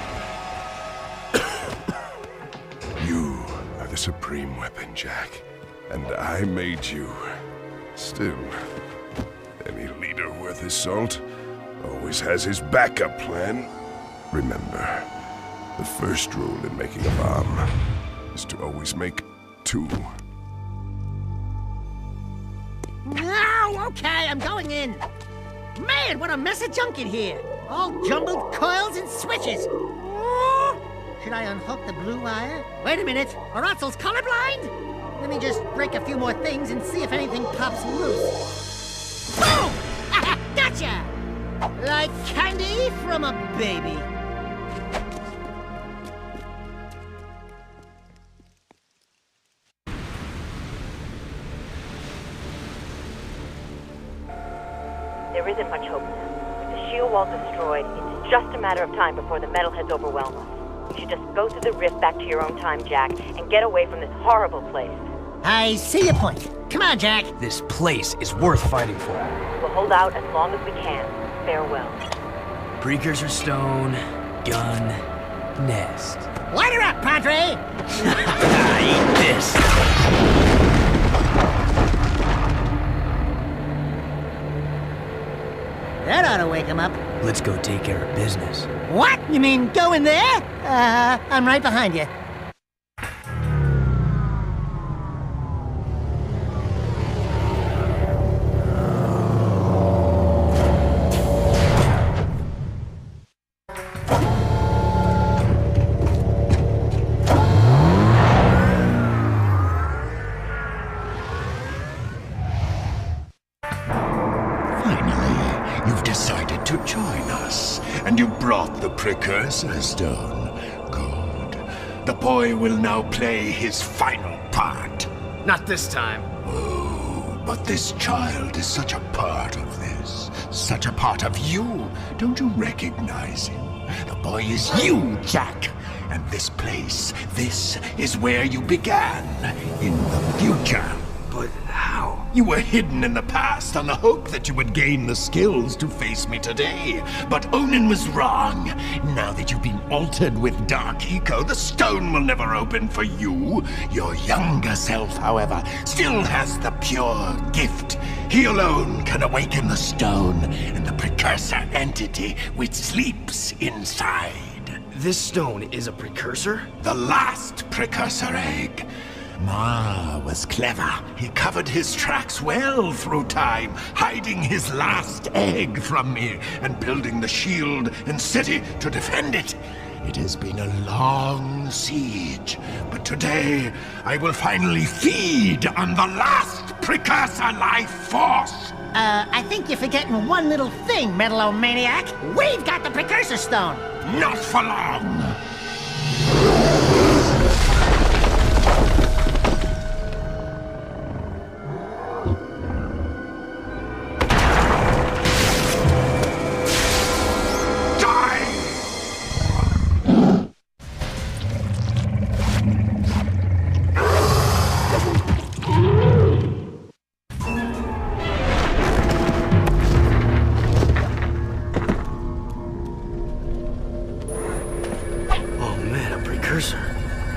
You are the supreme weapon, Jack. And I made you. Still, any leader worth his salt always has his backup plan. Remember, the first rule in making a bomb is to always make two. No, okay, I'm going in. Man, what a mess of junk in here. All jumbled coils and switches. Should I unhook the blue wire? Wait a minute, are Otzel's colorblind? Let me just break a few more things and see if anything pops loose. Boom! Gotcha! Like candy from a baby. There isn't much hope now. With the shield wall destroyed, it's just a matter of time before the metalheads overwhelm us. You should just go through the rift back to your own time, Jack, and get away from this horrible place. I see your point. Come on, Jack. This place is worth fighting for. We'll hold out as long as we can. Farewell. Precursor stone, gun, nest. Light her up, Padre! Eat this! That ought to wake him up. Let's go take care of business. What? You mean go in there? I'm right behind you. You've decided to join us, and you brought the Precursor Stone. Good. The boy will now play his final part. Not this time. Oh, but this child is such a part of this. Such a part of you. Don't you recognize him? The boy is you, Jack. And this place, this is where you began, in the future. But how? You were hidden in the past on the hope that you would gain the skills to face me today. But Onan was wrong. Now that you've been altered with Dark Eco, the stone will never open for you. Your younger self, however, still has the pure gift. He alone can awaken the stone and the precursor entity which sleeps inside. This stone is a precursor? The last precursor egg. Ma was clever. He covered his tracks well through time, hiding his last egg from me and building the shield and city to defend it. It has been a long siege, but today I will finally feed on the last precursor life force. I think you're forgetting one little thing, Metalomaniac. We've got the precursor stone. Not for long.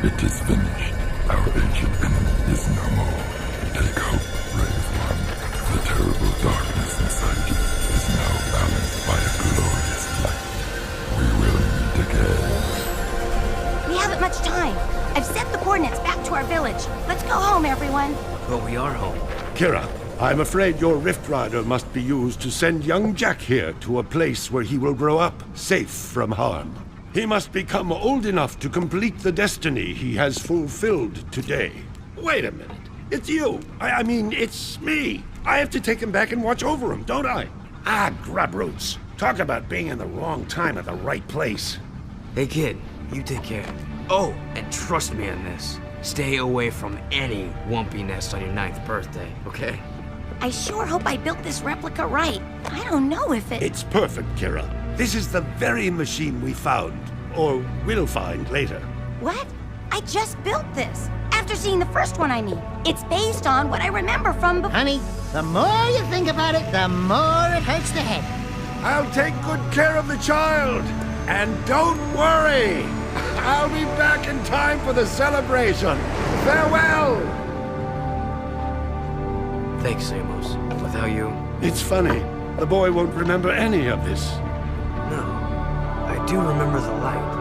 It is finished. Our ancient enemy is no more. Take hope, brave one. The terrible darkness inside you is now balanced by a glorious light. We will meet again. We haven't much time. I've sent the coordinates back to our village. Let's go home, everyone. But we are home. Kira, I'm afraid your Rift Rider must be used to send young Jack here to a place where he will grow up, safe from harm. He must become old enough to complete the destiny he has fulfilled today. Wait a minute. It's you. I mean, it's me. I have to take him back and watch over him, don't I? Ah, grub roots. Talk about being in the wrong time at the right place. Hey, kid, you take care. Oh, and trust me on this. Stay away from any Wumpy nest on your 9th birthday, okay? I sure hope I built this replica right. I don't know if it... It's perfect, Kira. This is the very machine we found, or will find later. What? I just built this. After seeing the first one, I mean. It's based on what I remember from before. Honey, the more you think about it, the more it hurts the head. I'll take good care of the child. And don't worry. I'll be back in time for the celebration. Farewell. Thanks, Amos. Without you... It's funny. The boy won't remember any of this. No. I do remember the light.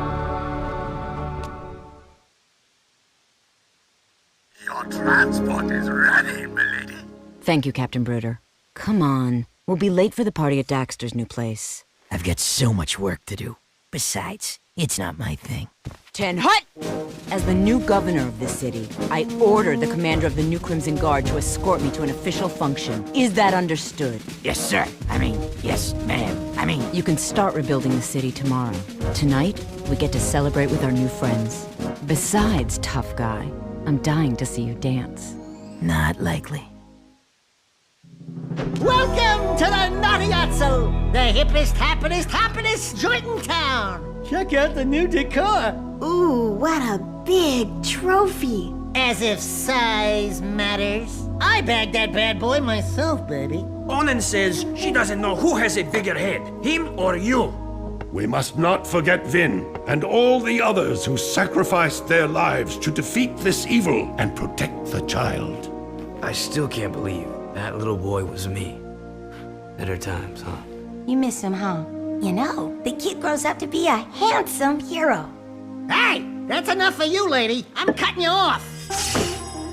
Your transport is ready, milady. Thank you, Captain Bruder. Come on. We'll be late for the party at Daxter's new place. I've got so much work to do. Besides, it's not my thing. Ten Hut! As the new governor of this city, I ordered the commander of the New Crimson Guard to escort me to an official function. Is that understood? Yes, sir. Yes, ma'am. You can start rebuilding the city tomorrow. Tonight, we get to celebrate with our new friends. Besides, tough guy, I'm dying to see you dance. Not likely. Welcome to the Naughty-Otso, the hippest, happinest joint in town. Check out the new decor. Ooh, what a big trophy. As if size matters. I bagged that bad boy myself, baby. Onan says she doesn't know who has a bigger head, him or you. We must not forget Vin and all the others who sacrificed their lives to defeat this evil and protect the child. I still can't believe that little boy was me. Better times, huh? You miss him, huh? You know, the kid grows up to be a handsome hero. Hey, that's enough for you, lady. I'm cutting you off.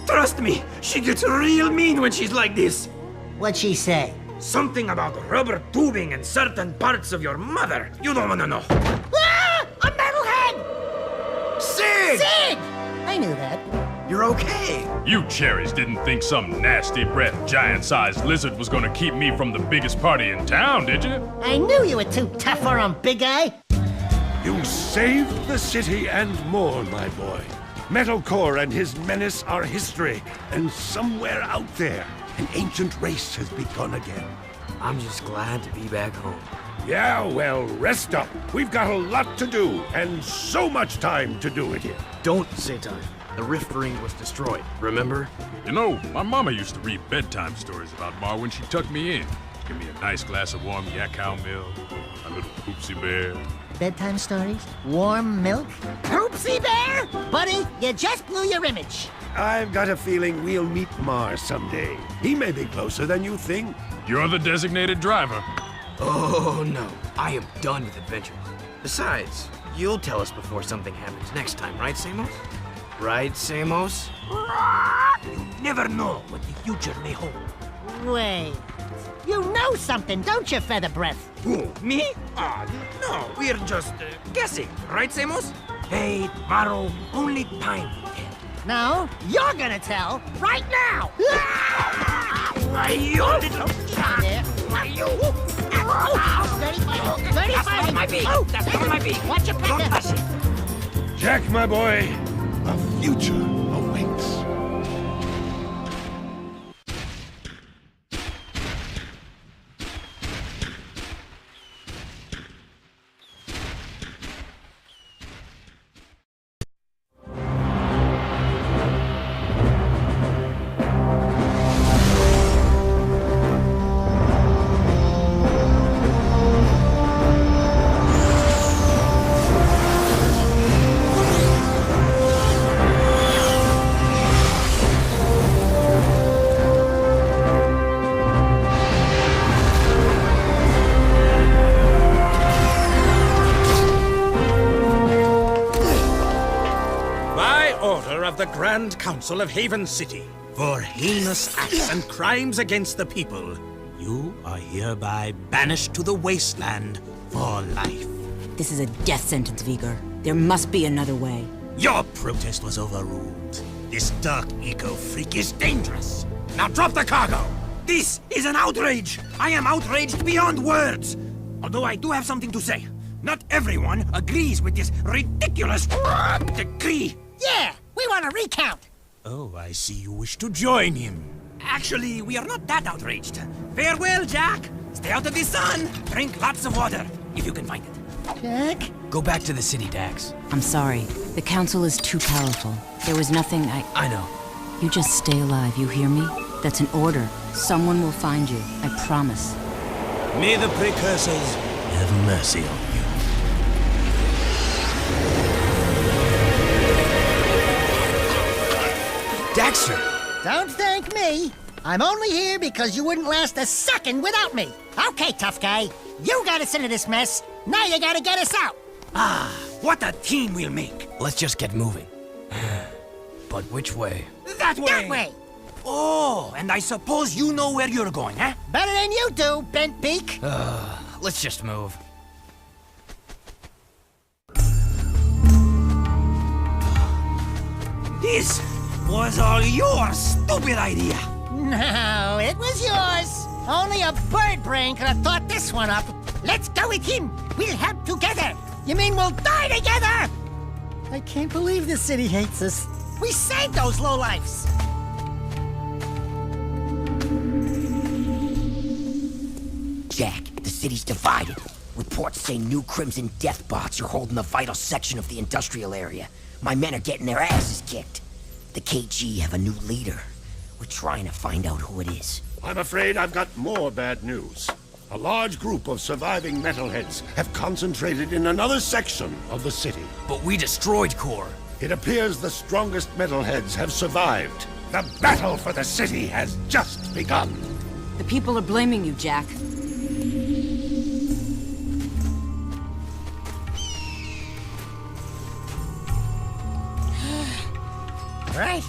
Trust me, she gets real mean when she's like this. What'd she say? Something about rubber tubing and certain parts of your mother. You don't want to know. Ah! A metalhead! Sid! Sid! I knew that. You're okay. You cherries didn't think some nasty-breathed, giant-sized lizard was gonna keep me from the biggest party in town, did you? I knew you were too tough for him, big guy. You saved the city and more, my boy. Metalcore and his menace are history, and somewhere out there, an ancient race has begun again. I'm just glad to be back home. Yeah, well, rest up. We've got a lot to do, and so much time to do it in. Don't say time. The rift ring was destroyed, remember? You know, my mama used to read bedtime stories about Ma when she tucked me in. Give me a nice glass of warm yak cow milk, a little poopsie bear. Bedtime stories? Warm milk? Poopsie bear? Buddy, you just blew your image. I've got a feeling we'll meet Mar someday. He may be closer than you think. You're the designated driver. Oh, no. I am done with adventures. Besides, you'll tell us before something happens next time, right, Samos? Right, Samos? You never know what the future may hold. Wait. You know something, don't you, Feather Breath? Who, me? No, we're just guessing, right, Samos? Fate, tomorrow, only time will tell. No, you're gonna tell right now! Why, you little Why, you? That's not my beak! That's not my beak! Watch your Don't touch it! Jack, my boy, a future awaits. Of the Grand Council of Haven City, for heinous acts and crimes against the people, you are hereby banished to the wasteland for life. This is a death sentence, Vigor. There must be another way. Your protest was overruled. This dark eco-freak is dangerous. Now drop the cargo! This is an outrage! I am outraged beyond words! Although I do have something to say. Not everyone agrees with this ridiculous decree. Yeah! We want a recount! Oh, I see you wish to join him. Actually, we are not that outraged. Farewell, Jack! Stay out of the sun! Drink lots of water, if you can find it. Jack? Go back to the city, Dax. I'm sorry. The council is too powerful. There was nothing I know. You just stay alive, you hear me? That's an order. Someone will find you, I promise. May the precursors have mercy on you. Daxter! Don't thank me. I'm only here because you wouldn't last a second without me. Okay, tough guy. You got us into this mess. Now you gotta get us out. Ah, what a team we'll make. Let's just get moving. But which way? That way! That way! Oh, and I suppose you know where you're going, huh? Better than you do, bent beak. Let's just move. This was all your stupid idea. No, it was yours. Only a bird brain could have thought this one up. Let's go with him. We'll help together. You mean we'll die together? I can't believe the city hates us. We saved those lowlifes. Jack, the city's divided. Reports say new Crimson Death bots are holding the vital section of the industrial area. My men are getting their asses kicked. The KG have a new leader. We're trying to find out who it is. I'm afraid I've got more bad news. A large group of surviving metalheads have concentrated in another section of the city. But we destroyed Core. It appears the strongest metalheads have survived. The battle for the city has just begun. The people are blaming you, Jack. Right.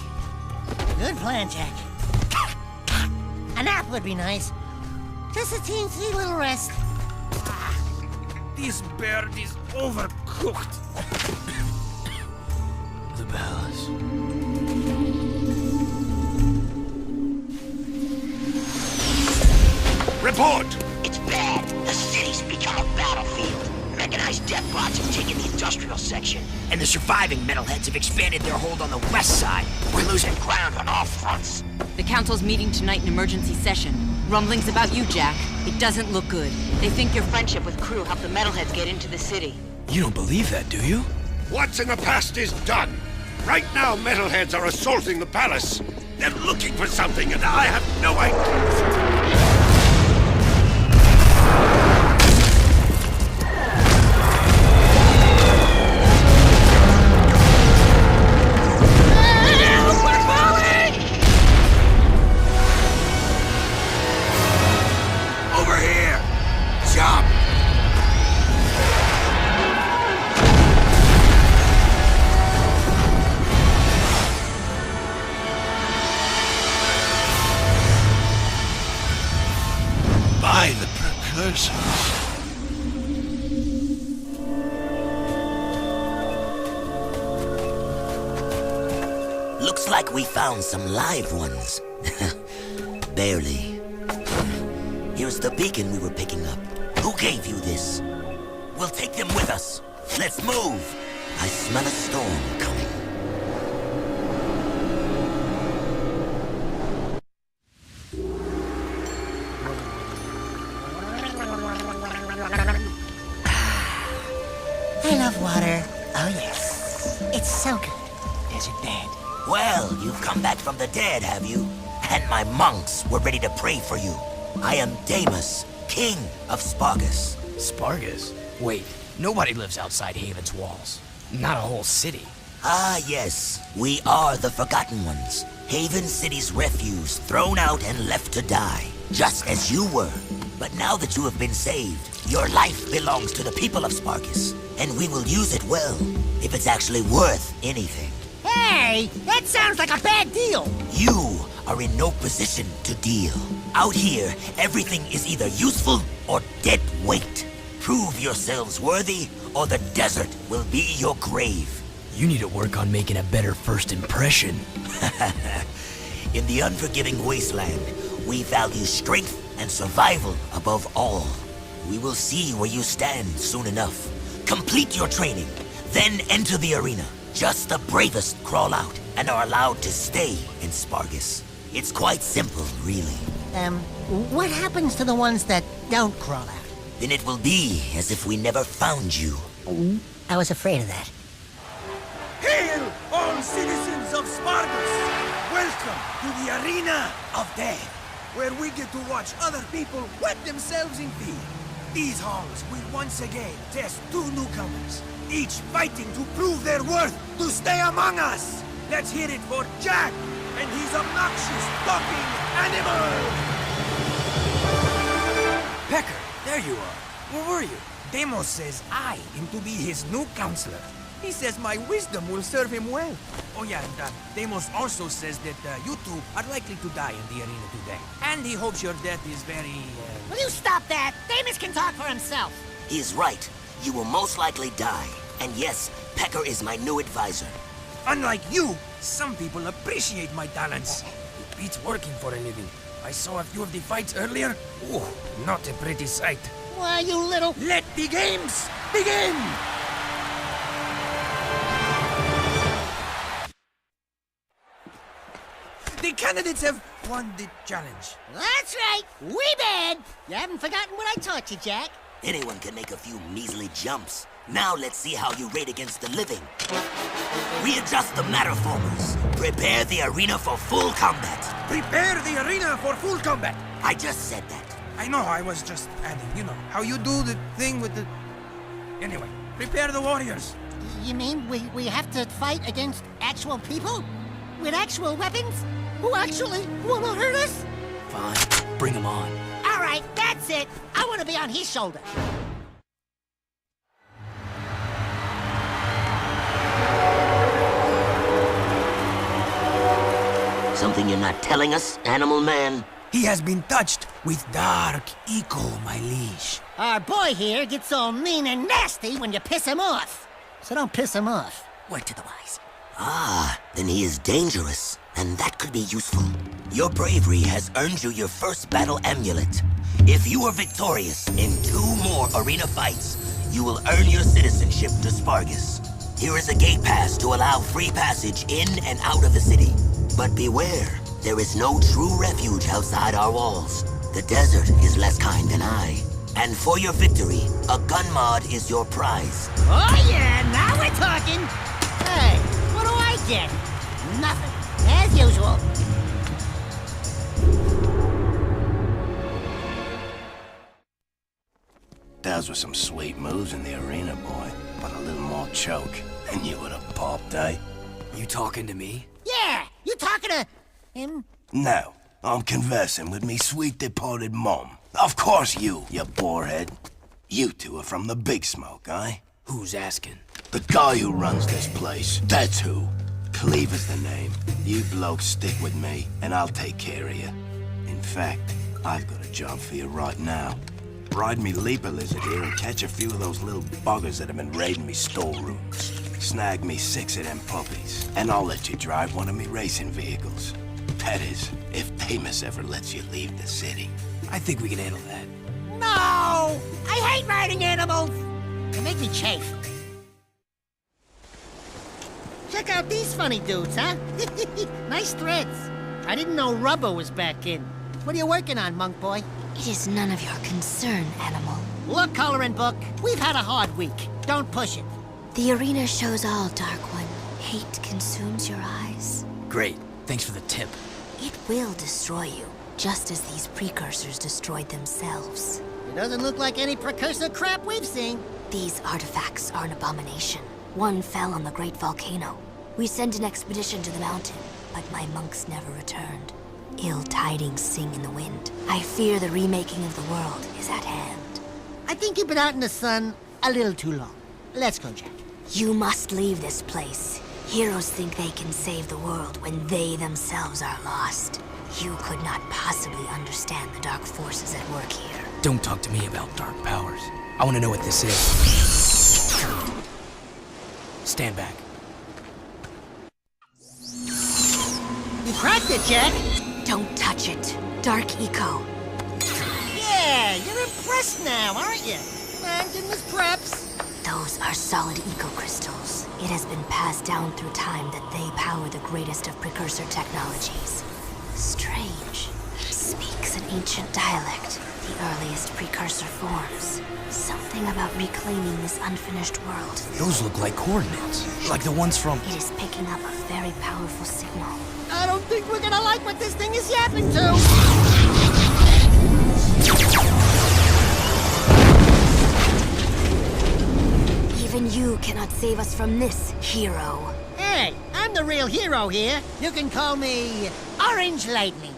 Good plan, Jack. A nap would be nice. Just a teensy little rest. This bird is overcooked. The bells. Report! It's bad. The city's become a battlefield. Mechanized death bots have taken the industrial section, and the surviving metalheads have expanded their hold on the west side. We're losing ground on all fronts. The council's meeting tonight in emergency session. Rumblings about you, Jack. It doesn't look good. They think your friendship with Crew helped the metalheads get into the city. You don't believe that, do you? What's in the past is done. Right now, metalheads are assaulting the palace. They're looking for something, and I have no idea. Looks like we found some live ones. Barely. Here's the beacon we were picking up. Who gave you this? We'll take them with us. Let's move. I smell a storm coming. I love water. Oh, yes. It's so good. Is it dead? Well, you've come back from the dead, have you? And my monks were ready to pray for you. I am Deimos, king of Spargus. Spargus? Wait, nobody lives outside Haven's walls. Not a whole city. Ah, yes. We are the Forgotten Ones. Haven City's refuse, thrown out and left to die. Just as you were. But now that you have been saved, your life belongs to the people of Spargus. And we will use it well, if it's actually worth anything. Hey, that sounds like a bad deal. You are in no position to deal. Out here, everything is either useful or dead weight. Prove yourselves worthy, or the desert will be your grave. You need to work on making a better first impression. In the unforgiving wasteland, we value strength and survival above all. We will see where you stand soon enough. Complete your training, then enter the arena. Just the bravest crawl out and are allowed to stay in Spargus. It's quite simple, really. What happens to the ones that don't crawl out? Then it will be as if we never found you. I was afraid of that. Hail, all citizens of Spargus! Welcome to the Arena of Death, where we get to watch other people wet themselves in fear. These halls will once again test two newcomers, each fighting to prove their worth to stay among us. Let's hear it for Jak and his obnoxious talking animal! Pecker, there you are. Where were you? Deimos says I am to be his new counselor. He says my wisdom will serve him well. Oh yeah, and Deimos also says that you two are likely to die in the arena today. And he hopes your death is very, Will you stop that? Deimos can talk for himself. He is right. You will most likely die. And yes, Pecker is my new advisor. Unlike you, some people appreciate my talents. It beats working for a living. I saw a few of the fights earlier. Ooh, not a pretty sight. Why, you little... Let the games begin! The candidates have won the challenge. That's right. We bad. You haven't forgotten what I taught you, Jak. Anyone can make a few measly jumps. Now let's see how you rate against the living. Readjust the matterformers. Prepare the arena for full combat. Prepare the arena for full combat. I just said that. I know, I was just adding, you know, how you do the thing with the... Anyway, prepare the warriors. You mean we have to fight against actual people? With actual weapons? Who actually want to hurt us? Fine, bring them on. All right, that's it. I want to be on his shoulder. Something you're not telling us, Animal Man? He has been touched with dark eco, my liege. Our boy here gets all mean and nasty when you piss him off. So don't piss him off. Word to the wise. Ah, then he is dangerous, and that could be useful. Your bravery has earned you your first battle amulet. If you are victorious in 2 more arena fights, you will earn your citizenship to Spargus. Here is a gate pass to allow free passage in and out of the city. But beware, there is no true refuge outside our walls. The desert is less kind than I. And for your victory, a gun mod is your prize. Oh yeah, now we're talking. Hey, what do I get? Nothing, as usual. Those were some sweet moves in the arena, boy. But a little more choke, and you would have popped, eh? You talking to me? Yeah, you talking to him? No, I'm conversing with me sweet departed mom. Of course you borehead. You two are from the Big Smoke, eh? Who's asking? The guy who runs this place, that's who. Cleaver's the name. You blokes stick with me, and I'll take care of you. In fact, I've got a job for you right now. Ride me leaper lizard here and catch a few of those little buggers that have been raiding me storerooms. Snag me 6 of them puppies, and I'll let you drive one of me racing vehicles. That is, if Damus ever lets you leave the city. I think we can handle that. No! I hate riding animals! They make me chafe. Check out these funny dudes, huh? Nice threads. I didn't know rubber was back in. What are you working on, monk boy? It is none of your concern, animal. Look, coloring book, we've had a hard week. Don't push it. The arena shows all, Dark One. Hate consumes your eyes. Great. Thanks for the tip. It will destroy you, just as these precursors destroyed themselves. It doesn't look like any precursor crap we've seen. These artifacts are an abomination. One fell on the great volcano. We sent an expedition to the mountain, but my monks never returned. Ill tidings sing in the wind. I fear the remaking of the world is at hand. I think you've been out in the sun a little too long. Let's go, Jack. You must leave this place. Heroes think they can save the world when they themselves are lost. You could not possibly understand the dark forces at work here. Don't talk to me about dark powers. I want to know what this is. Stand back. You cracked it, Jack. Don't touch it. Dark eco. Yeah, you're impressed now, aren't you? Come on, give us props. Those are solid eco crystals. It has been passed down through time that they power the greatest of precursor technologies. Strange. Speaks an ancient dialect, the earliest precursor forms. Something about reclaiming this unfinished world. Those look like coordinates. Like the ones from... It is picking up a very powerful signal. I don't think we're gonna like what this thing is yapping to. Even you cannot save us from this, hero. Hey, I'm the real hero here. You can call me Orange Lightning.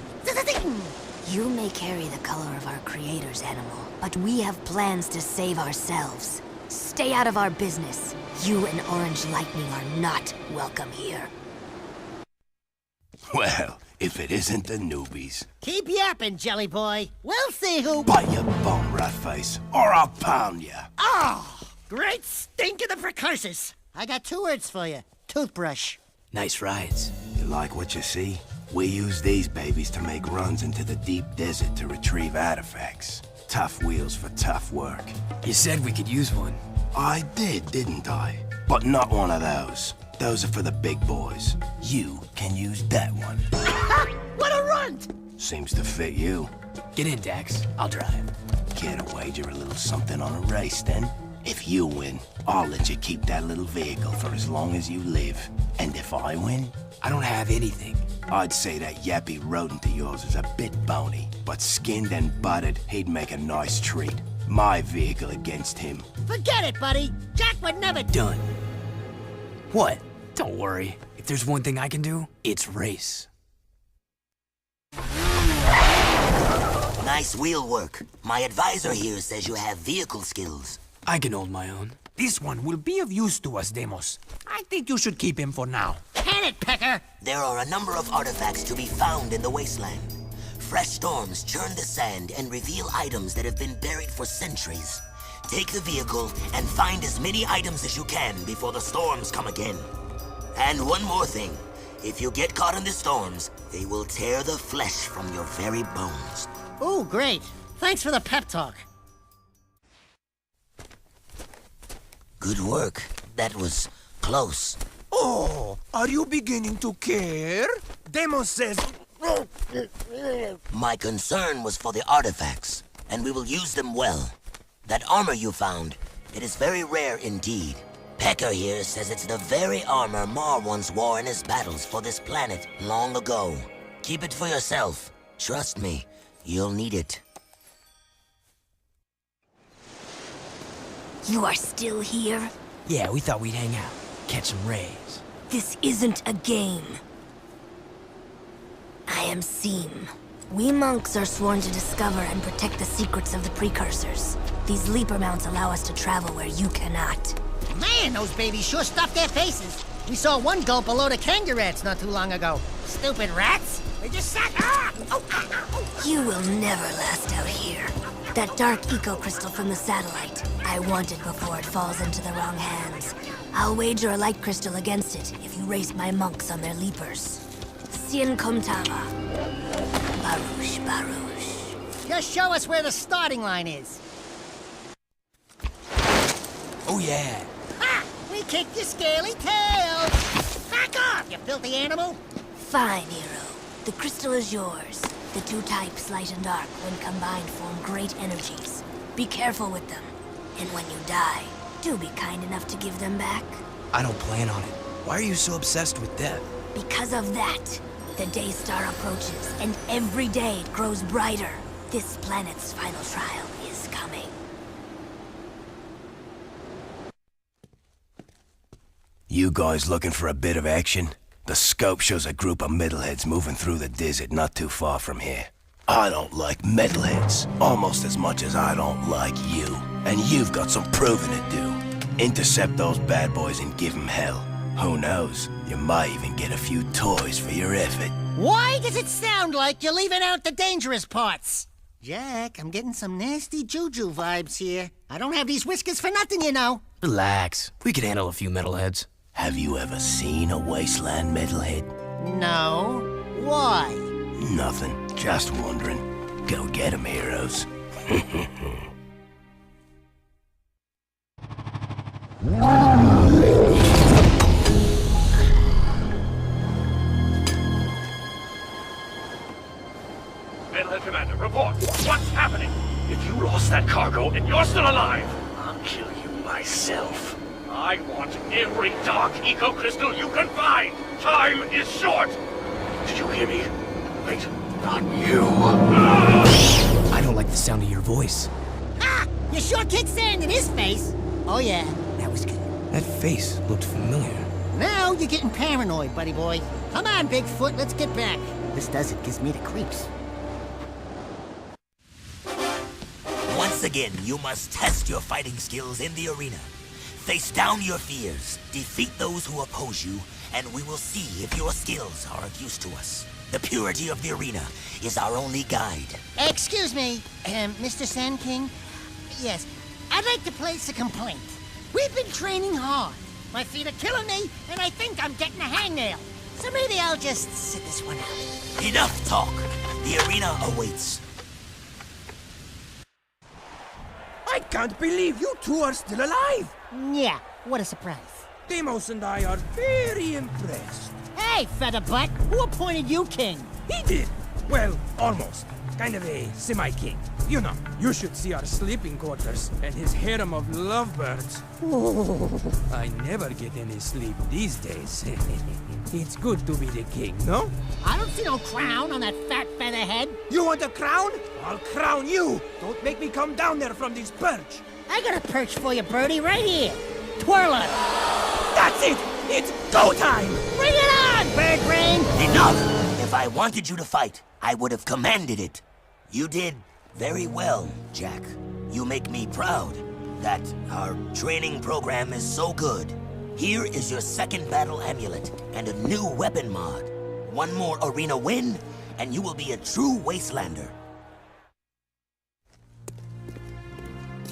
You may carry the color of our creator's animal, but we have plans to save ourselves. Stay out of our business. You and Orange Lightning are not welcome here. Well, if it isn't the newbies. Keep yapping, Jelly Boy. We'll see who... Bite your bum, rat face, or I'll pound you. Oh, great stink of the precursors. I got 2 words for you. Toothbrush. Nice rides. You like what you see? We use these babies to make runs into the deep desert to retrieve artifacts. Tough wheels for tough work. You said we could use one. I did, didn't I? But not one of those. Those are for the big boys. You can use that one. What a runt! Seems to fit you. Get in, Dax. I'll drive. Care to wager a little something on a race, then? If you win, I'll let you keep that little vehicle for as long as you live. And if I win... I don't have anything. I'd say that yappy rodent of yours is a bit bony, but skinned and buttered, he'd make a nice treat. My vehicle against him. Forget it, buddy. Jack would never... Done. What? Don't worry. If there's one thing I can do, it's race. Nice wheel work. My advisor here says you have vehicle skills. I can hold my own. This one will be of use to us, Demos. I think you should keep him for now. Can it, Pecker? There are a number of artifacts to be found in the wasteland. Fresh storms churn the sand and reveal items that have been buried for centuries. Take the vehicle and find as many items as you can before the storms come again. And one more thing. If you get caught in the storms, they will tear the flesh from your very bones. Ooh, great. Thanks for the pep talk. Good work. That was close. Oh, are you beginning to care? Demos says... My concern was for the artifacts, and we will use them well. That armor you found, it is very rare indeed. Pecker here says it's the very armor Mar once wore in his battles for this planet long ago. Keep it for yourself. Trust me, you'll need it. You are still here? Yeah, we thought we'd hang out, catch some rays. This isn't a game. I am Seam. We monks are sworn to discover and protect the secrets of the precursors. These leaper mounts allow us to travel where you cannot. Man, those babies sure stuffed their faces. We saw one gulp a load of kangaroos not too long ago. Stupid rats! They just sat... You will never last out here. That dark eco-crystal from the satellite. I want it before it falls into the wrong hands. I'll wager a light crystal against it if you race my monks on their leapers. Sien Komtava. Baruch, Baruch. Just show us where the starting line is. Oh yeah. Ha! We kicked your scaly tails! Back off, you filthy animal! Fine, hero. The crystal is yours. The two types, light and dark, when combined form great energies. Be careful with them. And when you die, do be kind enough to give them back. I don't plan on it. Why are you so obsessed with death? Because of that, the day star approaches, and every day it grows brighter. This planet's final trial is coming. You guys looking for a bit of action? The scope shows a group of metalheads moving through the desert not too far from here. I don't like metalheads, almost as much as I don't like you. And you've got some proving to do. Intercept those bad boys and give them hell. Who knows, you might even get a few toys for your effort. Why does it sound like you're leaving out the dangerous parts? Jack, I'm getting some nasty juju vibes here. I don't have these whiskers for nothing, you know. Relax. We could handle a few metalheads. Have you ever seen a wasteland metalhead? No. Why? Nothing. Just wondering. Go get 'em, heroes. Metalhead Commander, report. What's happening? If you lost that cargo and you're still alive, I'll kill you myself. I want every dark eco-crystal you can find. Time is short. Did you hear me? Wait, not you. I don't like the sound of your voice. Ah! You sure kicked sand in his face. Oh yeah, that was good. That face looked familiar. Now you're getting paranoid, buddy boy. Come on, Bigfoot, let's get back. This desert gives me the creeps. Once again, you must test your fighting skills in the arena. Face down your fears, defeat those who oppose you, and we will see if your skills are of use to us. The purity of the arena is our only guide. Excuse me, Mr. Sand King? Yes, I'd like to place a complaint. We've been training hard. My feet are killing me, and I think I'm getting a hangnail. So maybe I'll just sit this one out. Enough talk. The arena awaits. I can't believe you two are still alive! Yeah, what a surprise. Deimos and I are very impressed. Hey, featherbutt, who appointed you king? He did! Well, almost. Kind of a semi-king. You know, you should see our sleeping quarters and his harem of lovebirds. I never get any sleep these days. It's good to be the king, no? I don't see no crown on that fat featherhead. You want a crown? I'll crown you! Don't make me come down there from this perch! I got a perch for you, birdie, right here. Twirl it. That's it! It's go time! Bring it on, bird brain! Enough! If I wanted you to fight, I would have commanded it. You did very well, Jack. You make me proud that our training program is so good. Here is your second battle amulet and a new weapon mod. One more arena win, and you will be a true wastelander.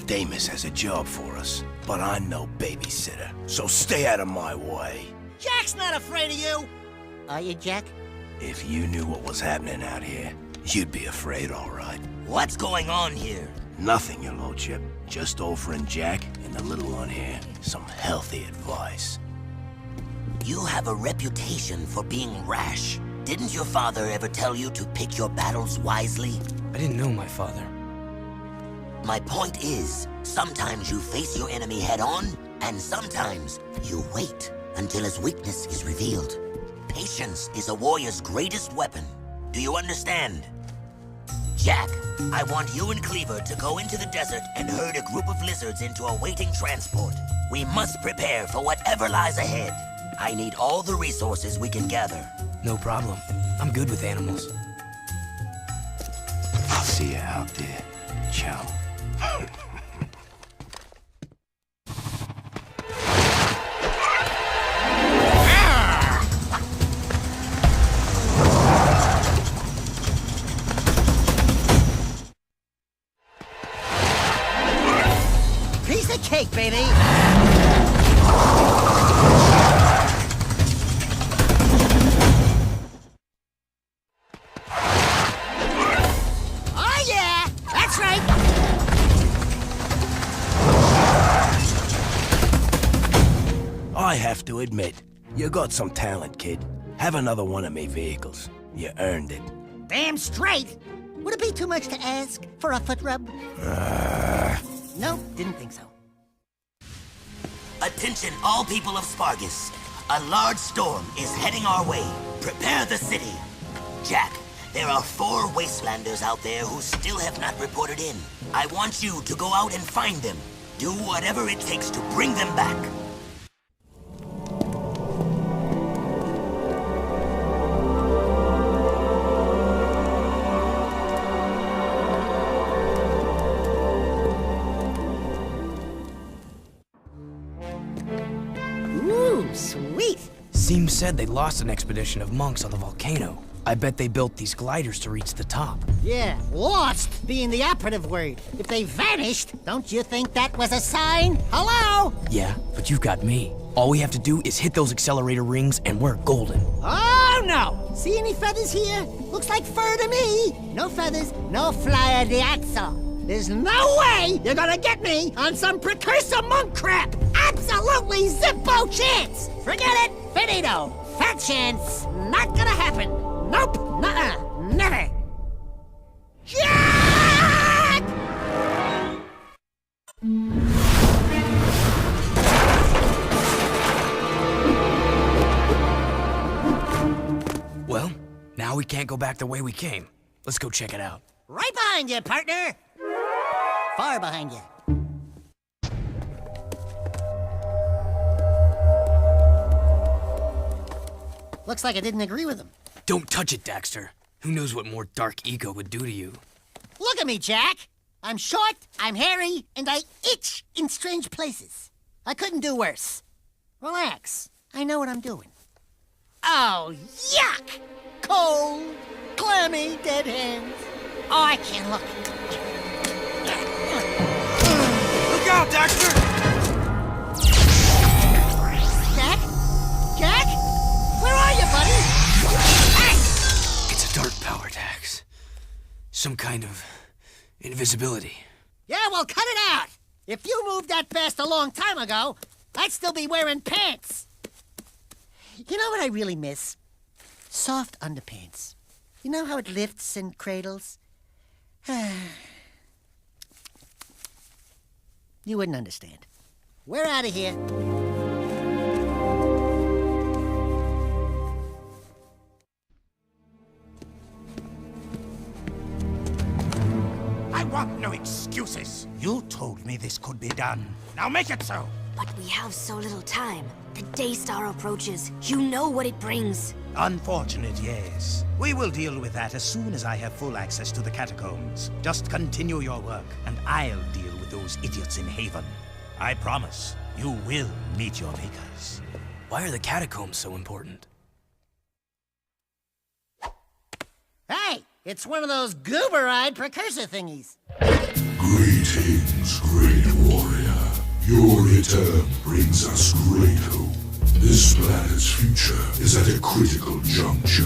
Deimos has a job for us, but I'm no babysitter, so stay out of my way. Jack's not afraid of you. Are you, Jack? If you knew what was happening out here, you'd be afraid, all right. What's going on here? Nothing, your lordship. Just offering Jack and the little one here some healthy advice. You have a reputation for being rash. Didn't your father ever tell you to pick your battles wisely? I didn't know my father. My point is, sometimes you face your enemy head-on, and sometimes you wait until his weakness is revealed. Patience is a warrior's greatest weapon. Do you understand? Jack, I want you and Cleaver to go into the desert and herd a group of lizards into a waiting transport. We must prepare for whatever lies ahead. I need all the resources we can gather. No problem. I'm good with animals. I'll see you out there, chum. Piece of cake, baby! Oh yeah! That's right! I have to admit, you got some talent, kid. Have another one of me vehicles. You earned it. Damn straight! Would it be too much to ask for a foot rub? Nope, didn't think so. Attention all people of Spargus. A large storm is heading our way. Prepare the city. Jack, there are 4 wastelanders out there who still have not reported in. I want you to go out and find them. Do whatever it takes to bring them back. Ooh, sweet! Seems said they lost an expedition of monks on the volcano. I bet they built these gliders to reach the top. Yeah, lost being the operative word. If they vanished, don't you think that was a sign? Hello? Yeah, but you've got me. All we have to do is hit those accelerator rings and we're golden. Oh, no! See any feathers here? Looks like fur to me. No feathers, no flyer de axle. There's no way you're gonna get me on some precursor monk crap! Absolutely zippo chance! Forget it! Finito! Fat chance! Not gonna happen! Nope! Nuh-uh! Never! Jack! Well, now we can't go back the way we came. Let's go check it out. Right behind you, partner! Far behind you. Looks like I didn't agree with him. Don't touch it, Daxter. Who knows what more dark ego would do to you? Look at me, Jack! I'm short, I'm hairy, and I itch in strange places. I couldn't do worse. Relax. I know what I'm doing. Oh, yuck! Cold, clammy, dead hands. Oh, I can't look. Look out, Daxter! Jack? Jack? Where are you, buddy? Hey! It's a dark power, Dax. Some kind of invisibility. Yeah, well, cut it out. If you moved that fast a long time ago, I'd still be wearing pants. You know what I really miss? Soft underpants. You know how it lifts and cradles? You wouldn't understand. We're out of here. I want no excuses. You told me this could be done. Now make it so. But we have so little time. The Daystar approaches. You know what it brings. Unfortunate, yes. We will deal with that as soon as I have full access to the catacombs. Just continue your work, and I'll deal with those idiots in Haven. I promise, you will meet your makers. Why are the catacombs so important? Hey, it's one of those goober-eyed precursor thingies. Greetings, great warrior. Your return brings us great hope. This planet's future is at a critical juncture.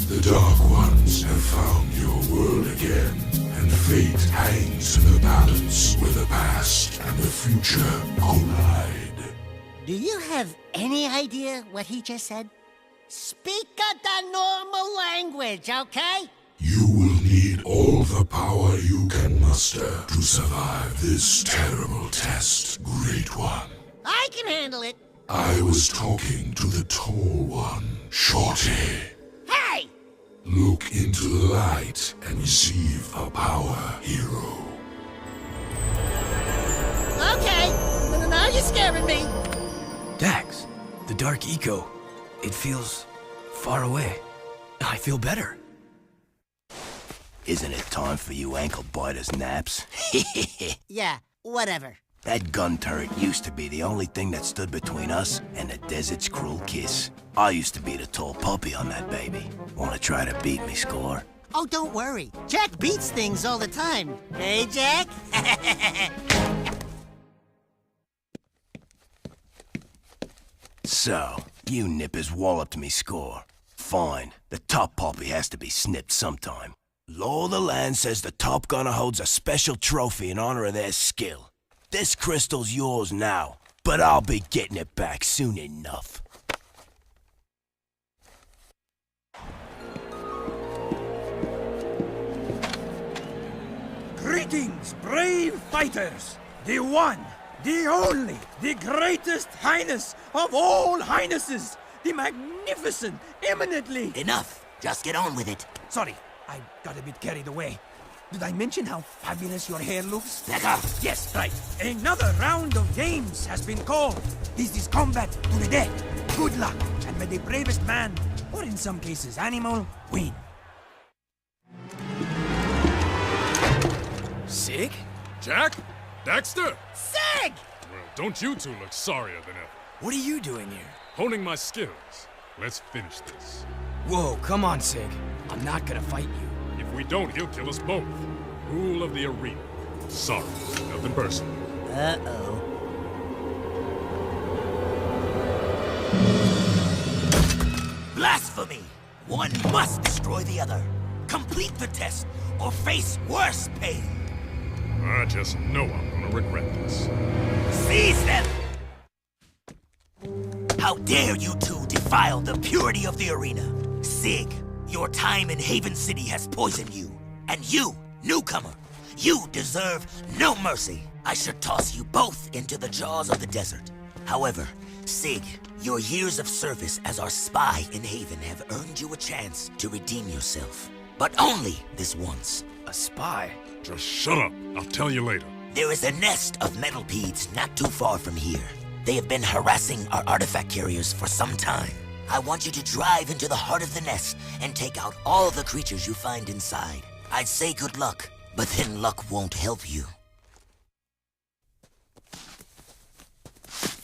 The Dark Ones have found your world again, and fate hangs in the balance where the past and the future collide. Do you have any idea what he just said? Speak the normal language, okay? You will need all the power you can muster to survive this terrible test, Great One. I can handle it. I was talking to the tall one, Shorty. Hey! Look into the light and receive a power, hero. Okay, now you're scaring me. Dax, the dark eco, it feels far away. I feel better. Isn't it time for you ankle biters naps? Yeah, whatever. That gun turret used to be the only thing that stood between us and the desert's cruel kiss. I used to be the tall puppy on that baby. Wanna try to beat me, Score? Oh, don't worry. Jack beats things all the time. Hey, Jack? So, you nippers walloped me, Score. Fine. The top puppy has to be snipped sometime. Law of the land says the top gunner holds a special trophy in honor of their skill. This crystal's yours now, but I'll be getting it back soon enough. Greetings, brave fighters! The one, the only, the greatest highness of all highnesses! The magnificent, eminently... Enough! Just get on with it. Sorry, I got a bit carried away. Did I mention how fabulous your hair looks? Back up! Yes, right. Another round of games has been called. This is combat to the death. Good luck, and may the bravest man, or in some cases animal, win. Sig? Jak? Daxter? Sig! Well, don't you two look sorrier than ever. What are you doing here? Honing my skills. Let's finish this. Whoa, come on, Sig. I'm not gonna fight you. If we don't, he'll kill us both. Rule of the arena. Sorry, nothing personal. Uh-oh. Blasphemy! One must destroy the other. Complete the test, or face worse pain. I just know I'm gonna regret this. Seize them! How dare you two defile the purity of the arena? Sig, your time in Haven City has poisoned you. And you, newcomer, you deserve no mercy. I should toss you both into the jaws of the desert. However, Sig, your years of service as our spy in Haven have earned you a chance to redeem yourself. But only this once. A spy? Just shut up. I'll tell you later. There is a nest of metalpedes not too far from here. They have been harassing our artifact carriers for some time. I want you to drive into the heart of the nest and take out all the creatures you find inside. I'd say good luck, but then luck won't help you.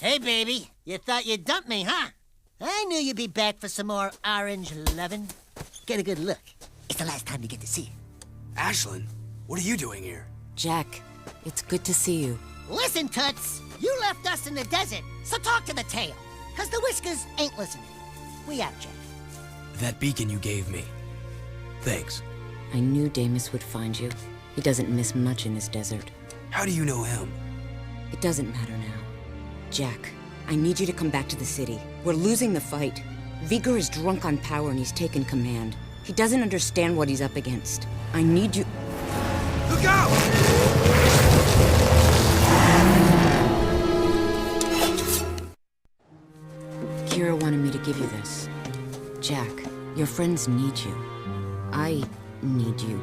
Hey, baby. You thought you'd dump me, huh? I knew you'd be back for some more orange lovin'. Get a good look. It's the last time you get to see it. Ashlyn, what are you doing here? Jak, it's good to see you. Listen, Toots. You left us in the desert, so talk to the tail. Cause the whiskers ain't listening. We out, Jak. That beacon you gave me. Thanks. I knew Damus would find you. He doesn't miss much in this desert. How do you know him? It doesn't matter now. Jak, I need you to come back to the city. We're losing the fight. Vigor is drunk on power and he's taken command. He doesn't understand what he's up against. I need you... Look out! Kira wanted me to give you this. Jak, your friends need you. I need you.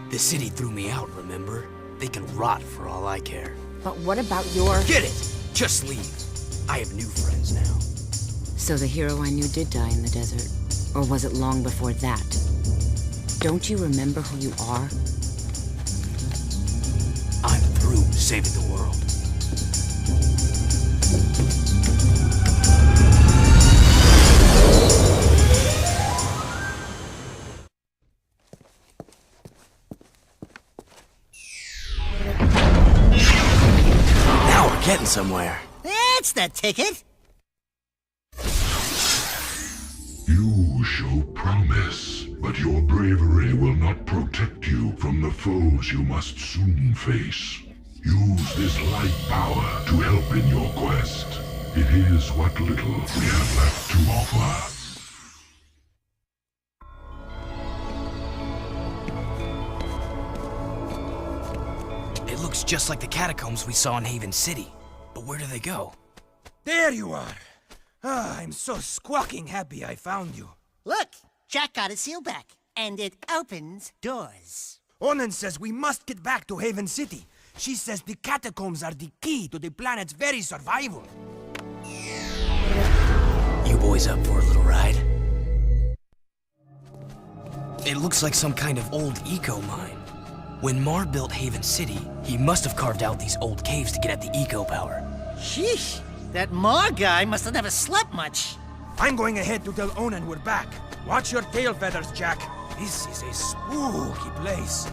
The city threw me out, remember? They can rot for all I care. But what about your... Get it! Just leave. I have new friends now. So the hero I knew did die in the desert. Or was it long before that? Don't you remember who you are? I'm through saving the world. Now we're getting somewhere. That's the ticket. You show promise, but your bravery will not protect you from the foes you must soon face. Use this light power to help in your quest. It is what little we have left to offer. Looks just like the catacombs we saw in Haven City. But where do they go? There you are. Ah, I'm so squawking happy I found you. Look, Jack got a seal back, and it opens doors. Onan says we must get back to Haven City. She says the catacombs are the key to the planet's very survival. You boys up for a little ride? It looks like some kind of old eco mine. When Mar built Haven City, he must have carved out these old caves to get at the eco power. Sheesh, that Mar guy must have never slept much. I'm going ahead to tell Onan we're back. Watch your tail feathers, Jack. This is a spooky place.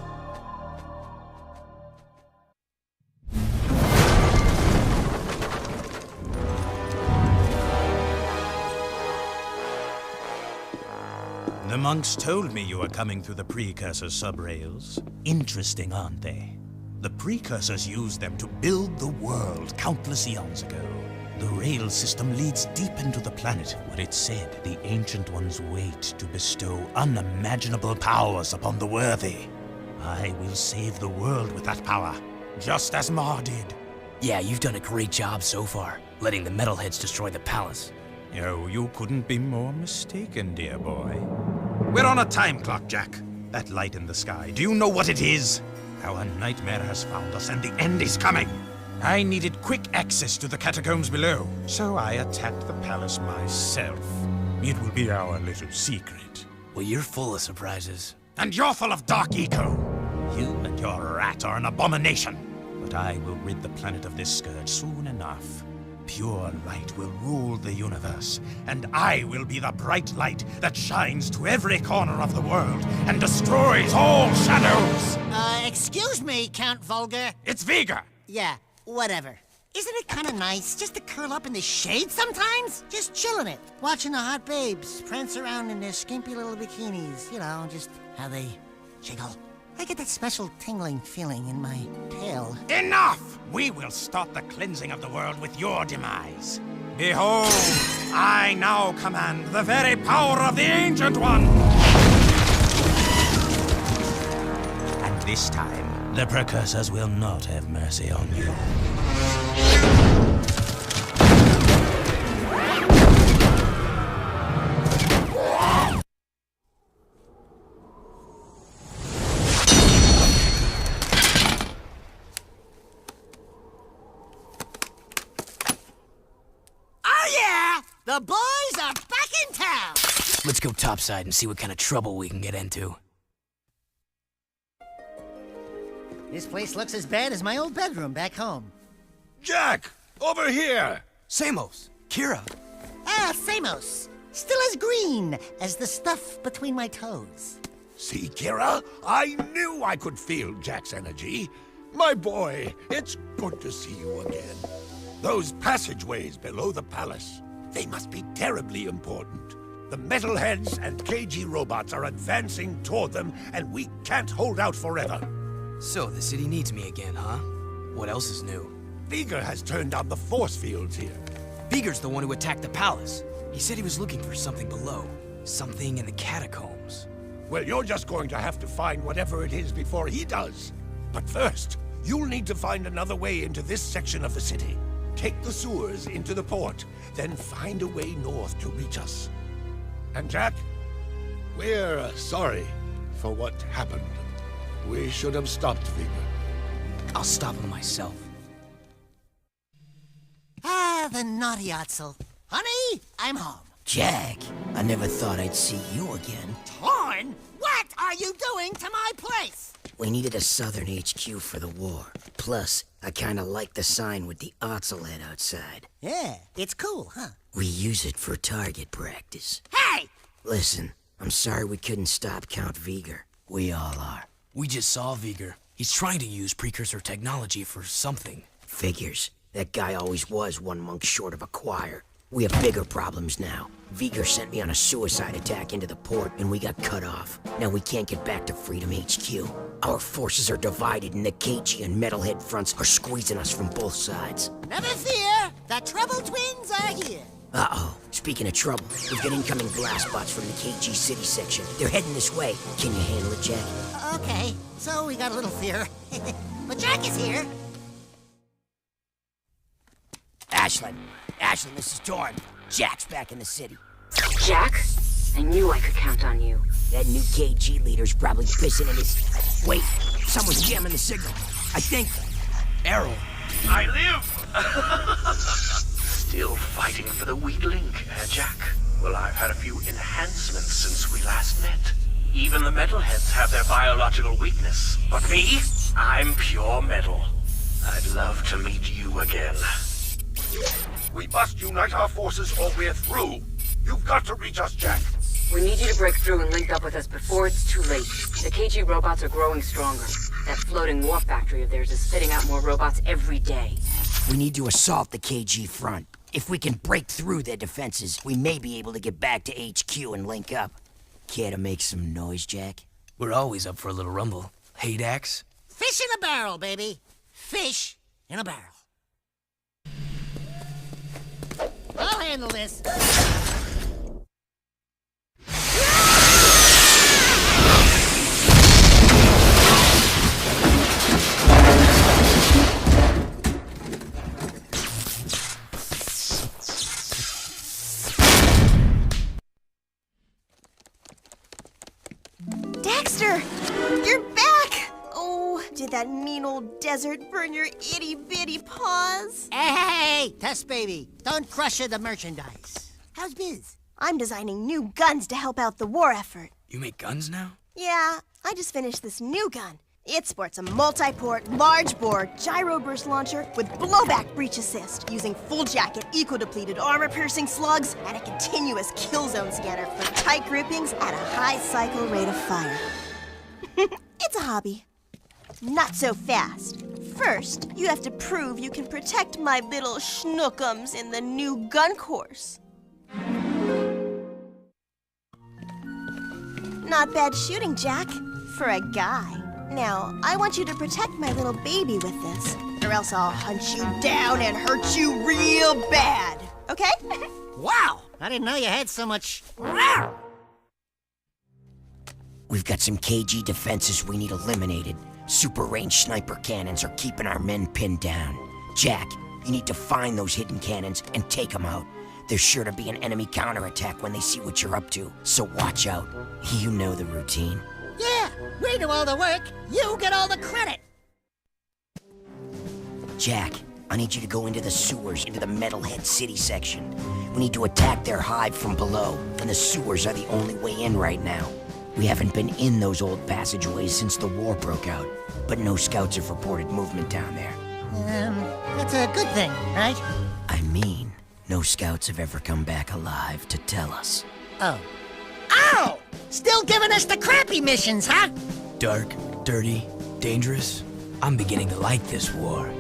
The monks told me you were coming through the precursor subrails. Interesting, aren't they? The precursors used them to build the world countless eons ago. The rail system leads deep into the planet, where it's said the Ancient Ones wait to bestow unimaginable powers upon the worthy. I will save the world with that power, just as Mar did. Yeah, you've done a great job so far, letting the metalheads destroy the palace. Oh, you couldn't be more mistaken, dear boy. We're on a time clock, Jack. That light in the sky, do you know what it is? Our nightmare has found us and the end is coming. I needed quick access to the catacombs below, so I attacked the palace myself. It will be our little secret. Well, you're full of surprises. And you're full of dark eco. You and your rat are an abomination. But I will rid the planet of this scourge soon enough. Pure light will rule the universe, and I will be the bright light that shines to every corner of the world and destroys all shadows! Excuse me, Count Vulgar. It's Vigor! Yeah, whatever. Isn't it kind of nice just to curl up in the shade sometimes? Just chilling it, watching the hot babes prance around in their skimpy little bikinis. You know, just how they jiggle. I get that special tingling feeling in my tail. Enough! We will stop the cleansing of the world with your demise. Behold, I now command the very power of the Ancient One! And this time, the precursors will not have mercy on you. The boys are back in town! Let's go topside and see what kind of trouble we can get into. This place looks as bad as my old bedroom back home. Jack! Over here! Samos! Kira! Ah, Samos! Still as green as the stuff between my toes. See, Kira? I knew I could feel Jack's energy. My boy, it's good to see you again. Those passageways below the palace, they must be terribly important. The metalheads and KG robots are advancing toward them, and we can't hold out forever. So, the city needs me again, huh? What else is new? Vigor has turned on the force fields here. Vigor's the one who attacked the palace. He said he was looking for something below. Something in the catacombs. Well, you're just going to have to find whatever it is before he does. But first, you'll need to find another way into this section of the city. Take the sewers into the port, then find a way north to reach us. And Jack, we're sorry for what happened. We should have stopped Vigor. I'll stop him myself. Ah, the naughty Otzel. Honey, I'm home. Jack, I never thought I'd see you again. Torn? What are you doing to my place? We needed a southern HQ for the war. Plus, I kinda like the sign with the Otzel head outside. Yeah, it's cool, huh? We use it for target practice. Hey! Listen, I'm sorry we couldn't stop Count Vigor. We all are. We just saw Vigor. He's trying to use precursor technology for something. Figures. That guy always was one monk short of a choir. We have bigger problems now. Vigor sent me on a suicide attack into the port, and we got cut off. Now we can't get back to Freedom HQ. Our forces are divided, and the KG and Metalhead fronts are squeezing us from both sides. Never fear, the Trouble Twins are here. Uh-oh. Speaking of trouble, we've got incoming blast bots from the KG City section. They're heading this way. Can you handle it, Jack? Okay, so we got a little fear. But Jack is here. Ashlyn, this is Dawn. Jack's back in the city. Jack? I knew I could count on you. That new KG leader's probably pissing in his... Wait, someone's jamming the signal. I think... Errol. I live! Still fighting for the weak link, Jack? Well, I've had a few enhancements since we last met. Even the metalheads have their biological weakness. But me? I'm pure metal. I'd love to meet you again. We must unite our forces or we're through. You've got to reach us, Jack. We need you to break through and link up with us before it's too late. The KG robots are growing stronger. That floating war factory of theirs is spitting out more robots every day. We need to assault the KG front. If we can break through their defenses, we may be able to get back to HQ and link up. Care to make some noise, Jack? We're always up for a little rumble. Hey, Dax? Fish in a barrel, baby. Fish in a barrel. I'll handle this. Daxter! You're back! Oh, did that mean old desert burn your itty-bitty paws? Hey, Test baby, don't crush the merchandise. How's biz? I'm designing new guns to help out the war effort. You make guns now? Yeah, I just finished this new gun. It sports a multi-port, large-bore, gyro-burst launcher with blowback breach assist, using full-jacket, eco-depleted, armor-piercing slugs, and a continuous kill zone scanner for tight grippings at a high cycle rate of fire. It's a hobby. Not so fast. First, you have to prove you can protect my little schnookums in the new gun course. Not bad shooting, Jack, for a guy. Now, I want you to protect my little baby with this, or else I'll hunt you down and hurt you real bad, okay? Wow, I didn't know you had so much... We've got some KG defenses we need eliminated. Super range sniper cannons are keeping our men pinned down. Jack, you need to find those hidden cannons and take them out. There's sure to be an enemy counterattack when they see what you're up to, so watch out. You know the routine. Yeah, we do all the work, you get all the credit. Jack, I need you to go into the sewers, into the Metalhead City section. We need to attack their hive from below, and the sewers are the only way in right now. We haven't been in those old passageways since the war broke out, but no scouts have reported movement down there. That's a good thing, right? I mean, no scouts have ever come back alive to tell us. Oh. Ow! Still giving us the crappy missions, huh? Dark, dirty, dangerous. I'm beginning to like this war.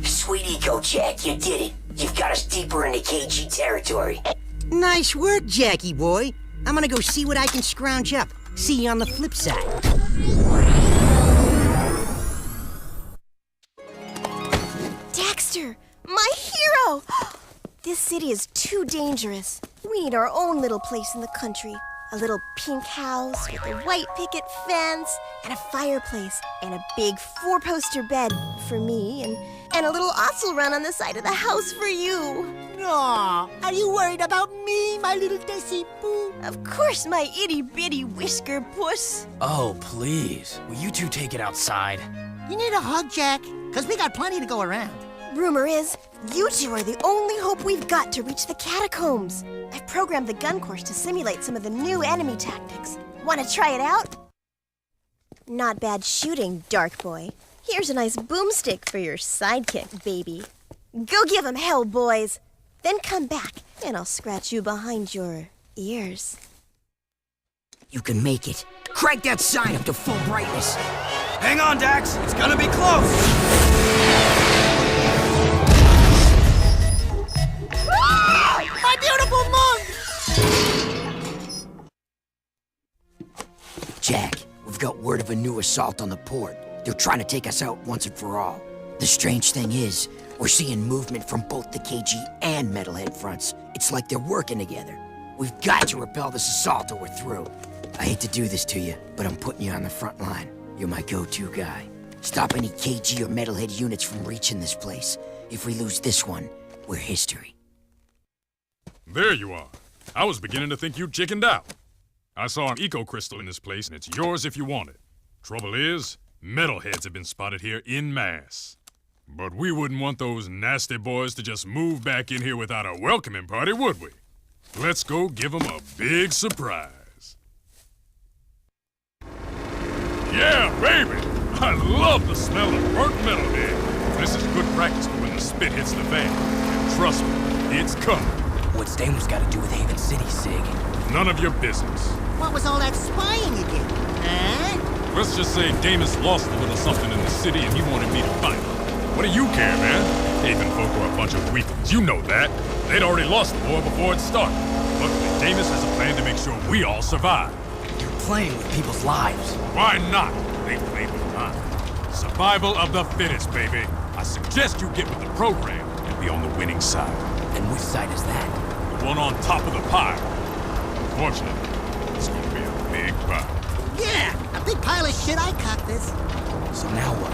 Sweet eco, Jack, you did it. You've got us deeper into KG territory. Nice work, Jackie boy. I'm gonna go see what I can scrounge up. See you on the flip side. Daxter, my hero! This city is too dangerous. We need our own little place in the country. A little pink house with a white picket fence and a fireplace and a big 4-poster bed for me and a little osel run on the side of the house for you. Aw, are you worried about me, my little Desi Boo? Of course, my itty-bitty whisker puss. Oh, please. Will you two take it outside? You need a hug, Jack, because we got plenty to go around. Rumor is, you two are the only hope we've got to reach the catacombs. I've programmed the gun course to simulate some of the new enemy tactics. Want to try it out? Not bad shooting, Dark Boy. Here's a nice boomstick for your sidekick, baby. Go give 'em hell, boys. Then come back, and I'll scratch you behind your ears. You can make it. Crank that sign up to full brightness. Hang on, Dax. It's gonna be close. My beautiful monk! Jack, we've got word of a new assault on the port. They're trying to take us out once and for all. The strange thing is, we're seeing movement from both the KG and Metalhead fronts. It's like they're working together. We've got to repel this assault or we're through. I hate to do this to you, but I'm putting you on the front line. You're my go-to guy. Stop any KG or Metalhead units from reaching this place. If we lose this one, we're history. There you are. I was beginning to think you chickened out. I saw an eco crystal in this place, and it's yours if you want it. Trouble is, metalheads have been spotted here en masse. But we wouldn't want those nasty boys to just move back in here without a welcoming party, would we? Let's go give them a big surprise. Yeah, baby! I love the smell of burnt metal here. This is good practice for when the spit hits the fan. And trust me, it's coming. What's Damus got to do with Haven City, Sig? None of your business. What was all that spying you did? Huh? Let's just say Damus lost a little something in the city and he wanted me to fight. What do you care, man? Haven folk are a bunch of weaklings, you know that. They'd already lost the war before it started. Luckily, Damus has a plan to make sure we all survive. You're playing with people's lives. Why not? They played with mine. Survival of the fittest, baby. I suggest you get with the program and be on the winning side. And which side is that? The one on top of the pile. Unfortunately, it's gonna be a big pile. Yeah, a big pile of shit. I caught this. So now what?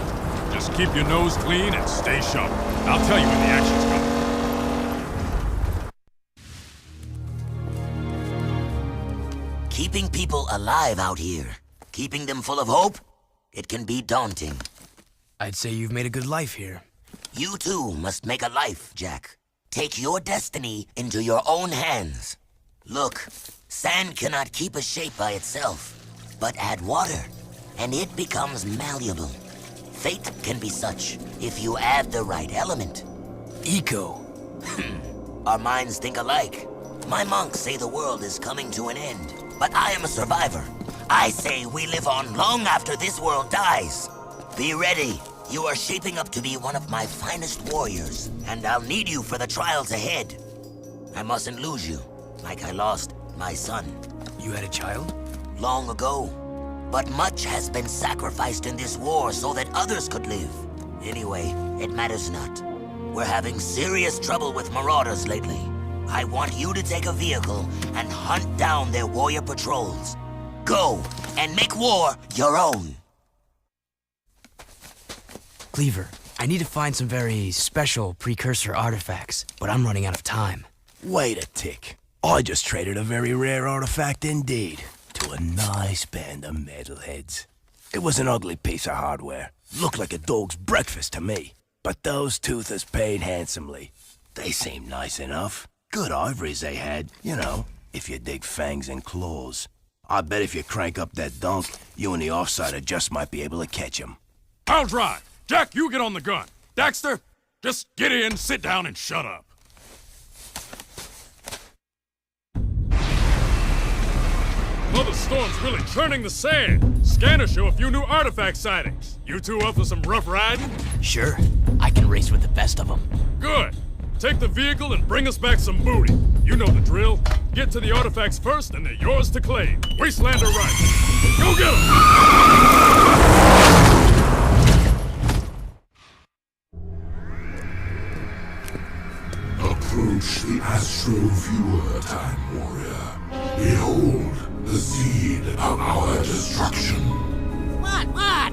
Just keep your nose clean and stay sharp. I'll tell you when the action's coming. Keeping people alive out here, keeping them full of hope, it can be daunting. I'd say you've made a good life here. You too must make a life, Jack. Take your destiny into your own hands. Look, sand cannot keep a shape by itself, but add water, and it becomes malleable. Fate can be such if you add the right element. Eco. Our minds think alike. My monks say the world is coming to an end, but I am a survivor. I say we live on long after this world dies. Be ready. You are shaping up to be one of my finest warriors, and I'll need you for the trials ahead. I mustn't lose you, like I lost my son. You had a child? Long ago. But much has been sacrificed in this war so that others could live. Anyway, it matters not. We're having serious trouble with marauders lately. I want you to take a vehicle and hunt down their warrior patrols. Go, and make war your own. Cleaver, I need to find some very special precursor artifacts, but I'm running out of time. Wait a tick. I just traded a very rare artifact indeed to a nice band of metalheads. It was an ugly piece of hardware. Looked like a dog's breakfast to me. But those toothers paid handsomely. They seemed nice enough. Good ivories they had, you know, if you dig fangs and claws. I bet if you crank up that dunk, you and the offsider just might be able to catch him. I'll drive. Jack, you get on the gun. Daxter, just get in, sit down, and shut up. Mother Storm's really churning the sand. Scanners show a few new artifact sightings. You two up for some rough riding? Sure. I can race with the best of them. Good. Take the vehicle and bring us back some booty. You know the drill. Get to the artifacts first, and they're yours to claim. Wastelander right. Go get them! Approach the Astro Viewer, Time Warrior. Behold the seed of our destruction. What?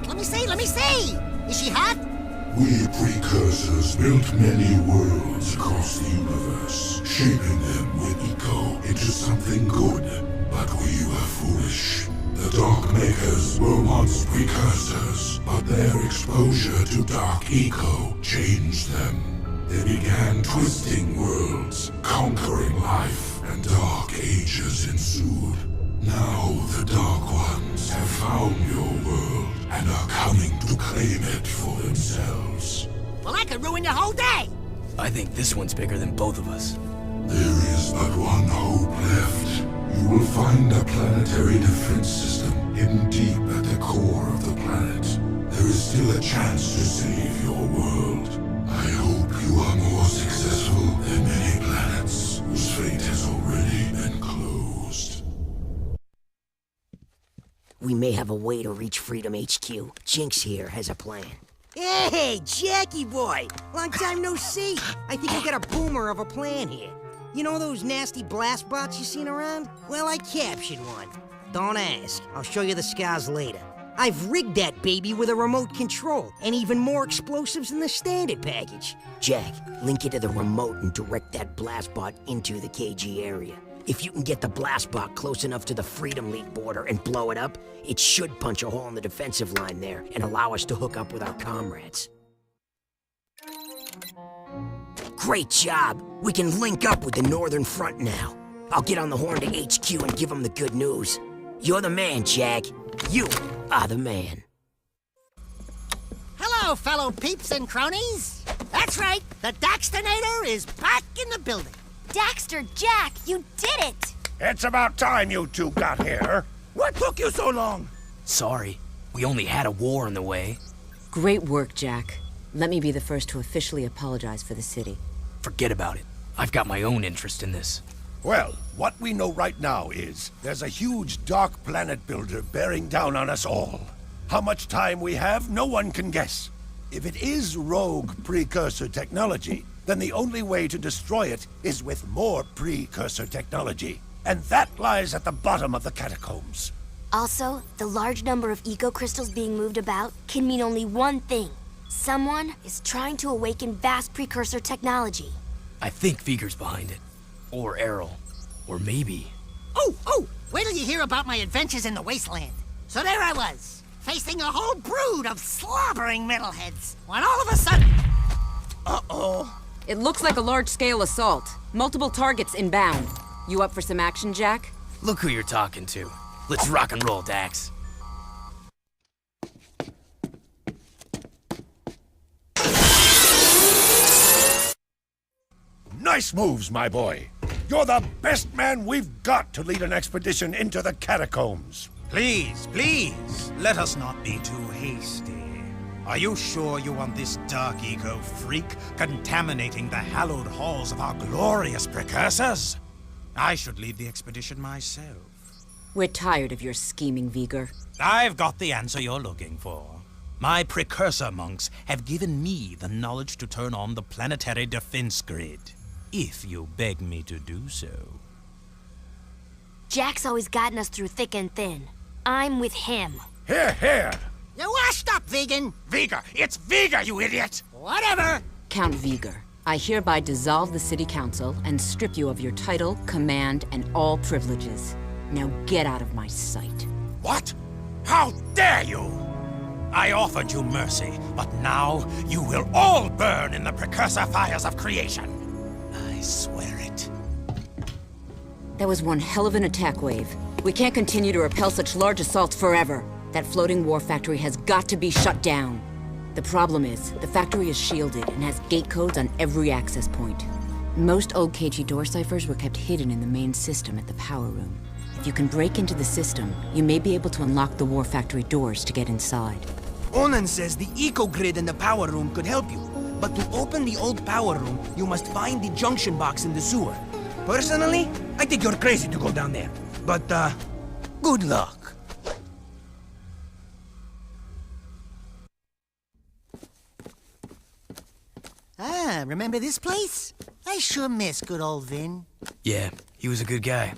Let me see! Is she hot? We precursors built many worlds across the universe, shaping them with eco into something good. But we were foolish. The Dark Makers were once precursors, but their exposure to dark eco changed them. They began twisting worlds, conquering life, and dark ages ensued. Now the Dark Ones have found your world and are coming to claim it for themselves. Well, I could ruin your whole day! I think this one's bigger than both of us. There is but one hope left. You will find a planetary defense system hidden deep at the core of the planet. There is still a chance to save your world. I hope you are more successful than many planets whose fate has already been closed. We may have a way to reach Freedom HQ. Jinx here has a plan. Hey, Jackie boy! Long time no see. I think I got a boomer of a plan here. You know those nasty blast bots you seen around? Well, I captured one. Don't ask. I'll show you the scars later. I've rigged that baby with a remote control, and even more explosives than the standard package. Jack, link it to the remote and direct that blast bot into the KG area. If you can get the blast bot close enough to the Freedom League border and blow it up, it should punch a hole in the defensive line there and allow us to hook up with our comrades. Great job! We can link up with the Northern Front now. I'll get on the horn to HQ and give them the good news. You're the man, Jack. You are the man. Hello, fellow peeps and cronies. That's right, the Daxternator is back in the building. Daxter, Jack, you did it! It's about time you two got here. What took you so long? Sorry, we only had a war in the way. Great work, Jack. Let me be the first to officially apologize for the city. Forget about it. I've got my own interest in this. Well, what we know right now is there's a huge dark planet builder bearing down on us all. How much time we have, no one can guess. If it is rogue precursor technology, then the only way to destroy it is with more precursor technology. And that lies at the bottom of the catacombs. Also, the large number of eco-crystals being moved about can mean only one thing. Someone is trying to awaken vast precursor technology. I think Viger's behind it. Or Errol. Or maybe... Oh! Wait till you hear about my adventures in the wasteland. So there I was, facing a whole brood of slobbering metalheads, when all of a sudden... Uh-oh. It looks like a large-scale assault. Multiple targets inbound. You up for some action, Jack? Look who you're talking to. Let's rock and roll, Dax. Nice moves, my boy. You're the best man we've got to lead an expedition into the catacombs. Please, let us not be too hasty. Are you sure you want this dark eco freak contaminating the hallowed halls of our glorious precursors? I should lead the expedition myself. We're tired of your scheming, Viger. I've got the answer you're looking for. My precursor monks have given me the knowledge to turn on the planetary defense grid. If you beg me to do so. Jack's always gotten us through thick and thin. I'm with him. Here! You're washed up, vegan! Viger! It's Viger, you idiot! Whatever! Count Viger, I hereby dissolve the City Council and strip you of your title, command, and all privileges. Now get out of my sight. What? How dare you! I offered you mercy, but now you will all burn in the precursor fires of creation. I swear it. That was one hell of an attack wave. We can't continue to repel such large assaults forever. That floating war factory has got to be shut down. The problem is, the factory is shielded and has gate codes on every access point. Most old KG door ciphers were kept hidden in the main system at the power room. If you can break into the system, you may be able to unlock the war factory doors to get inside. Onan says the eco-grid in the power room could help you. But to open the old power room, you must find the junction box in the sewer. Personally, I think you're crazy to go down there. But, good luck. Ah, remember this place? I sure miss good old Vin. Yeah, he was a good guy.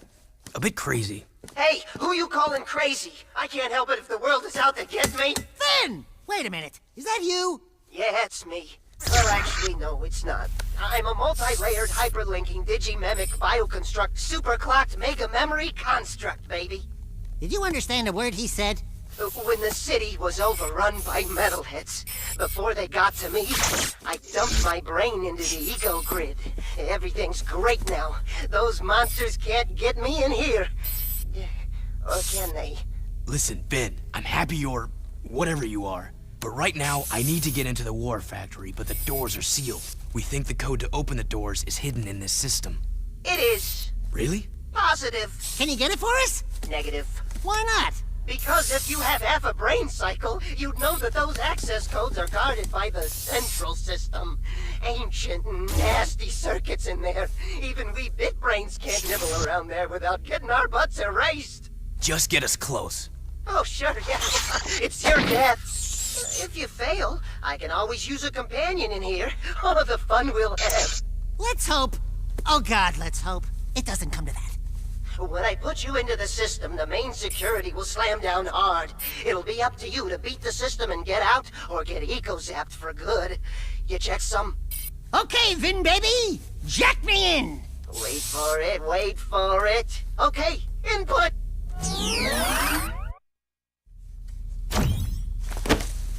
A bit crazy. Hey, who you calling crazy? I can't help it if the world is out to get me. Vin! Wait a minute, is that you? Yeah, it's me. Or actually, no, it's not. I'm a multi-layered hyperlinking digimemic bioconstruct superclocked mega memory construct, baby. Did you understand a word he said? When the city was overrun by metalheads, before they got to me, I dumped my brain into the eco-grid. Everything's great now. Those monsters can't get me in here. Or can they? Listen, Ben, I'm happy you're... whatever you are. But right now, I need to get into the war factory, but the doors are sealed. We think the code to open the doors is hidden in this system. It is. Really? Positive. Can you get it for us? Negative. Why not? Because if you have half a brain cycle, you'd know that those access codes are guarded by the central system. Ancient, nasty circuits in there. Even we big brains can't nibble around there without getting our butts erased. Just get us close. Oh, sure, yeah. It's your death. If you fail, I can always use a companion in here. Oh, the fun we'll have. Let's hope. Oh, God, let's hope. It doesn't come to that. When I put you into the system, the main security will slam down hard. It'll be up to you to beat the system and get out, or get eco-zapped for good. You check some? Okay, Vin baby! Jack me in! Wait for it, wait for it. Okay, input!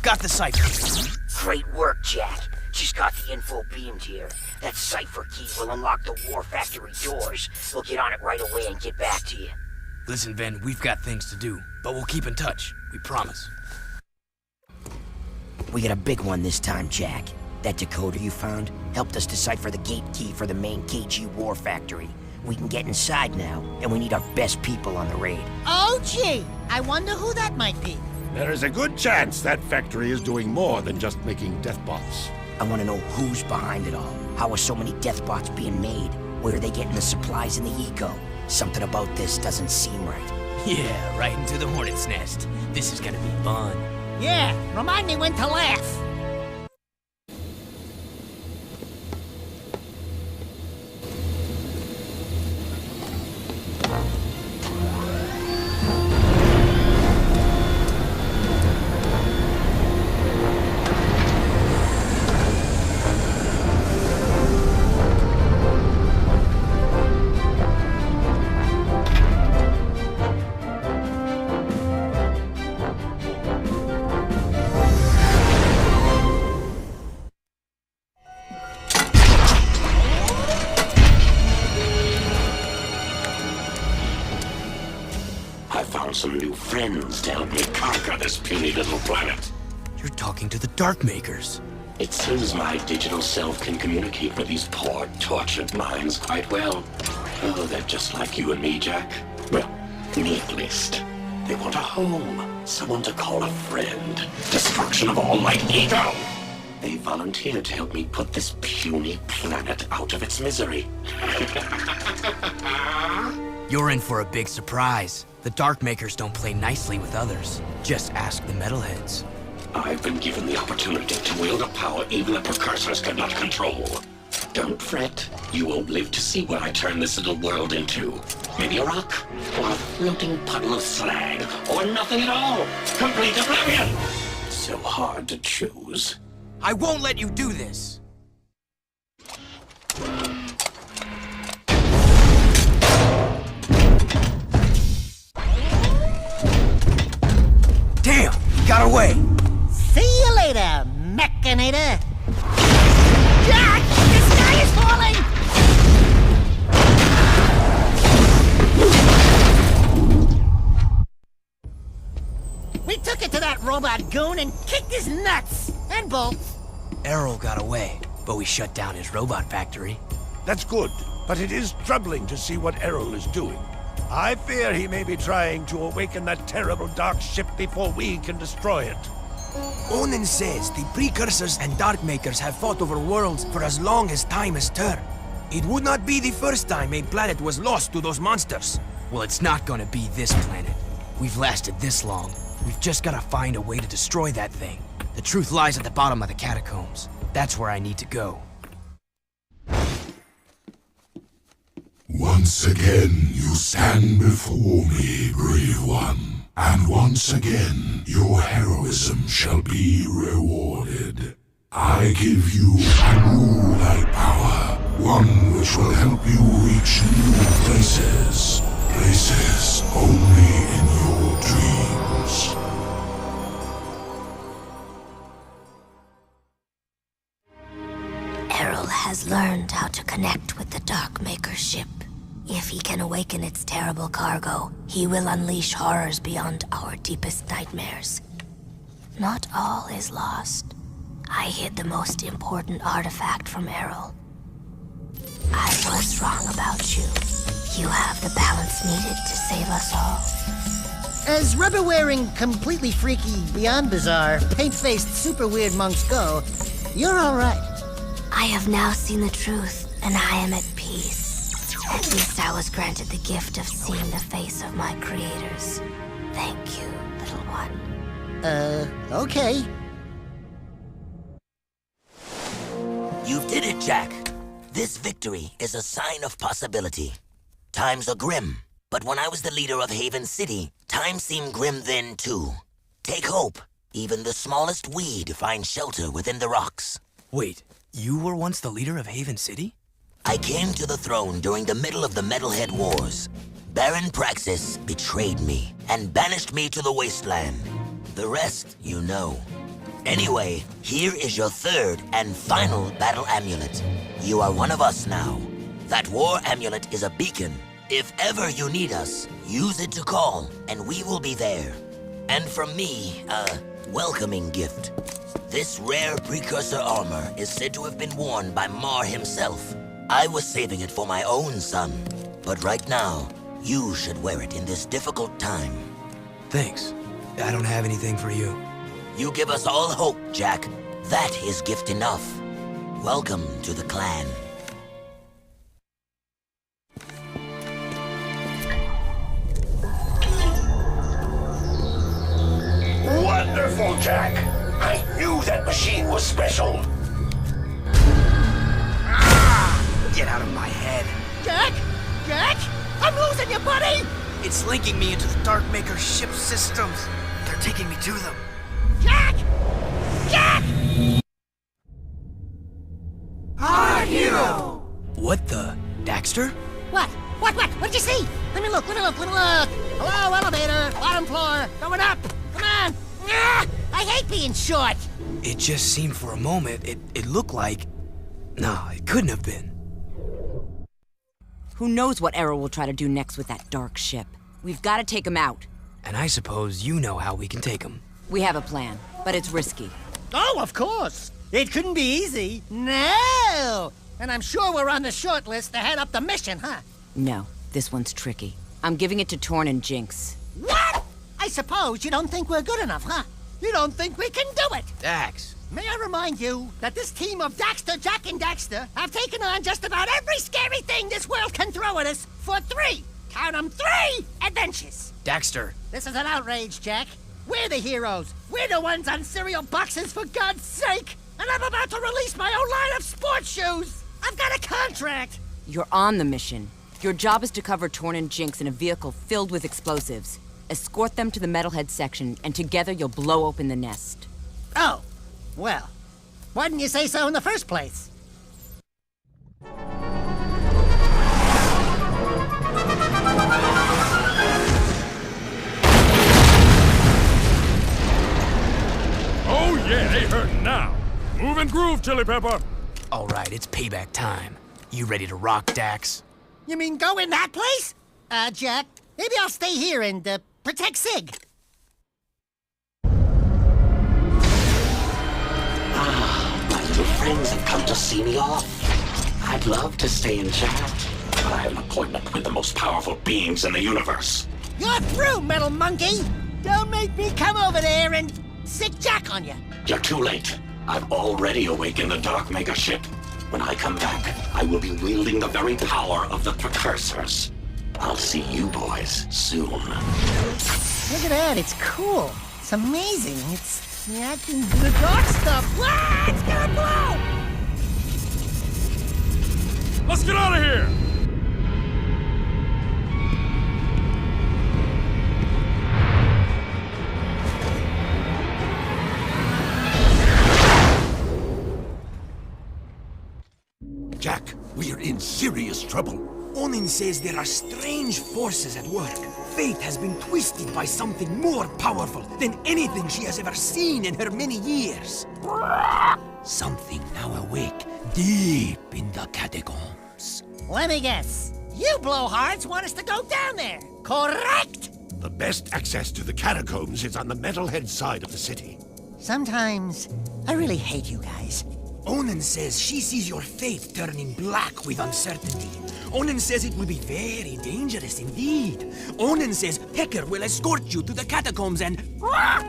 Got the cipher. Great work, Jack. Just got the info beamed here. That cipher key will unlock the war factory doors. We'll get on it right away and get back to you. Listen, Vin, we've got things to do, but we'll keep in touch. We promise. We got a big one this time, Jack. That decoder you found helped us decipher the gate key for the main KG war factory. We can get inside now, and we need our best people on the raid. Oh, gee! I wonder who that might be. There is a good chance that factory is doing more than just making deathbots. I want to know who's behind it all. How are so many deathbots being made? Where are they getting the supplies and the eco? Something about this doesn't seem right. Yeah, right into the hornet's nest. This is gonna be fun. Yeah, remind me when to laugh. Some new friends to help me conquer this puny little planet. You're talking to the Dark Makers. It seems my digital self can communicate with these poor, tortured minds quite well. Oh, they're just like you and me, Jack. Well, me at least. They want a home, someone to call a friend. Destruction of all my ego! They volunteered to help me put this puny planet out of its misery. You're in for a big surprise. The Dark Makers don't play nicely with others. Just ask the Metalheads. I've been given the opportunity to wield a power even the Precursors cannot control. Don't fret. You won't live to see what I turn this little world into. Maybe a rock, or a floating puddle of slag, or nothing at all. Complete oblivion! So hard to choose. I won't let you do this! Damn! Got away! See you later, Mechanator! Jack! The sky is falling! We took it to that robot goon and kicked his nuts! And bolts! Errol got away, but we shut down his robot factory. That's good, but it is troubling to see what Errol is doing. I fear he may be trying to awaken that terrible dark ship before we can destroy it. Onan says the Precursors and Dark Makers have fought over worlds for as long as time has turned. It would not be the first time a planet was lost to those monsters. Well, it's not gonna be this planet. We've lasted this long. We've just gotta find a way to destroy that thing. The truth lies at the bottom of the catacombs. That's where I need to go. Once again, you stand before me, brave one. And once again, your heroism shall be rewarded. I give you a new-like power, one which will help you reach new places. Places only in your dreams. Errol has learned how to connect with the Dark Maker ship. If he can awaken its terrible cargo, he will unleash horrors beyond our deepest nightmares. Not all is lost. I hid the most important artifact from Errol. I was wrong about you. You have the balance needed to save us all. As rubber-wearing, completely freaky, beyond bizarre, paint-faced, super weird monks go, you're all right. I have now seen the truth, and I am at peace. At least I was granted the gift of seeing the face of my creators. Thank you, little one. Okay. You did it, Jak. This victory is a sign of possibility. Times are grim, but when I was the leader of Haven City, times seemed grim then too. Take hope. Even the smallest weed finds shelter within the rocks. Wait, you were once the leader of Haven City? I came to the throne during the middle of the Metalhead Wars. Baron Praxis betrayed me and banished me to the wasteland. The rest, you know. Anyway, here is your third and final battle amulet. You are one of us now. That war amulet is a beacon. If ever you need us, use it to call, and we will be there. And from me, a welcoming gift. This rare precursor armor is said to have been worn by Mar himself. I was saving it for my own son, but right now, you should wear it in this difficult time. Thanks. I don't have anything for you. You give us all hope, Jak. That is gift enough. Welcome to the clan. Wonderful, Jak! I knew that machine was special. Get out of my head. Jak? Jak? I'm losing you, buddy! It's linking me into the Darkmaker ship systems. They're taking me to them. Jak! Jak! Our hero! What the? Daxter? What? What'd you see? Let me look. Hello, elevator, bottom floor, going up. Come on. Ah, I hate being short. It just seemed for a moment, it looked like... No, it couldn't have been. Who knows what Errol will try to do next with that dark ship. We've got to take him out. And I suppose you know how we can take him. We have a plan, but it's risky. Oh, of course. It couldn't be easy. No! And I'm sure we're on the short list to head up the mission, huh? No, this one's tricky. I'm giving it to Torn and Jinx. What? I suppose you don't think we're good enough, huh? You don't think we can do it? Dax. May I remind you that this team of Daxter, Jak and Daxter have taken on just about every scary thing this world can throw at us for 3, count 'em, 3 adventures. Daxter. This is an outrage, Jak. We're the heroes. We're the ones on cereal boxes, for God's sake. And I'm about to release my own line of sports shoes. I've got a contract. You're on the mission. Your job is to cover Torn and Jinx in a vehicle filled with explosives. Escort them to the Metalhead section, and together you'll blow open the nest. Oh. Well, why didn't you say so in the first place? Oh yeah, they hurting now. Move and groove, Chili Pepper. All right, it's payback time. You ready to rock, Dax? You mean go in that place? Jak, maybe I'll stay here and, protect Sig. My little friends have come to see me off. I'd love to stay and chat, but I have an appointment with the most powerful beings in the universe. You're through, metal monkey! Don't make me come over there and sick Jak on you. You're too late. I've already awakened the Darkmaker ship. When I come back, I will be wielding the very power of the Precursors. I'll see you boys soon. Look at that, it's cool. It's amazing. It's reacting to the dark stuff. Ah, it's gonna blow! Let's get out of here! Jak, we're in serious trouble. Onin says there are strange forces at work. Fate has been twisted by something more powerful than anything she has ever seen in her many years. Something now awake deep in the catacombs. Let me guess. You blowhards want us to go down there, correct? The best access to the catacombs is on the Metalhead side of the city. Sometimes I really hate you guys. Onan says she sees your fate turning black with uncertainty. Onan says it will be very dangerous indeed. Onan says Hecker will escort you to the catacombs and... What?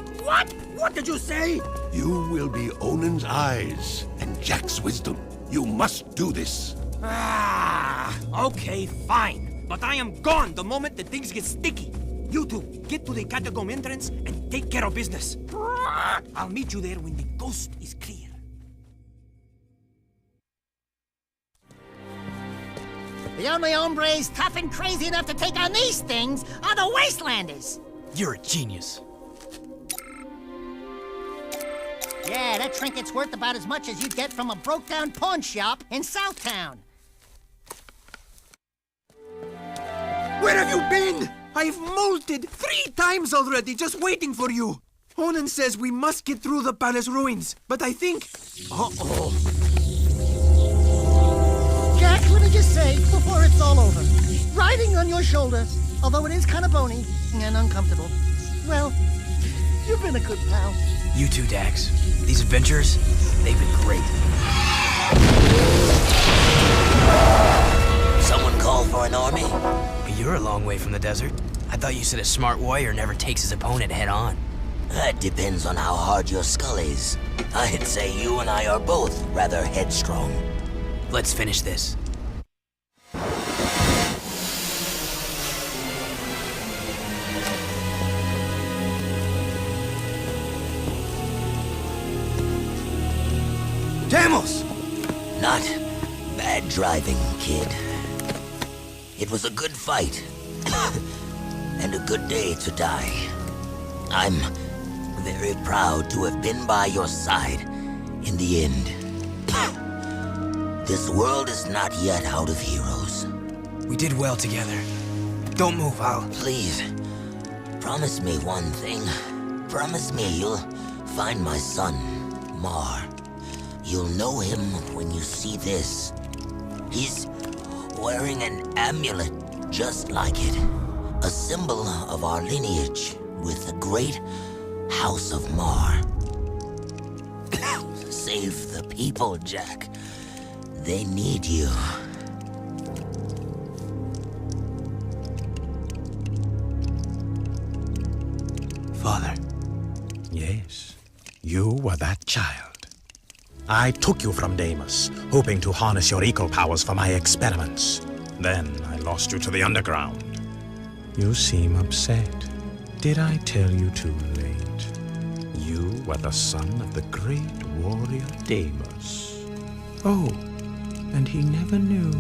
What did you say? You will be Onan's eyes and Jack's wisdom. You must do this. Okay, fine. But I am gone the moment that things get sticky. You two, get to the catacomb entrance and take care of business. I'll meet you there when the coast is clear. The only hombres tough and crazy enough to take on these things are the Wastelanders. You're a genius. Yeah, that trinket's worth about as much as you'd get from a broke-down pawn shop in Southtown. Where have you been? I've molted 3 times already, just waiting for you. Onan says we must get through the palace ruins, but I think... Uh-oh. Jack, let me just say, before it's all over, riding on your shoulder, although it is kind of bony and uncomfortable, well, you've been a good pal. You too, Dax. These adventures, they've been great. Someone call for an army? You're a long way from the desert. I thought you said a smart warrior never takes his opponent head on. That depends on how hard your skull is. I'd say you and I are both rather headstrong. Let's finish this. Damos! Not bad driving, kid. It was a good fight. And a good day to die. I'm very proud to have been by your side in the end. This world is not yet out of heroes. We did well together. Don't move, Al. Please, promise me one thing. Promise me you'll find my son, Mar. You'll know him when you see this. He's wearing an amulet just like it. A symbol of our lineage with the great House of Mar. Save the people, Jack. They need you. Father. Yes, you were that child. I took you from Deimos, hoping to harness your eco powers for my experiments. Then I lost you to the underground. You seem upset. Did I tell you too late? You were the son of the great warrior Deimos. Oh, and he never knew.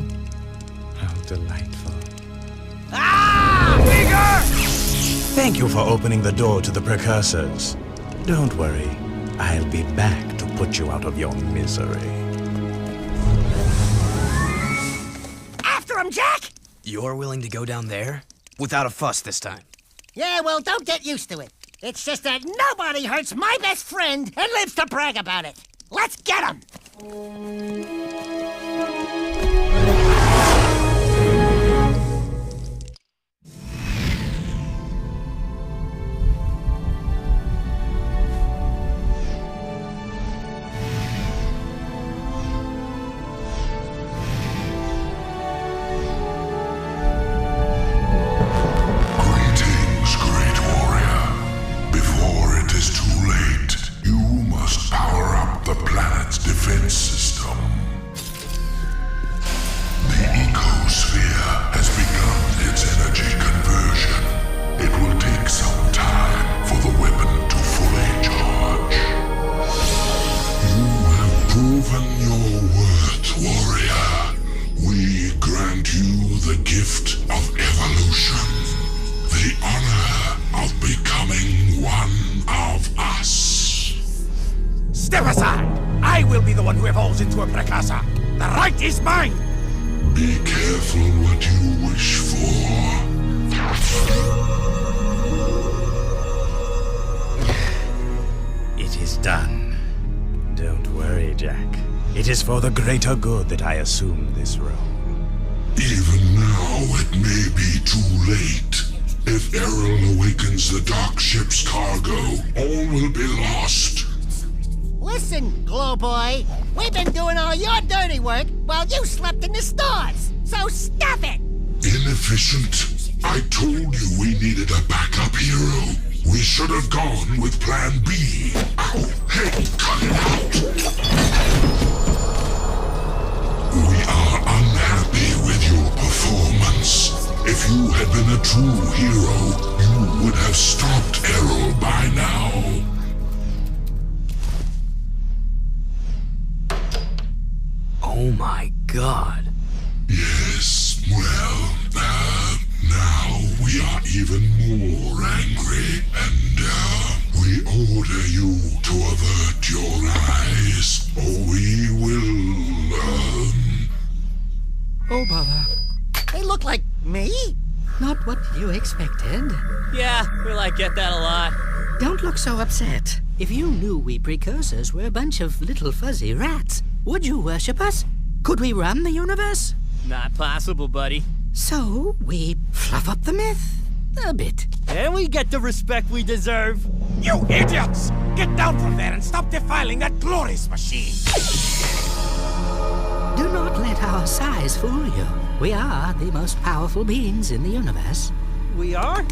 How delightful. Bigger! Thank you for opening the door to the precursors. Don't worry, I'll be back to put you out of your misery. After him, Jack! You're willing to go down there? Without a fuss this time. Yeah, well, don't get used to it. It's just that nobody hurts my best friend and lives to brag about it. Let's get him! Step aside! I will be the one who evolves into a precursor. The right is mine! Be careful what you wish for. It is done. Don't worry, Jack. It is for the greater good that I assume this role. Even now, it may be too late. If Errol awakens the dark ship's cargo, all will be lost. Listen, Glow Boy, we've been doing all your dirty work while you slept in the stores. So stop it! Inefficient. I told you we needed a backup hero. We should have gone with Plan B. Ow! Hey, cut it out! We are unhappy with your performance. If you had been a true hero, you would have stopped Errol by now. Oh my god. Yes, well, now we are even more angry, and we order you to avert your eyes, or we will, Oh, bother. They look like me? Not what you expected. Yeah, we get that a lot. Don't look so upset. If you knew we precursors were a bunch of little fuzzy rats, would you worship us? Could we run the universe? Not possible, buddy. So, we fluff up the myth a bit. And we get the respect we deserve. You idiots! Get down from there and stop defiling that glorious machine! Do not let our size fool you. We are the most powerful beings in the universe. We are?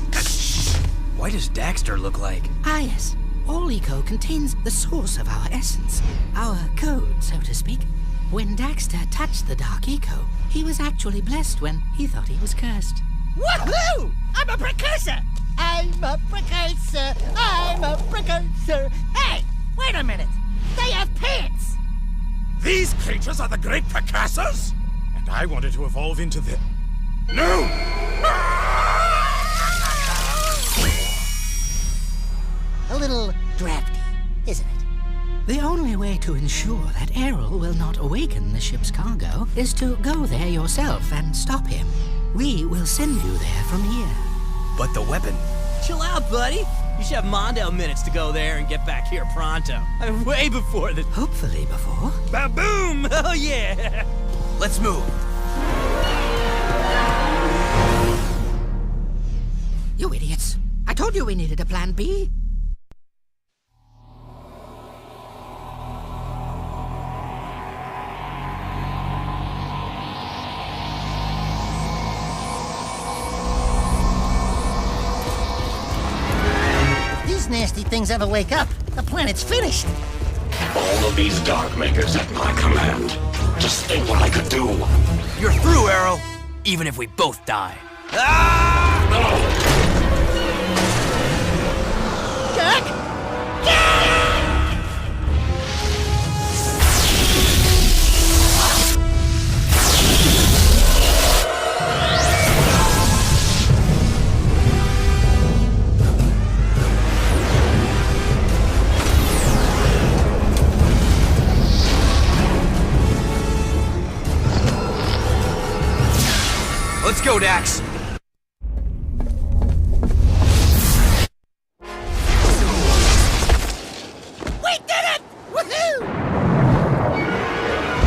Why does Daxter look like? Ah, yes. All eco contains the source of our essence. Our code, so to speak. When Daxter touched the dark eco, he was actually blessed when he thought he was cursed. Woohoo! I'm a precursor! I'm a precursor! I'm a precursor! Hey! Wait a minute! They have pants! These creatures are the great precursors? And I wanted to evolve into the... No! A little drafty, isn't it? The only way to ensure that Errol will not awaken the ship's cargo is to go there yourself and stop him. We will send you there from here. But the weapon... Chill out, buddy. You should have Mondale minutes to go there and get back here pronto. I mean, way before the... Hopefully before. Ba-boom! Oh, yeah! Let's move. You idiots. I told you we needed a plan B. Nasty things ever wake up, the planet's finished. All of these Dark Makers at my command. Just think what I could do. You're through, Arrow. Even if we both die. Jack! Let's go, Dax. We did it! Woohoo!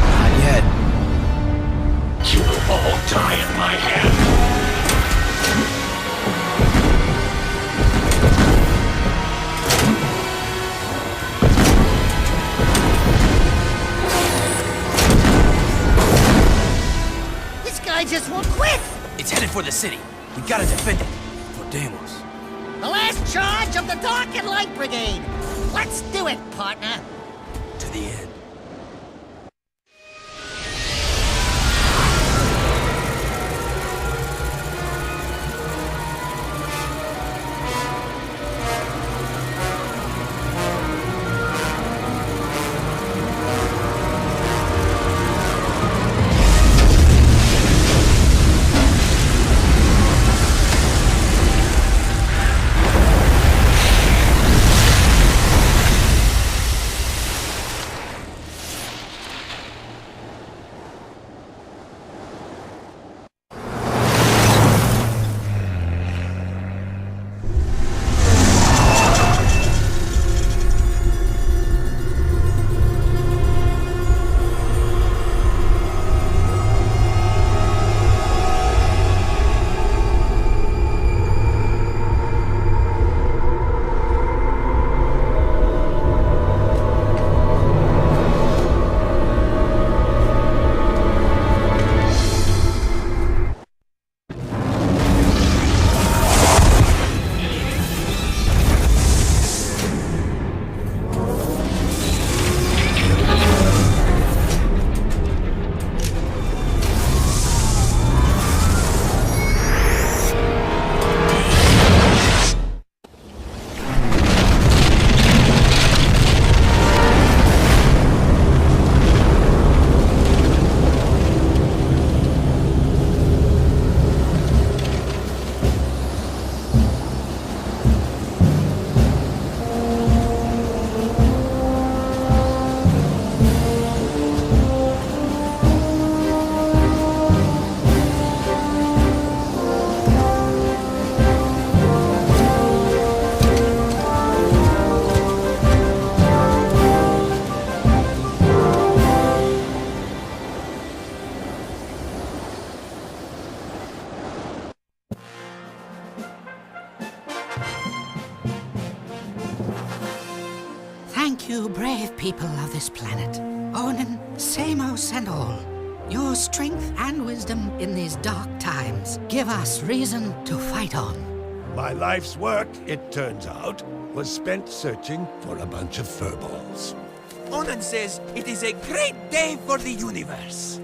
Not yet. You'll all die at my hand. This guy just won't quit! It's headed for the city. We gotta defend it. For Deimos. The last charge of the Dark and Light Brigade! Let's do it, partner! To the end. you brave people of this planet, Onin, Samos and all. Your strength and wisdom in these dark times give us reason to fight on. My life's work, it turns out, was spent searching for a bunch of furballs. Onan says it is a great day for the universe.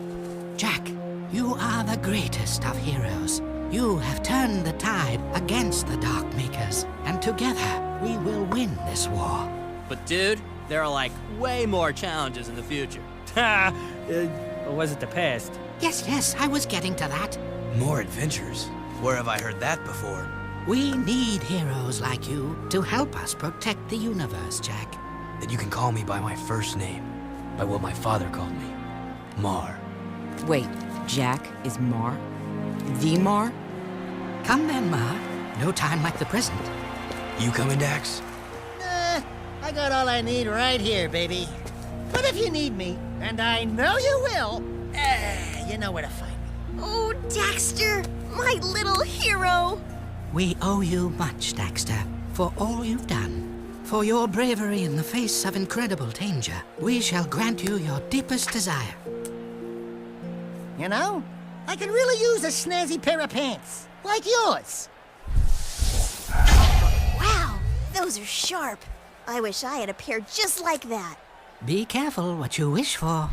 Jack, you are the greatest of heroes. You have turned the tide against the Dark Makers, and together we will win this war. But dude, there are like way more challenges in the future. Or was it the past? Yes, I was getting to that. More adventures? Where have I heard that before? We need heroes like you to help us protect the universe, Jack. Then you can call me by my first name, by what my father called me, Mar. Wait, Jack is Mar? The Mar? Come then, Mar. No time like the present. You coming, Dax? I got all I need right here, baby. But if you need me, and I know you will, you know where to find me. Oh, Daxter, my little hero. We owe you much, Daxter, for all you've done. For your bravery in the face of incredible danger, we shall grant you your deepest desire. You know, I could really use a snazzy pair of pants, like yours. Wow, those are sharp. I wish I had a pair just like that. Be careful what you wish for.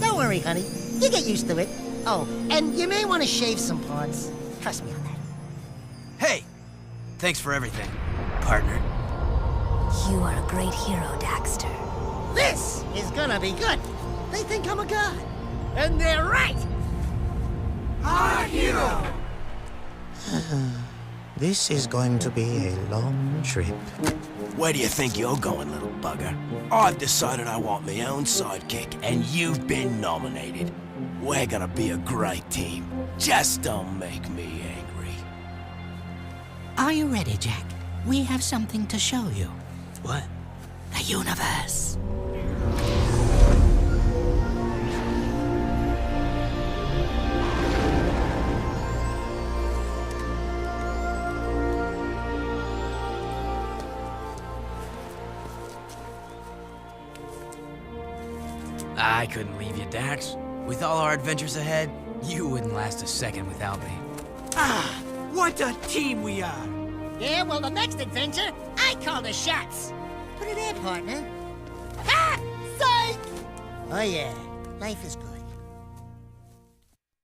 Don't worry, honey. You get used to it. Oh, and you may want to shave some parts. Trust me on that. Hey! Thanks for everything, partner. You are a great hero, Daxter. This is gonna be good. They think I'm a god. And they're right! Our hero! This is going to be a long trip. Where do you think you're going, little bugger? I've decided I want my own sidekick, and you've been nominated. We're gonna be a great team. Just don't make me angry. Are you ready, Jack? We have something to show you. What? The universe. I couldn't leave you, Dax. With all our adventures ahead, you wouldn't last a second without me. Ah, what a team we are! Yeah, well, the next adventure, I call the shots. Put it in, partner. Ha! Psych! Oh, yeah. Life is good.